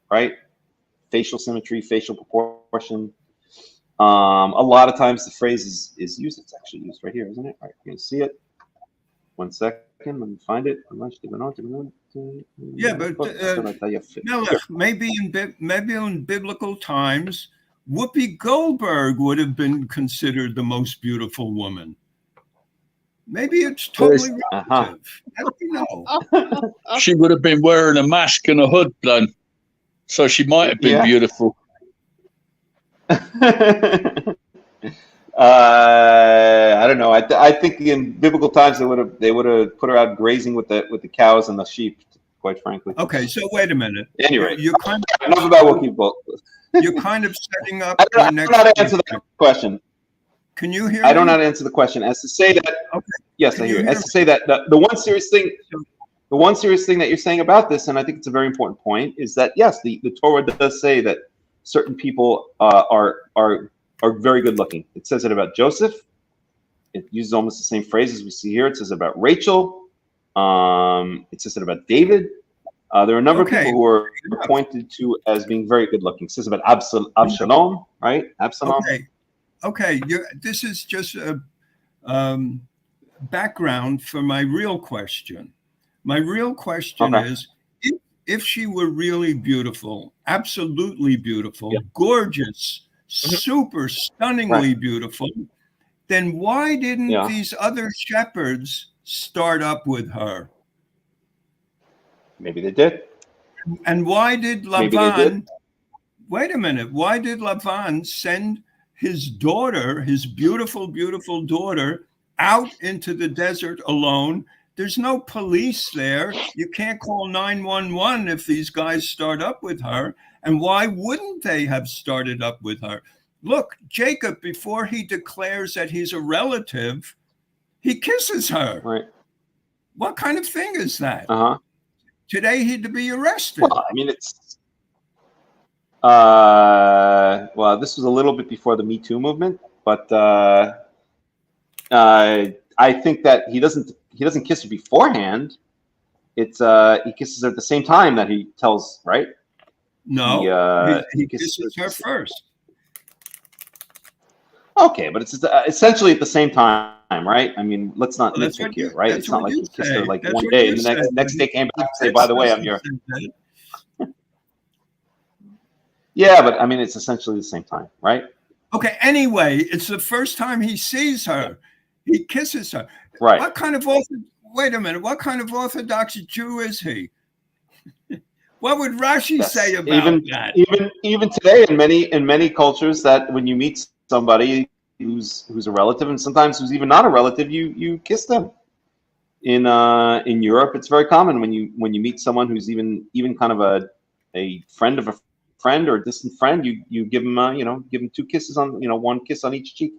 right? Facial symmetry, facial proportion. A lot of times the phrase is used. It's actually used right here, isn't it? All right, you're gonna see it. 1 second, let me find it. Yeah, but Melech, maybe in biblical times, Whoopi Goldberg would have been considered the most beautiful woman. Maybe it's totally relative. How do you know? She would have been wearing a mask and a hood then, so she might have been beautiful. I don't know. I think in biblical times they would have put her out grazing with the cows and the sheep. Quite frankly. Okay, so wait a minute. Anyway, you're kind of enough about Wookiee Goldberg. You're kind of setting up. I don't know how to answer that question. Can you hear? I don't know how to answer the question. As to say that. Okay. Yes, I hear. As to say that the one serious thing that you're saying about this, and I think it's a very important point, is that yes, the Torah does say that certain people are very good looking. It says it about Joseph. It uses almost the same phrase as we see here. It says about Rachel. It says it about David. There are a number of people who are pointed to as being very good looking. It says about Absalom, right? Absalom. Okay. This is just a background for my real question. My real question is, if she were really beautiful, absolutely beautiful, gorgeous, super stunningly beautiful, then why didn't these other shepherds start up with her? Maybe they did. And why did Lavan, wait a minute, why did Lavan send his daughter, his beautiful, beautiful daughter, out into the desert alone? There's no police there. You can't call 911 if these guys start up with her. And why wouldn't they have started up with her? Look, Jacob, before he declares that he's a relative, he kisses her. Right. What kind of thing is that? Today he'd be arrested. Well, I mean, it's well, this was a little bit before the Me Too movement, but I think that he doesn't kiss her beforehand. It's he kisses her at the same time that he tells, right? No, he kisses her first. Okay, but it's essentially at the same time, right? I mean, let's not nitpick here, right? It's not like he kissed her like one day, and the next day came back and say, "By the way, I'm your." Yeah, but I mean, it's essentially the same time, right? Okay, anyway, it's the first time he sees her. He kisses her. Right. What kind of wait a minute, what kind of Orthodox Jew is he? What would Rashi say about that? Even today, in many cultures, that when you meet somebody who's a relative, and sometimes who's even not a relative, you kiss them. In Europe, it's very common when you meet someone who's even kind of a friend of a friend or a distant friend, you give them give them 2 kisses on 1 kiss on each cheek.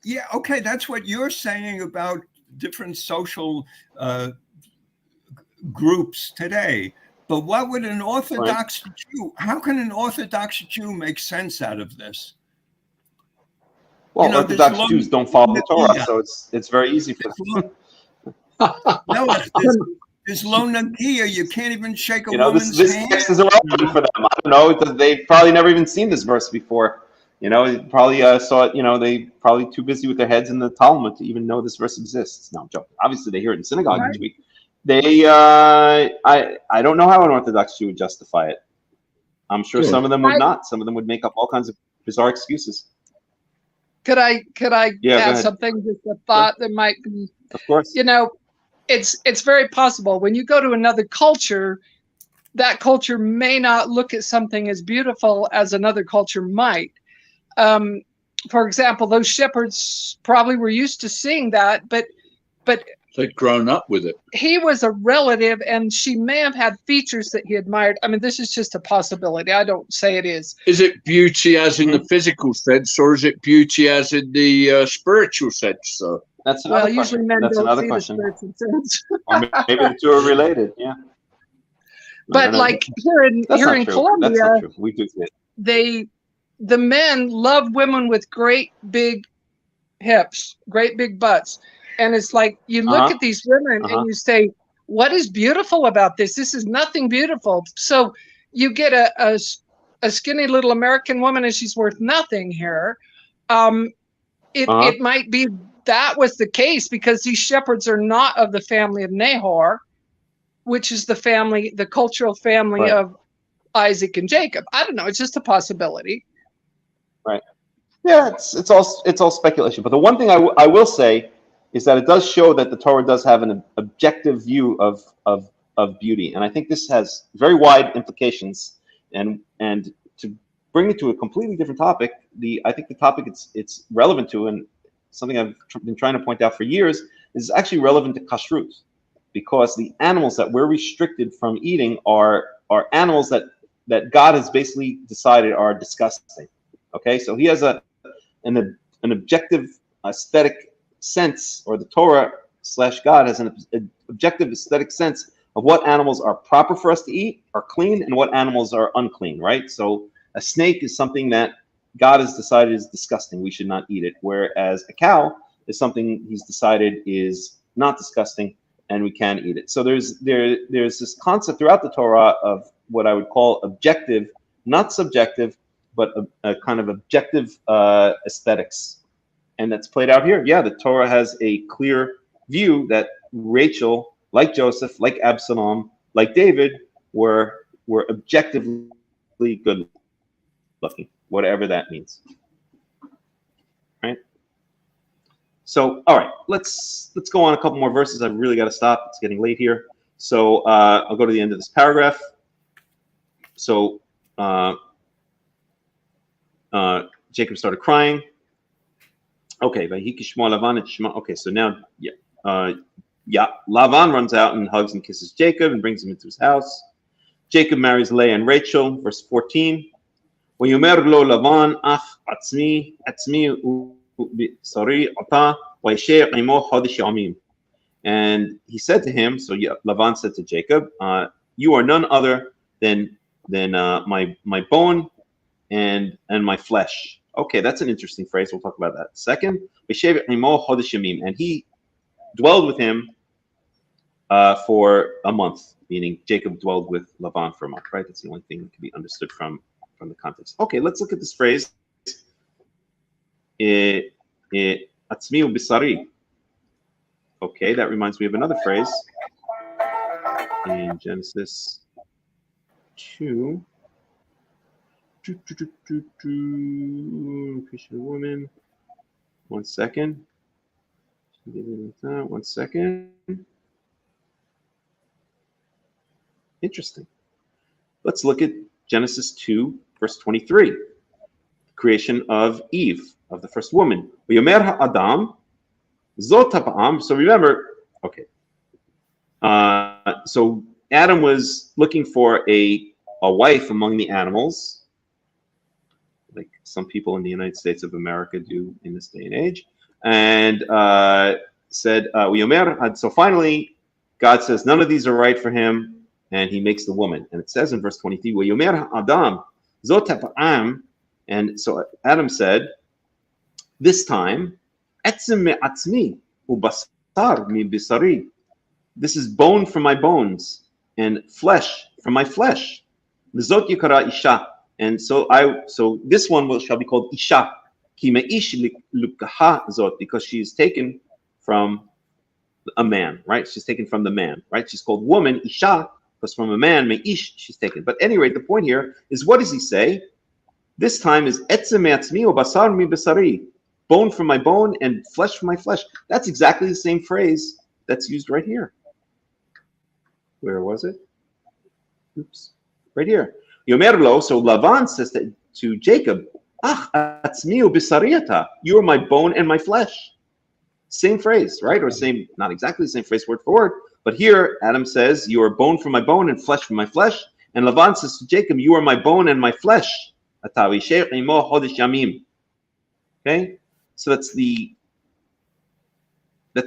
Yeah, okay, that's what you're saying about different social groups today. But what would an Orthodox Jew? How can an Orthodox Jew make sense out of this? Well, Orthodox Jews don't follow the Torah, so it's very easy for them. No, there's lo nagia. You can't even shake a woman's this hand. text is irrelevant for them. I don't know. They've probably never even seen this verse before. Probably saw it. They probably too busy with their heads in the Talmud to even know this verse exists. No, I'm joking. Obviously, they hear it in synagogue each week. I don't know how an Orthodox Jew would justify it. I'm sure some of them would not. Some of them would make up all kinds of bizarre excuses. Could I add something? Just a thought that might be. Of course. It's very possible when you go to another culture, that culture may not look at something as beautiful as another culture might. For example, those shepherds probably were used to seeing that, but they'd grown up with it. He was a relative, and she may have had features that he admired. I mean, this is just a possibility. I don't say it is. Is it beauty as in the physical sense, or is it beauty as in the spiritual sense? So that's another question. Usually men that's don't another see question. the spiritual sense. Or maybe the two are related. Yeah. But like here in Colombia, that's not true. We do see it. The men love women with great big hips, great big butts. And it's like you look at these women and you say, what is beautiful about this? This is nothing beautiful. So you get a skinny little American woman and she's worth nothing here. It might be that was the case because these shepherds are not of the family of Nahor, which is the cultural family of Isaac and Jacob. I don't know. It's just a possibility. Right. Yeah, it's all speculation. But the one thing I will say is that it does show that the Torah does have an objective view of beauty, and I think this has very wide implications. And to bring it to a completely different topic, I think the topic it's relevant to, and something I've been trying to point out for years, is actually relevant to kashrut, because the animals that we're restricted from eating are animals that God has basically decided are disgusting. Okay, so He has an objective aesthetic sense, or the Torah / God has an objective aesthetic sense of what animals are proper for us to eat, are clean, and what animals are unclean, right? So a snake is something that God has decided is disgusting. We should not eat it. Whereas a cow is something He's decided is not disgusting and we can eat it. So there's this concept throughout the Torah of what I would call objective, not subjective, but a kind of objective aesthetics. And that's played out here. Yeah, the Torah has a clear view that Rachel, like Joseph, like Absalom, like David, were objectively good looking, whatever that means. Right? So, all right, let's go on a couple more verses. I've really got to stop. It's getting late here. So I'll go to the end of this paragraph. So Jacob started crying. Okay, okay, so now, Lavan runs out and hugs and kisses Jacob and brings him into his house. Jacob marries Leah and Rachel, verse 14. ויאמר לו לבן אח עצמי ובשרי אתה וישב עמו חודש ימים. And he said to him, so Lavan said to Jacob, you are none other than my bone and my flesh. Okay, that's an interesting phrase. We'll talk about that. Second, and he dwelled with him for a month, meaning Jacob dwelled with Lavan for a month, right? That's the only thing that can be understood from the context. Okay, let's look at this phrase. Atzmi ubisari. Okay, that reminds me of another phrase in Genesis 2. Christian woman. 1 second. 1 second. Interesting. Let's look at Genesis 2, verse 23. Creation of Eve, of the first woman. Adam. So remember, okay. So Adam was looking for a wife among the animals, like some people in the United States of America do in this day and age, and said, so finally, God says none of these are right for him, and he makes the woman. And it says in verse 23, Adam, and so Adam said, this time, this is bone from my bones and flesh from my flesh. And so this one shall be called Isha, because she is taken from a man, right? She's taken from the man, right? She's called woman, Isha, because from a man, Me'ish, she's taken. But anyway, the point here is, what does he say? This time is etzem me'atzmi o basar mi basari, bone from my bone and flesh from my flesh. That's exactly the same phrase that's used right here. Where was it? Oops, right here. Yomerlo, so Lavan says to Jacob, ach atzmi o basariata, you are my bone and my flesh. Same phrase, right? Or same, not exactly the same phrase word for word, but here Adam says, you are bone from my bone and flesh from my flesh. And Lavan says to Jacob, you are my bone and my flesh. Okay, so that's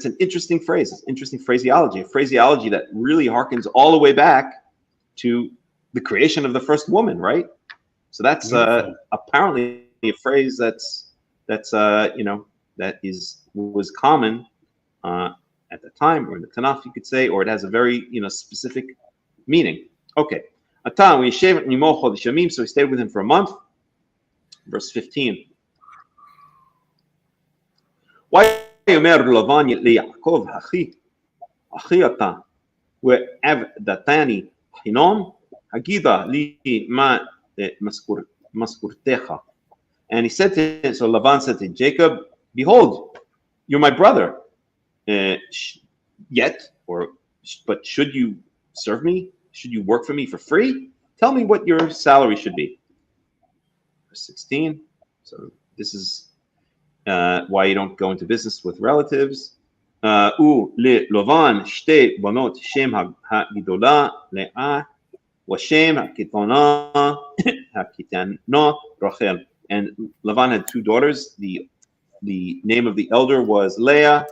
an interesting phrase, it's interesting phraseology, a phraseology that really harkens all the way back to the creation of the first woman, right? So that's apparently a phrase was common at the time, or in the Tanakh, you could say, or it has a very specific meaning. Okay. So he stayed with him for a month. Verse 15. Why Yomer Lavan Yaakov Achi ata ve'avdatani hinom hagida li ma maskurtecha. And he said to him, so Lavan said to Jacob, behold, you're my brother. But should you serve me? Should you work for me for free? Tell me what your salary should be. Verse 16. So this is why you don't go into business with relatives. Lovan shte banot shem hagidola le'ah wa shem hakitana hakitana Rachel. And Lavan had two daughters. The name of the elder was Leah,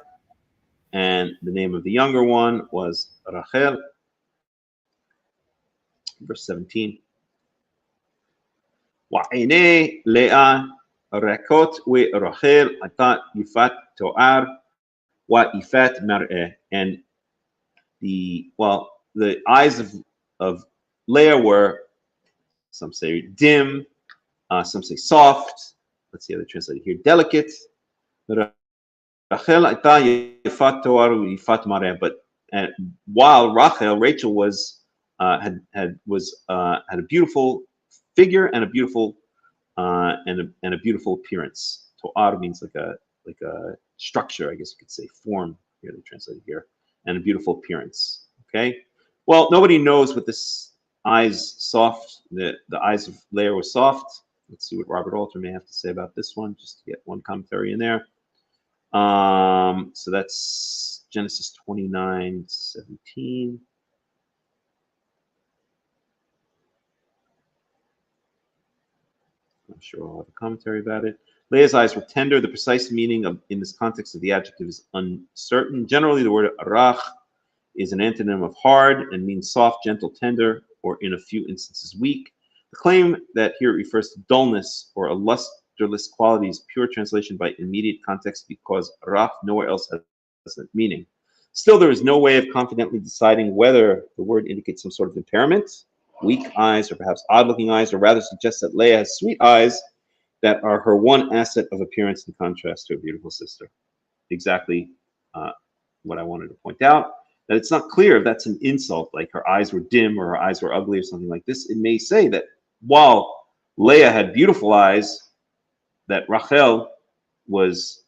and the name of the younger one was Rachel. Verse 17. Wa'inei Leah rakot we Rachel ata yifat to'ar wa ifat mar'eh. And the eyes of Leah were, some say dim, some say soft. Let's see how they translate it here. Delicate. Rachel ata yifat to'ar wa ifat mar'eh. But while Rachel was had a beautiful figure and a beautiful appearance. To'ar means like a structure, I guess you could say, form. Here they translate it here, and a beautiful appearance. Okay. Well, nobody knows what this eyes soft. The eyes of Leah were soft. Let's see what Robert Alter may have to say about this one, just to get one commentary in there. So that's Genesis 29:17. I'm sure I'll have a commentary about it. Leah's eyes were tender. The precise meaning in this context of the adjective is uncertain. Generally, the word arach is an antonym of hard and means soft, gentle, tender, or in a few instances weak. The claim that here it refers to dullness or a lusterless quality is pure translation by immediate context, because arach nowhere else has that meaning. Still, there is no way of confidently deciding whether the word indicates some sort of impairment, weak eyes, or perhaps odd-looking eyes, or rather suggests that Leah has sweet eyes that are her one asset of appearance in contrast to her beautiful sister. Exactly what I wanted to point out, that it's not clear if that's an insult, like her eyes were dim or her eyes were ugly or something like this. It may say that while Leah had beautiful eyes, that Rachel was,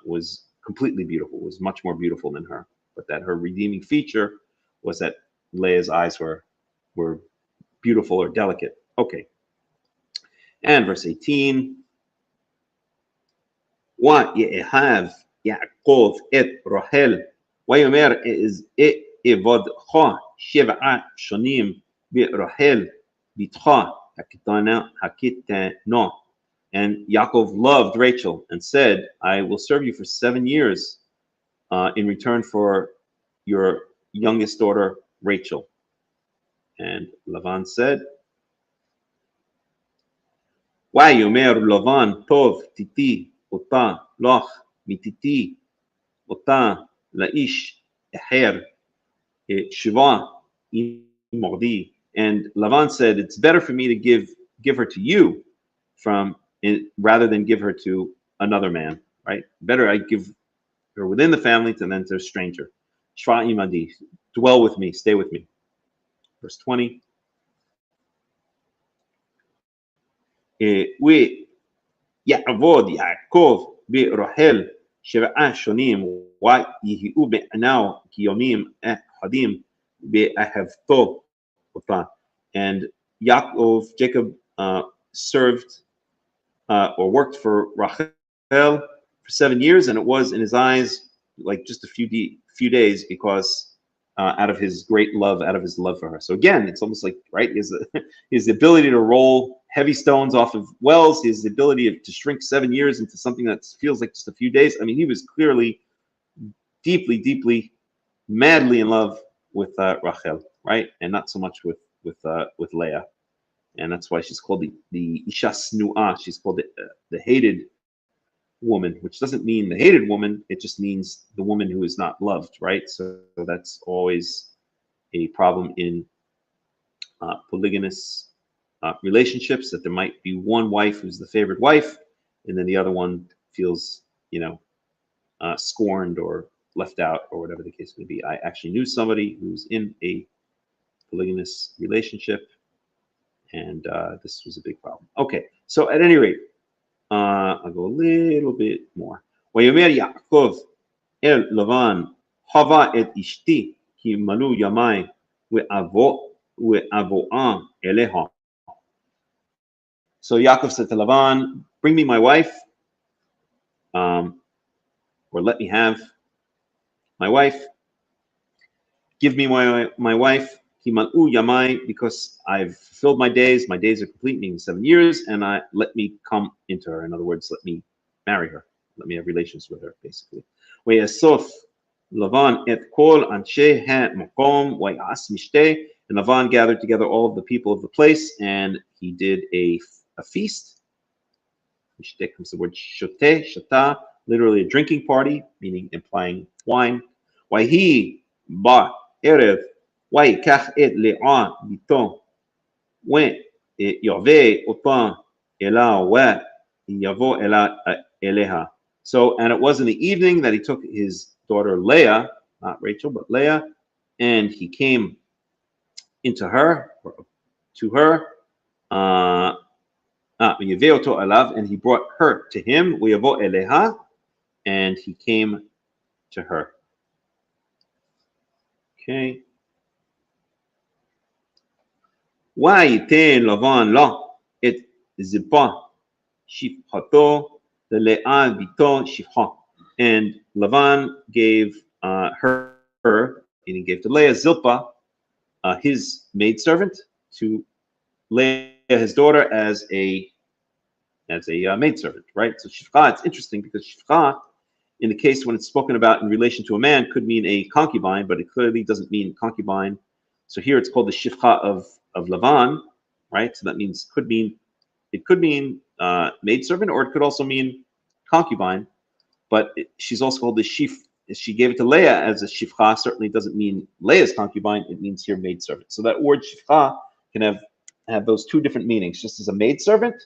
was completely beautiful, was much more beautiful than her. But that her redeeming feature was that Leah's eyes were beautiful or delicate. Okay. And verse 18. ויאהב יעקב את רחל ויאמר אעבדך 7 שנים ברחל בתך הקטנה. And Yaakov loved Rachel and said, I will serve you for 7 years in return for your youngest daughter Rachel. And Lavan said, ויאמר לבן טוב תיתי אותה לך מתיתי אותה לאיש אחר שבע מורדי. And Lavan said, it's better for me to give her to you rather than give her to another man, right? Better I give her within the family than to a stranger. Shva imadi, dwell with me, stay with me. Verse 20. ויעבוד יעקב ברחל 7 שנים ויהיו בעיניו כימים אחדים באהבתו אותה. And Jacob served or worked for Rachel for 7 years, and it was in his eyes like just a few days because out of his great love, out of his love for her. So again, it's almost like, right, his ability to roll heavy stones off of wells, his ability to shrink 7 years into something that feels like just a few days. I mean, he was clearly deeply, deeply, madly in love with Rachel, right, and not so much with Leah. And that's why she's called the Isha Snu'ah. She's called the hated woman, which doesn't mean the hated woman. It just means the woman who is not loved, right? So that's always a problem in polygamous relationships, that there might be one wife who's the favored wife, and then the other one feels, scorned or left out or whatever the case may be. I actually knew somebody who's in a polygamous relationship, and this was a big problem. Okay, so at any rate, I'll go a little bit more. ויאמר יעקב אל לבן, הבה את אשתי כי מלאו ימי ואבואה אליה. So Yaakov said to Lavan, bring me my wife, or let me have my wife. Give me my wife, ki mal'u yamai, because I've fulfilled my days are complete, meaning 7 years, and let me come into her. In other words, let me marry her. Let me have relations with her, basically. ויאסוף לבן את כל אנשי המקום ויעש משתה. And Lavan gathered together all of the people of the place, and he did a feast. Mishte comes the word shote, shata, literally a drinking party, meaning implying wine. Wahi ba erev, ויקח את לאה ביתו ויבא אותה אליו ויבוא אליה. So, and it was in the evening that he took his daughter Leah, not Rachel, but Leah, and he came into her, or to her, and he brought her to him, ויבוא אליה, and he came to her. Okay. ויתן לבן לה את זבחה שפחתו ללאה ביתו שפחה. And Lavan gave her, and he gave to Leah Zilpah, his maidservant, to Leah, his daughter, as a maidservant, right? So shifcha, it's interesting because shifcha, in the case when it's spoken about in relation to a man, could mean a concubine, but it clearly doesn't mean concubine. So here it's called the shifcha of Lavan, right? So that means it could mean maidservant, or it could also mean concubine. But she's also called the shif. She gave it to Leah as a shifcha. Certainly doesn't mean Leah's concubine. It means here maidservant. So that word shifcha can have those two different meanings, just as a maidservant,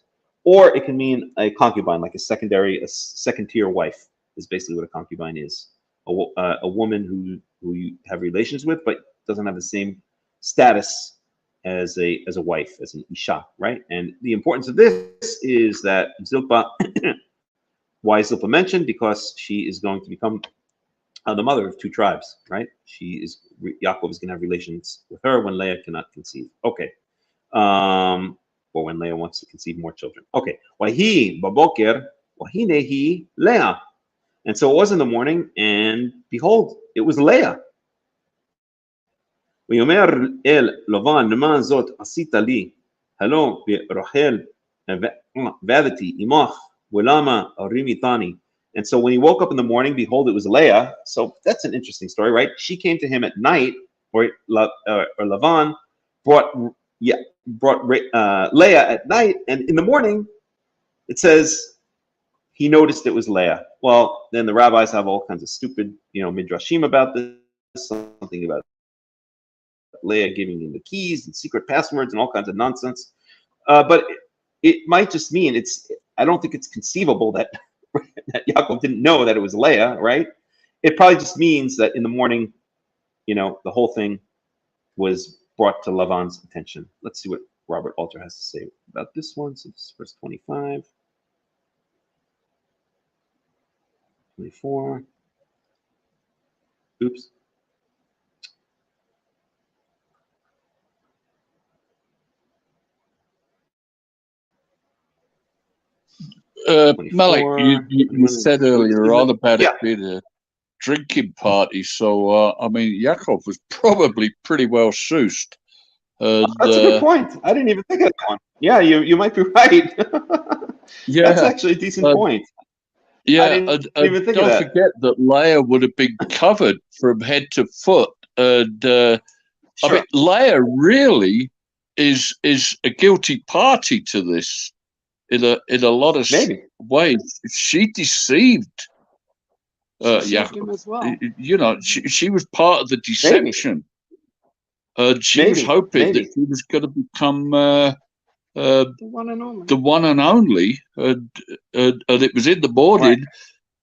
or it can mean a concubine, like a second-tier wife is basically what a concubine is. A woman who you have relations with, but doesn't have the same status as a wife, as an isha, right? And the importance of this is that Zilpah, why is Zilpah mentioned? Because she is going to become the mother of two tribes, right? Yaakov is going to have relations with her when Leah cannot conceive. Okay. Or when Leah wants to conceive more children. Okay. Wahi baboker, wahinehi Leah. And so it was in the morning, and behold, it was Leah. ויאמר אל לבן למען זאת עשית לי הלא ברחל ועבדתי עמך ולמה הרימיתני. And so when he woke up in the morning, behold, it was Leah. So that's an interesting story, right? She came to him at night, or Lavan brought Leah at night, and in the morning, it says he noticed it was Leah. Well, then the rabbis have all kinds of stupid, midrashim about this, something about Leah giving him the keys and secret passwords and all kinds of nonsense. But it might just mean I don't think it's conceivable that Yaakov didn't know that it was Leah, right? It probably just means that in the morning, the whole thing was brought to Lavan's attention. Let's see what Robert Alter has to say about this one. So this is verse 25, 24. Oops. Malik, you said earlier on about it being a drinking party, so I mean, Yaakov was probably pretty well soused. That's a good point. I didn't even think of that one. Yeah, you might be right. Yeah, that's actually a decent point. Yeah, and don't forget that Leah would have been covered from head to foot, and I mean, Leah really is a guilty party to this. In a lot of ways, she deceived Yaakov. As well. She was part of the deception. She was hoping that he was going to become the one and only. And it was in the morning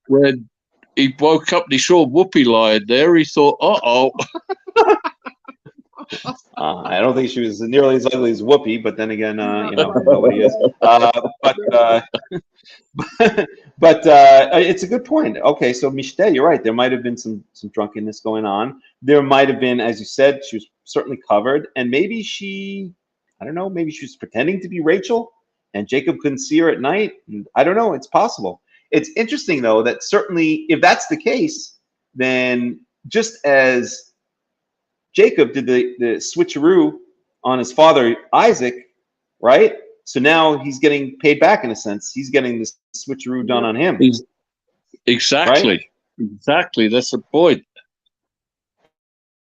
when he woke up and he saw Whoopi lying there. He thought, "Uh-oh." I don't think she was nearly as ugly as Whoopi, but then again, nobody is. But it's a good point. Okay, so Mishteh, you're right. There might have been some drunkenness going on. There might have been, as you said, she was certainly covered, and maybe maybe she was pretending to be Rachel, and Jacob couldn't see her at night. And I don't know. It's possible. It's interesting though that certainly, if that's the case, then just as Jacob did the switcheroo on his father Isaac, right? So now he's getting paid back in a sense. He's getting this switcheroo done on him. Exactly. Right? Exactly. That's the point.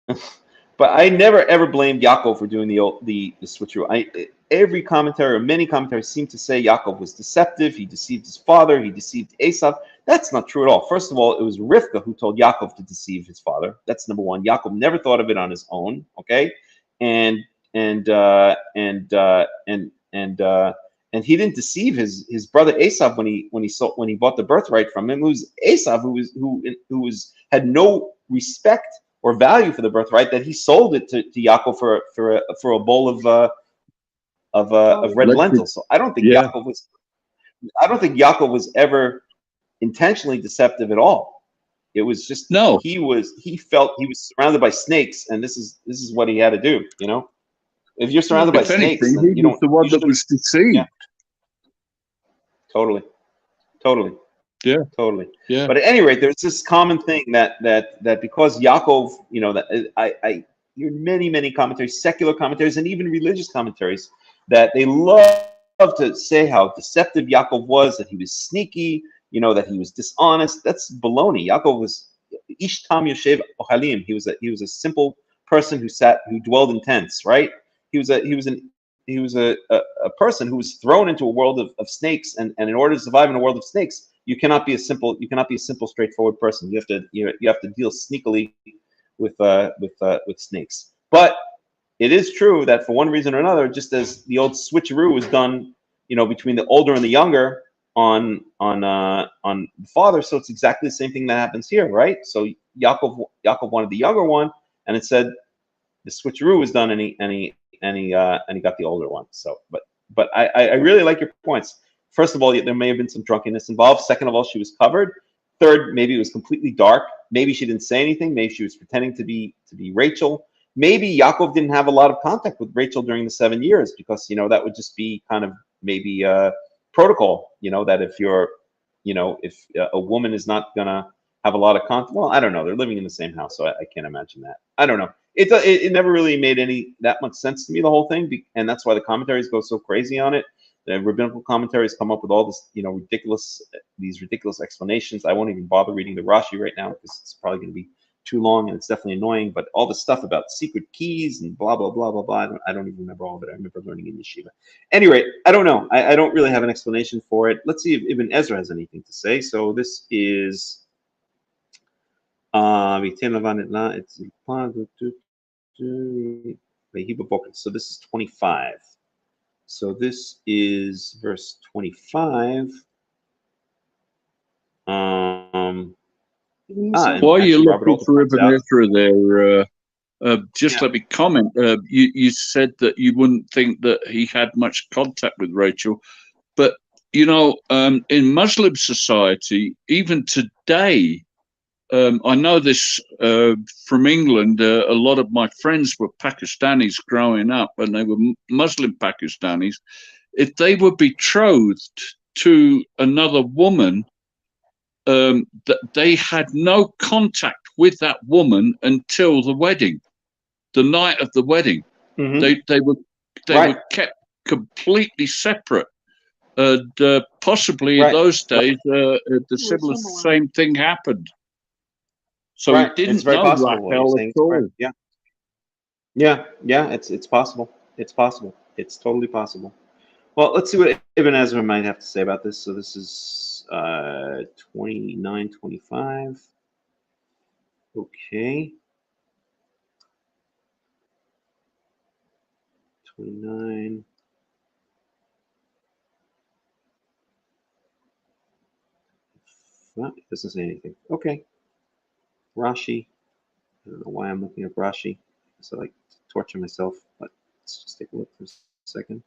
But I never ever blamed Yaakov for doing the switcheroo. Every commentary, or many commentaries, seem to say Yaakov was deceptive. He deceived his father. He deceived Esav. That's not true at all. First of all, it was Rivka who told Yaakov to deceive his father. That's number one. Yaakov never thought of it on his own. Okay, and he didn't deceive his brother Esav when he bought the birthright from him. It was Esav who had no respect or value for the birthright, that he sold it to Yaakov for a bowl of red lentils. So I don't think Yaakov was ever intentionally deceptive at all. It was just he felt he was surrounded by snakes, and this is what he had to do. If you're surrounded by snakes, then he was the one that was deceived. Yeah. Totally. Yeah, totally. Yeah. But at any rate, there's this common thing that because Yaakov, that I hear many commentaries, secular commentaries, and even religious commentaries, that they love to say how deceptive Yaakov was, that he was sneaky, that he was dishonest. That's baloney. Yaakov was ish tam yoshev ohalim. He was a simple person who dwelled in tents, right? He was a person who was thrown into a world of snakes, and in order to survive in a world of snakes, you cannot be a simple, straightforward person. You have to deal sneakily with snakes. But it is true that for one reason or another, just as the old switcheroo was done, between the older and the younger on the father, so it's exactly the same thing that happens here, right? So Yaakov wanted the younger one, and it said the switcheroo was done, and he got the older one. So, but I really like your points. First of all, there may have been some drunkenness involved. Second of all, she was covered. Third, maybe it was completely dark. Maybe she didn't say anything. Maybe she was pretending to be Rachel. Maybe Yaakov didn't have a lot of contact with Rachel during the 7 years because, that would just be kind of maybe protocol, that if you're, if a woman is not going to have a lot of contact, well, I don't know. They're living in the same house, so I can't imagine that. I don't know. It never really made that much sense to me, the whole thing, and that's why the commentaries go so crazy on it. The rabbinical commentaries come up with all this, these ridiculous explanations. I won't even bother reading the Rashi right now because it's probably going to be too long and it's definitely annoying. But all the stuff about secret keys and blah blah blah blah blah. I don't even remember all of it. I remember learning in yeshiva. Anyway, I don't know. I don't really have an explanation for it. Let's see if Ibn Ezra has anything to say. So this is. So this is 25. So this is verse 25. While you're looking for Ibn Ezra there, let me comment. You said that you wouldn't think that he had much contact with Rachel, but in Muslim society, even today, I know this from England. A lot of my friends were Pakistanis growing up, and they were Muslim Pakistanis. If they were betrothed to another woman, that they had no contact with that woman until the wedding, the night of the wedding. Mm-hmm. They were kept completely separate. And possibly in those days, the same thing happened. So he didn't know Rachel at all. Yeah, it's possible. It's possible. It's totally possible. Well, let's see what Ibn Ezra might have to say about this. So this is 29:25. Okay. 29. Well, it doesn't say anything. Okay. Rashi. I don't know why I'm looking up Rashi. So I like to torture myself, but let's just take a look for a second.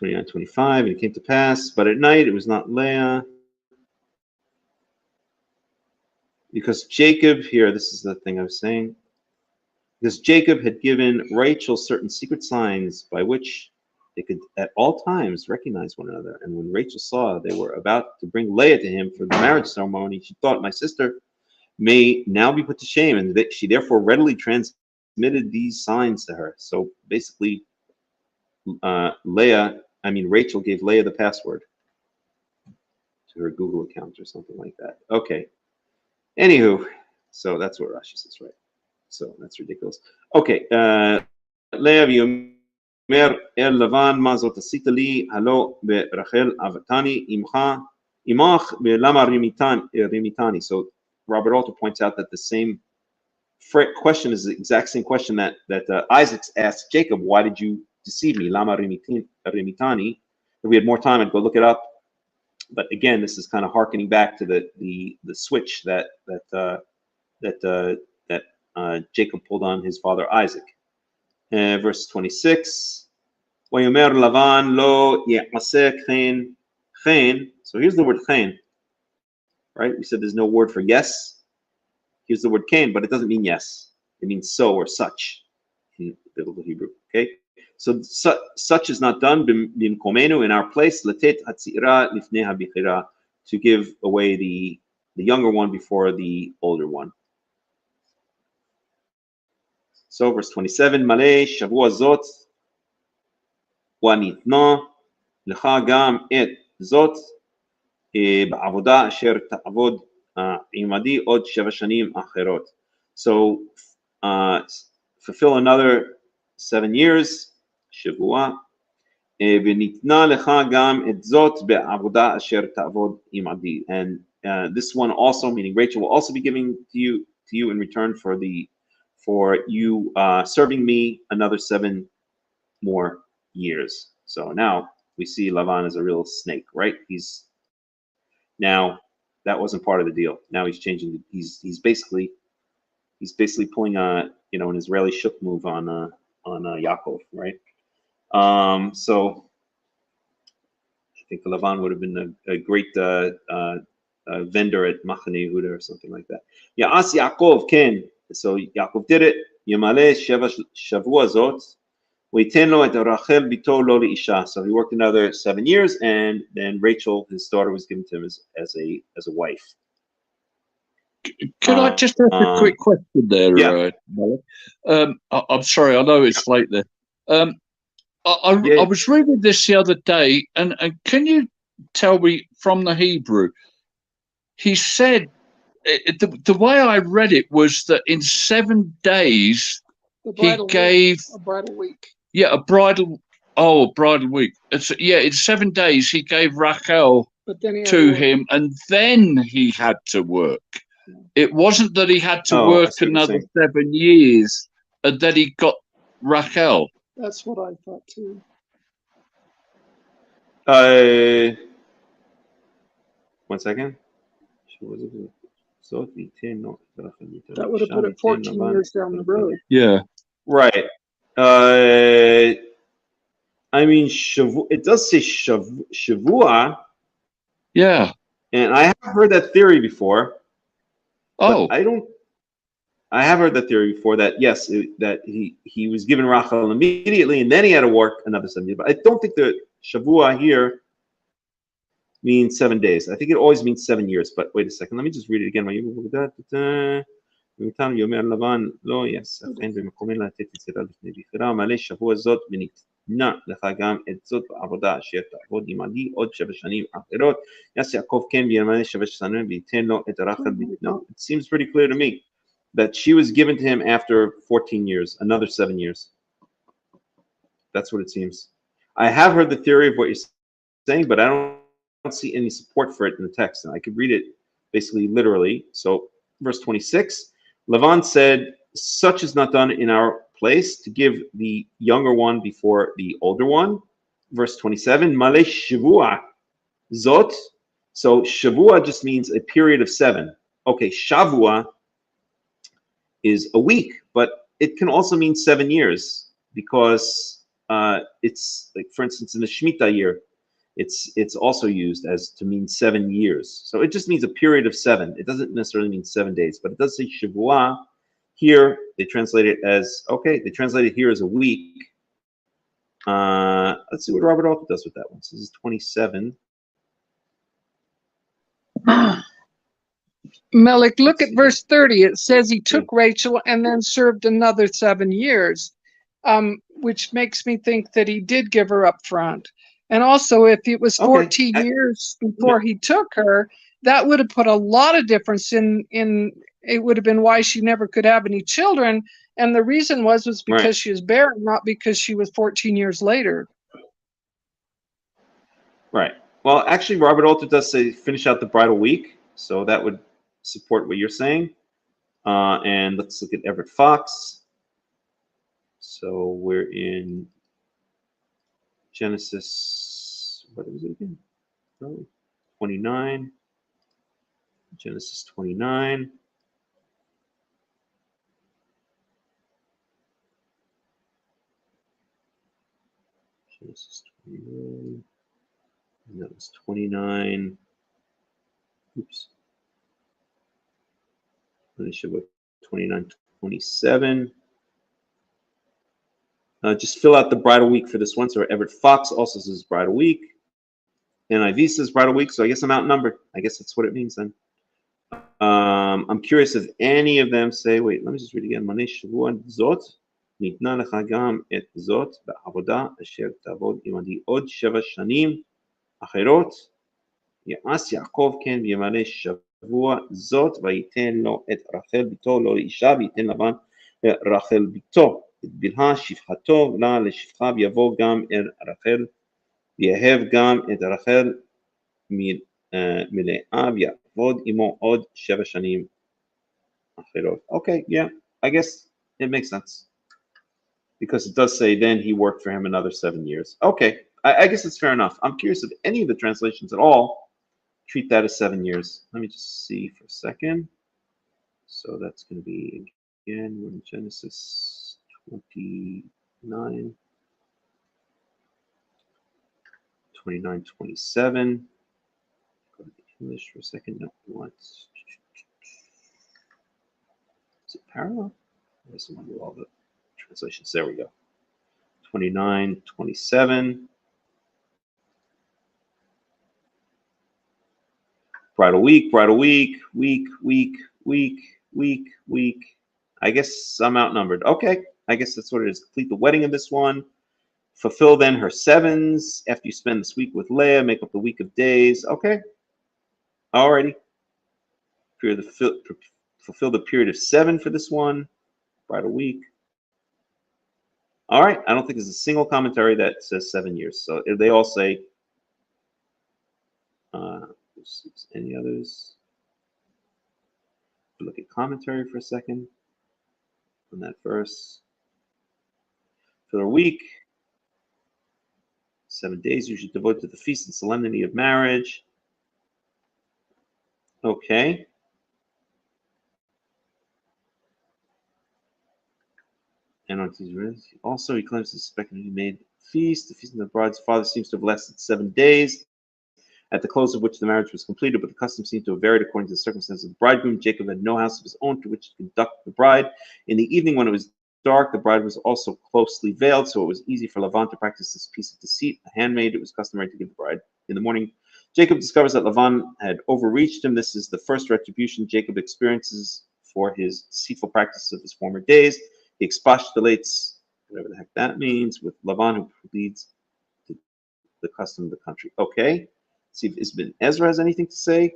(29:25), and it came to pass, but at night it was not Leah, because Jacob, here, this is the thing I was saying, because Jacob had given Rachel certain secret signs by which they could at all times recognize one another. And when Rachel saw they were about to bring Leah to him for the marriage ceremony, she thought, my sister may now be put to shame, and that she therefore readily transmitted these signs to her. So basically, Rachel gave Leah the password to her Google account or something like that. Okay. Anywho, so that's what Rashi says, right? So that's ridiculous. Okay. Leah v'yomer el Lavan ma zot asita li halo berachel avatani imach ve'lama rimitani. So Robert Alter points out that the same question is the exact same question that Isaac asked Jacob. Why did you deceive me? Lama rimitani. If we had more time, I'd go look it up. But again, this is kind of harkening back to the switch that Jacob pulled on his father Isaac. Verse 26. Vayomer Lavan lo ye'aseh chen. So here's the word chen. Right? We said there's no word for yes. Here's the word chen, but it doesn't mean yes. It means so or such in biblical Hebrew. Okay. So such is not done b'mkomenu, in our place, latet hatzira lifnei habichira, to give away the younger one before the older one. So verse 27, malei shavua zot wa nitno lecha gam et zot ba'avoda asher ta'avod imadi od 7 shanim acherot. So fulfill another 7 years. שבוע, וניתנה לך גם את זאת בעבודה אשר תעבוד עמדי. And this one also, meaning Rachel, will also be giving to you in return for you serving me another 7 more years. So now we see Lavan as a real snake, right? Now that wasn't part of the deal. Now he's changing. He's basically pulling an Israeli shuk move on Yaakov, right? So I think Lavan would have been a great vendor at Machane Yehuda or something like that. Ya'as Yaakov ken. So Yaakov did it. Yamale sheva shavua zot. V'yiten lo et Rachel bito lo leisha. So he worked another 7 years, and then Rachel, his daughter, was given to him as a wife. Can I just ask a quick question there? Yeah. I'm sorry, I know it's late there. I was reading this the other day, and can you tell me from the Hebrew? He said, the way I read it was that in 7 days he gave a bridal week. Yeah, a bridal week. In 7 days he gave Rachel to him, and then he had to work. It wasn't that he had to work another 7 years and then he got Rachel. That's what I thought too. One second. That would have put it 14 years down the road. Yeah. Right. I mean, it does say Shavua. Yeah. And I have heard that theory before. Oh. I have heard that theory before that, yes, that he was given Rachel immediately and then he had to work another 7 years. But I don't think the Shavua here means 7 days. I think it always means 7 years. But wait a second. Let me just read it again. It seems pretty clear to me that she was given to him after 14 years, another 7 years. That's what it seems. I have heard the theory of what you're saying, but I don't see any support for it in the text. And I could read it basically literally. So verse 26, Lavan said, such is not done in our place, to give the younger one before the older one. Verse 27, Male Shavua Zot. So Shavua just means a period of 7. Okay, Shavua is a week, but it can also mean 7 years, because it's like, for instance, in the Shemitah year, it's also used as to mean 7 years. So it just means a period of 7. It doesn't necessarily mean 7 days, but it does say Shavua. Here they translate it as, okay, they translate it here as a week. Let's see what Robert Alter does with that one. So this is 27. Melech, look at verse 30. It says he took Rachel and then served another 7 years, which makes me think that he did give her up front. And also, if it was 14 years before he took her, that would have put a lot of difference in it would have been why she never could have any children. And the reason was because she was barren, not because she was 14 years later. Right. Well, actually, Robert Alter does say finish out the bridal week. So that would support what you're saying. And let's look at Everett Fox. So we're in Genesis, what was it again? 29. Genesis 29. Genesis 29. And that was 29. Oops. Let me show what 29, 27. Just fill out the bridal week for this one. So Everett Fox also says bridal week. NIV says bridal week. So I guess I'm outnumbered. I guess that's what it means then. I'm curious if any of them say, wait, let me just read again. Manei Shavua Zot. ניתנה לך גם את זאת בעבודה אשר תעבוד עמדי עוד 7 שנים אחרות. יעש יעקב כן וימלא שבוע זאת וייתן לו את רחל ביתו לא לאישה וייתן לבן רחל ביתו. את בלהה שפחתו לה לשפחה ויבוא גם אל רחל ויאהב גם את רחל מלאה ויעבוד עמו עוד 7 שנים אחרות. Okay, yeah, I guess it makes sense. Because it does say then he worked for him another 7 years. Okay, I guess it's fair enough. I'm curious if any of the translations at all treat that as 7 years. Let me just see for a second. So that's going to be, again, we're in Genesis 29, 27. Go to the English for a second. No, what? Is it parallel? Where's the one with all the translations? There we go. 29, 27. Bridal week, week. I guess I'm outnumbered. Okay, I guess that's what it is. Complete the wedding of this one. Fulfill then her sevens. After you spend this week with Leah, make up the week of days. Okay. Alrighty. Fulfill the period of 7 for this one. Bridal week. All right. I don't think there's a single commentary that says 7 years. So if they all say, any others? Look at commentary for a second on that verse. For the week, 7 days usually devoted to the feast and solemnity of marriage. Okay. And also, he claims to suspect that he made feast. The feast of the bride's father seems to have lasted 7 days, at the close of which the marriage was completed, but the custom seemed to have varied according to the circumstances of the bridegroom. Jacob had no house of his own to which to conduct the bride. In the evening, when it was dark, the bride was also closely veiled, so it was easy for Lavan to practice this piece of deceit. A handmaid, it was customary to give the bride. In the morning, Jacob discovers that Lavan had overreached him. This is the first retribution Jacob experiences for his deceitful practice of his former days. He expostulates, whatever the heck that means, with Lavan, who leads to the custom of the country. Okay. See if Ibn Ezra has anything to say.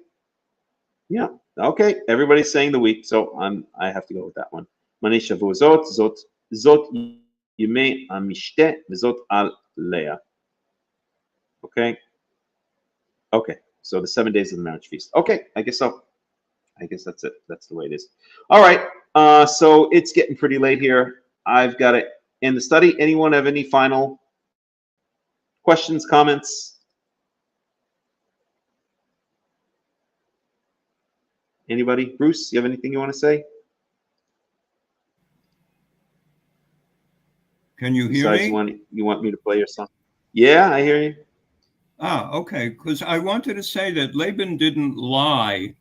Yeah. Okay. Everybody's saying the week, so I have to go with that one. Mani Shavuot zot yimei amishte v'zot al Leah. Okay. Okay. So the 7 days of the marriage feast. Okay. I guess so. I guess that's it. That's the way it is. All right. So it's getting pretty late here. I've got to end the study. Anyone have any final questions, comments? Anybody? Bruce, you have anything you want to say? Can you hear me? You want me to play your song? Yeah, I hear you. Ah, okay. Because I wanted to say that Laban didn't lie.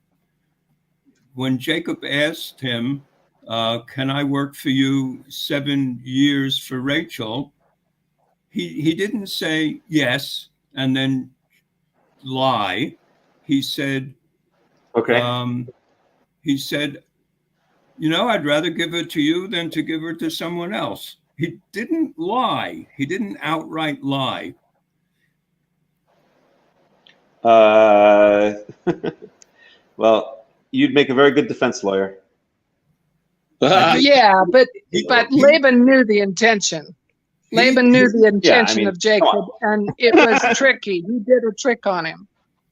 When Jacob asked him, can I work for you 7 years for Rachel? He didn't say yes and then lie. He said, okay. He said, you know, I'd rather give her to you than to give her to someone else. He didn't lie. He didn't outright lie. Well, you'd make a very good defense lawyer. Yeah, but Laban knew the intention. Laban knew the intention of Jacob, and it was tricky. He did a trick on him.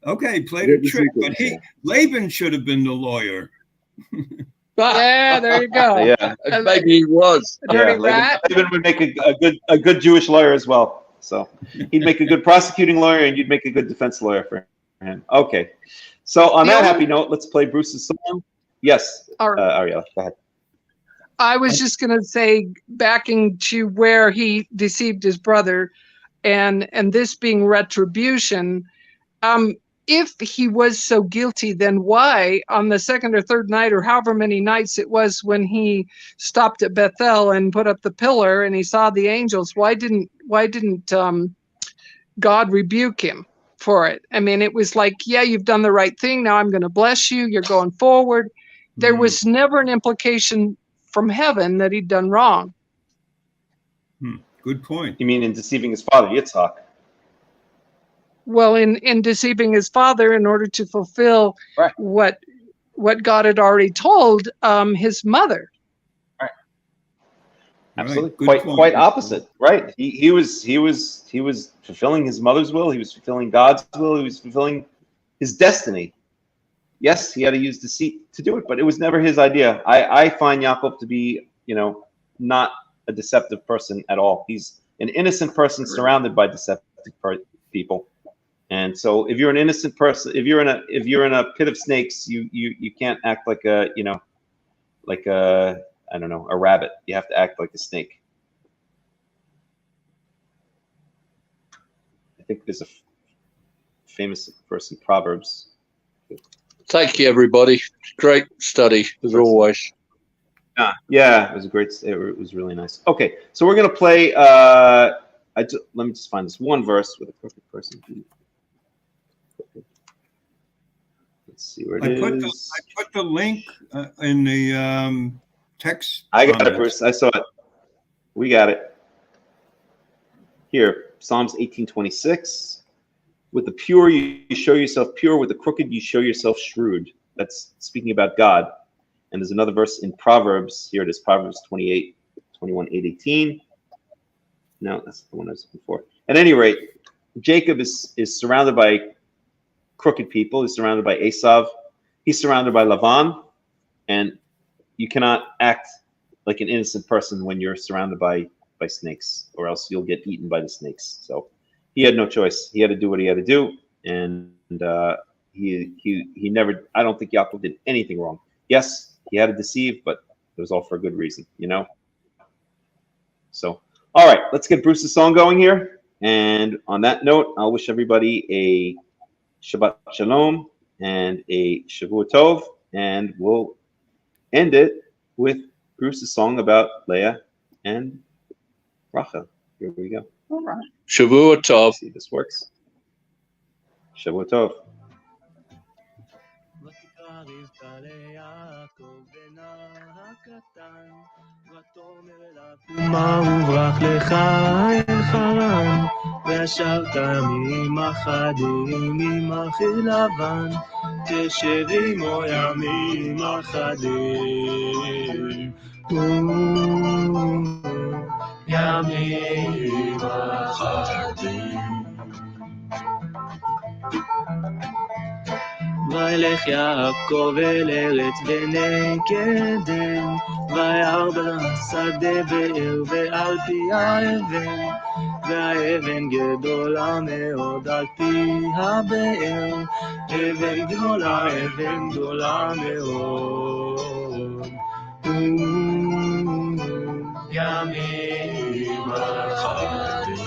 Okay, played a trick, but Laban should have been the lawyer. Yeah, there you go. Yeah, maybe he was. A dirty rat. Laban would make a good Jewish lawyer as well. So he'd make a good prosecuting lawyer, and you'd make a good defense lawyer for him. Okay. So on that happy note, let's play Bruce's song. Yes, Ariel, go ahead. I was just going to say, backing to where he deceived his brother, and this being retribution. If he was so guilty, then why on the second or third night, or however many nights it was, when he stopped at Bethel and put up the pillar and he saw the angels, why didn't God rebuke him for it? I mean, it was like, yeah, you've done the right thing. Now I'm going to bless you. You're going forward. There was never an implication from heaven that he'd done wrong. Good point. You mean in deceiving his father, Yitzhak? Well, in deceiving his father in order to fulfill what God had already told his mother. Right. Absolutely. Right. Quite opposite. Right. He was fulfilling his mother's will. He was fulfilling God's will. He was fulfilling his destiny. Yes, he had to use deceit to do it, but it was never his idea. I find Yaakov to be, not a deceptive person at all. He's an innocent person surrounded by deceptive people. And so if you're an innocent person, if you're in a pit of snakes, you can't act like a, like a, I don't know, a rabbit. You have to act like a snake. I think there's a famous verse in Proverbs. Thank you, everybody. Great study as always. Yeah, it was it was really nice. Okay, so we're gonna play. Let me just find this one verse with a crooked person. Let's see where it is. I put the link in the text. I got it, Bruce. I saw it. We got it. Here, Psalms 18:26. With the pure, you show yourself pure. With the crooked, you show yourself shrewd. That's speaking about God. And there's another verse in Proverbs. Here it is, Proverbs 28:21, 8:18. No, that's the one I was looking for. At any rate, Jacob is surrounded by crooked people. He's surrounded by Esav. He's surrounded by Lavan. And you cannot act like an innocent person when you're surrounded by snakes, or else you'll get eaten by the snakes. So he had no choice. He had to do what he had to do. And he never, I don't think Yaakov did anything wrong. Yes, he had to deceive, but it was all for a good reason, So, all right, let's get Bruce's song going here. And on that note, I'll wish everybody a Shabbat Shalom and a Shavua Tov, and we'll end it with Bruce's song about Leah and Rachel. Here we go. All right. Shavua Tov. See if this works. Shavua Tov. ותקרא רבקה ליעקב בנה הקטן, ותאמר אליו קומה וברח לך אל חרן, וישבת ממחדים עם אחי לבן, תשב עמו ימים אחדים. ימים אחדים. וילך יעקב אל ארץ בני קדם, וירא בשדה באר ועל פי האבן, והאבן גדולה מאוד על פי הבאר, אבן גדולה מאוד. ימים אחדים.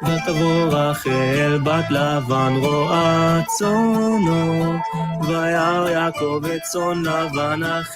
ותבוא רחל בת לבן רועה צאנו, וירא יעקב את צאן לבן אחי